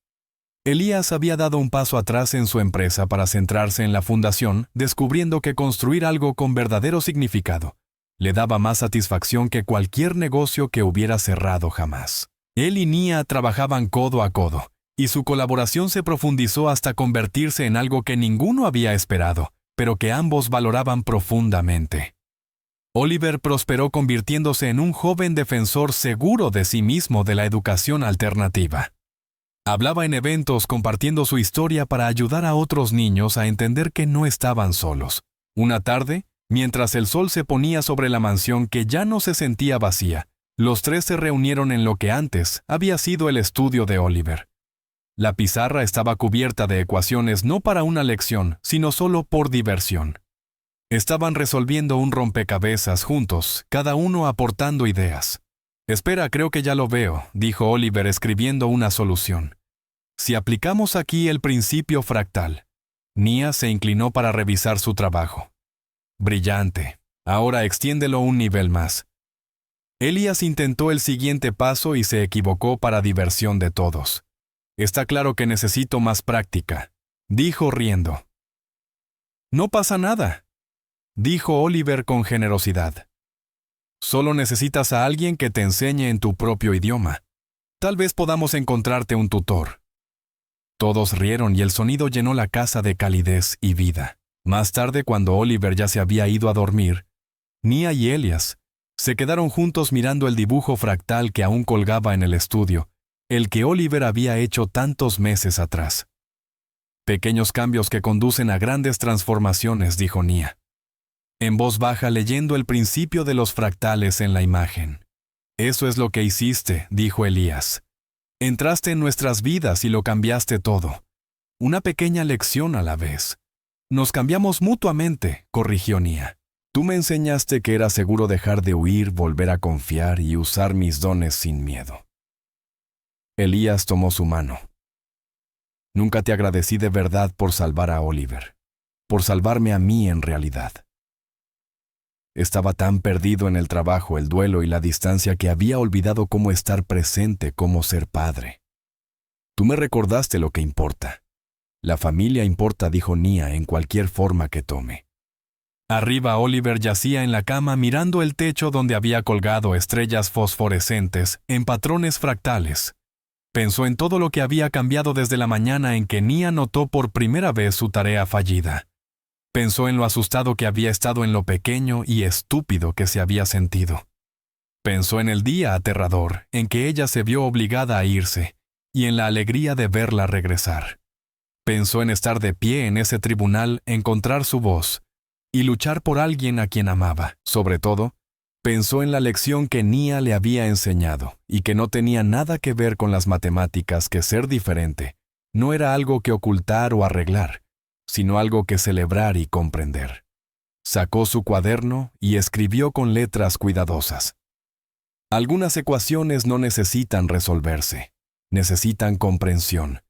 Elías había dado un paso atrás en su empresa para centrarse en la fundación, descubriendo que construir algo con verdadero significado le daba más satisfacción que cualquier negocio que hubiera cerrado jamás. Él y Nia trabajaban codo a codo, y su colaboración se profundizó hasta convertirse en algo que ninguno había esperado, pero que ambos valoraban profundamente. Oliver prosperó convirtiéndose en un joven defensor seguro de sí mismo de la educación alternativa. Hablaba en eventos compartiendo su historia para ayudar a otros niños a entender que no estaban solos. Una tarde, mientras el sol se ponía sobre la mansión que ya no se sentía vacía, los tres se reunieron en lo que antes había sido el estudio de Oliver. La pizarra estaba cubierta de ecuaciones no para una lección, sino solo por diversión. Estaban resolviendo un rompecabezas juntos, cada uno aportando ideas. «Espera, creo que ya lo veo», dijo Oliver escribiendo una solución. «Si aplicamos aquí el principio fractal». Nia se inclinó para revisar su trabajo. «Brillante. Ahora extiéndelo un nivel más». Elías intentó el siguiente paso y se equivocó para diversión de todos. «Está claro que necesito más práctica», dijo riendo. «No pasa nada», dijo Oliver con generosidad. «Solo necesitas a alguien que te enseñe en tu propio idioma. Tal vez podamos encontrarte un tutor». Todos rieron y el sonido llenó la casa de calidez y vida. Más tarde, cuando Oliver ya se había ido a dormir, Nia y Elías se quedaron juntos mirando el dibujo fractal que aún colgaba en el estudio, el que Oliver había hecho tantos meses atrás. «Pequeños cambios que conducen a grandes transformaciones», dijo Nia, en voz baja leyendo el principio de los fractales en la imagen. «Eso es lo que hiciste», dijo Elías. «Entraste en nuestras vidas y lo cambiaste todo. Una pequeña lección a la vez». «Nos cambiamos mutuamente», corrigió Nia. «Tú me enseñaste que era seguro dejar de huir, volver a confiar y usar mis dones sin miedo». Elías tomó su mano. «Nunca te agradecí de verdad por salvar a Oliver, por salvarme a mí en realidad. Estaba tan perdido en el trabajo, el duelo y la distancia que había olvidado cómo estar presente, cómo ser padre. Tú me recordaste lo que importa. La familia importa», dijo Nia, «en cualquier forma que tome». Arriba Oliver yacía en la cama mirando el techo donde había colgado estrellas fosforescentes en patrones fractales. Pensó en todo lo que había cambiado desde la mañana en que Nia notó por primera vez su tarea fallida. Pensó en lo asustado que había estado, en lo pequeño y estúpido que se había sentido. Pensó en el día aterrador en que ella se vio obligada a irse y en la alegría de verla regresar. Pensó en estar de pie en ese tribunal, encontrar su voz y luchar por alguien a quien amaba. Sobre todo, pensó en la lección que Nia le había enseñado y que no tenía nada que ver con las matemáticas, que ser diferente no era algo que ocultar o arreglar, sino algo que celebrar y comprender. Sacó su cuaderno y escribió con letras cuidadosas. Algunas ecuaciones no necesitan resolverse, necesitan comprensión.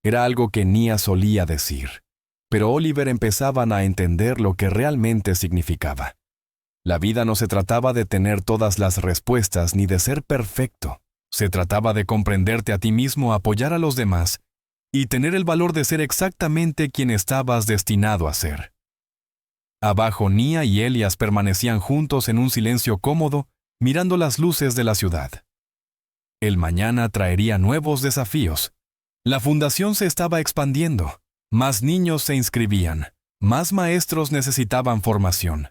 Era algo que Nia solía decir, pero Oliver empezaban a entender lo que realmente significaba. La vida no se trataba de tener todas las respuestas ni de ser perfecto. Se trataba de comprenderte a ti mismo, apoyar a los demás y tener el valor de ser exactamente quien estabas destinado a ser. Abajo, Nia y Elías permanecían juntos en un silencio cómodo, mirando las luces de la ciudad. El mañana traería nuevos desafíos. La fundación se estaba expandiendo. Más niños se inscribían. Más maestros necesitaban formación.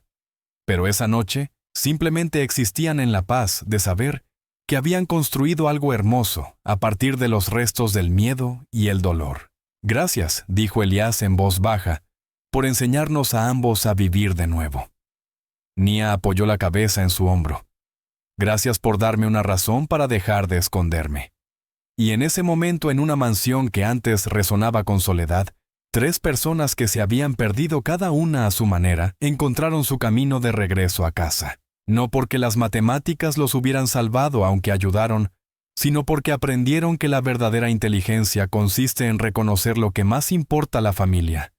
Pero esa noche, simplemente existían en la paz de saber que habían construido algo hermoso a partir de los restos del miedo y el dolor. «Gracias», dijo Elías en voz baja, «por enseñarnos a ambos a vivir de nuevo». Nia apoyó la cabeza en su hombro. «Gracias por darme una razón para dejar de esconderme». Y en ese momento, en una mansión que antes resonaba con soledad, 3 personas que se habían perdido cada una a su manera encontraron su camino de regreso a casa. No porque las matemáticas los hubieran salvado, aunque ayudaron, sino porque aprendieron que la verdadera inteligencia consiste en reconocer lo que más importa a la familia: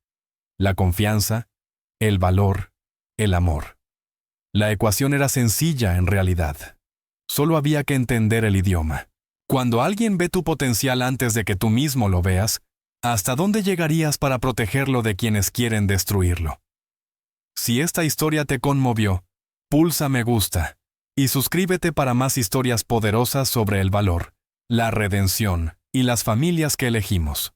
la confianza, el valor, el amor. La ecuación era sencilla en realidad. Solo había que entender el idioma. Cuando alguien ve tu potencial antes de que tú mismo lo veas, ¿hasta dónde llegarías para protegerlo de quienes quieren destruirlo? Si esta historia te conmovió, pulsa me gusta y suscríbete para más historias poderosas sobre el valor, la redención y las familias que elegimos.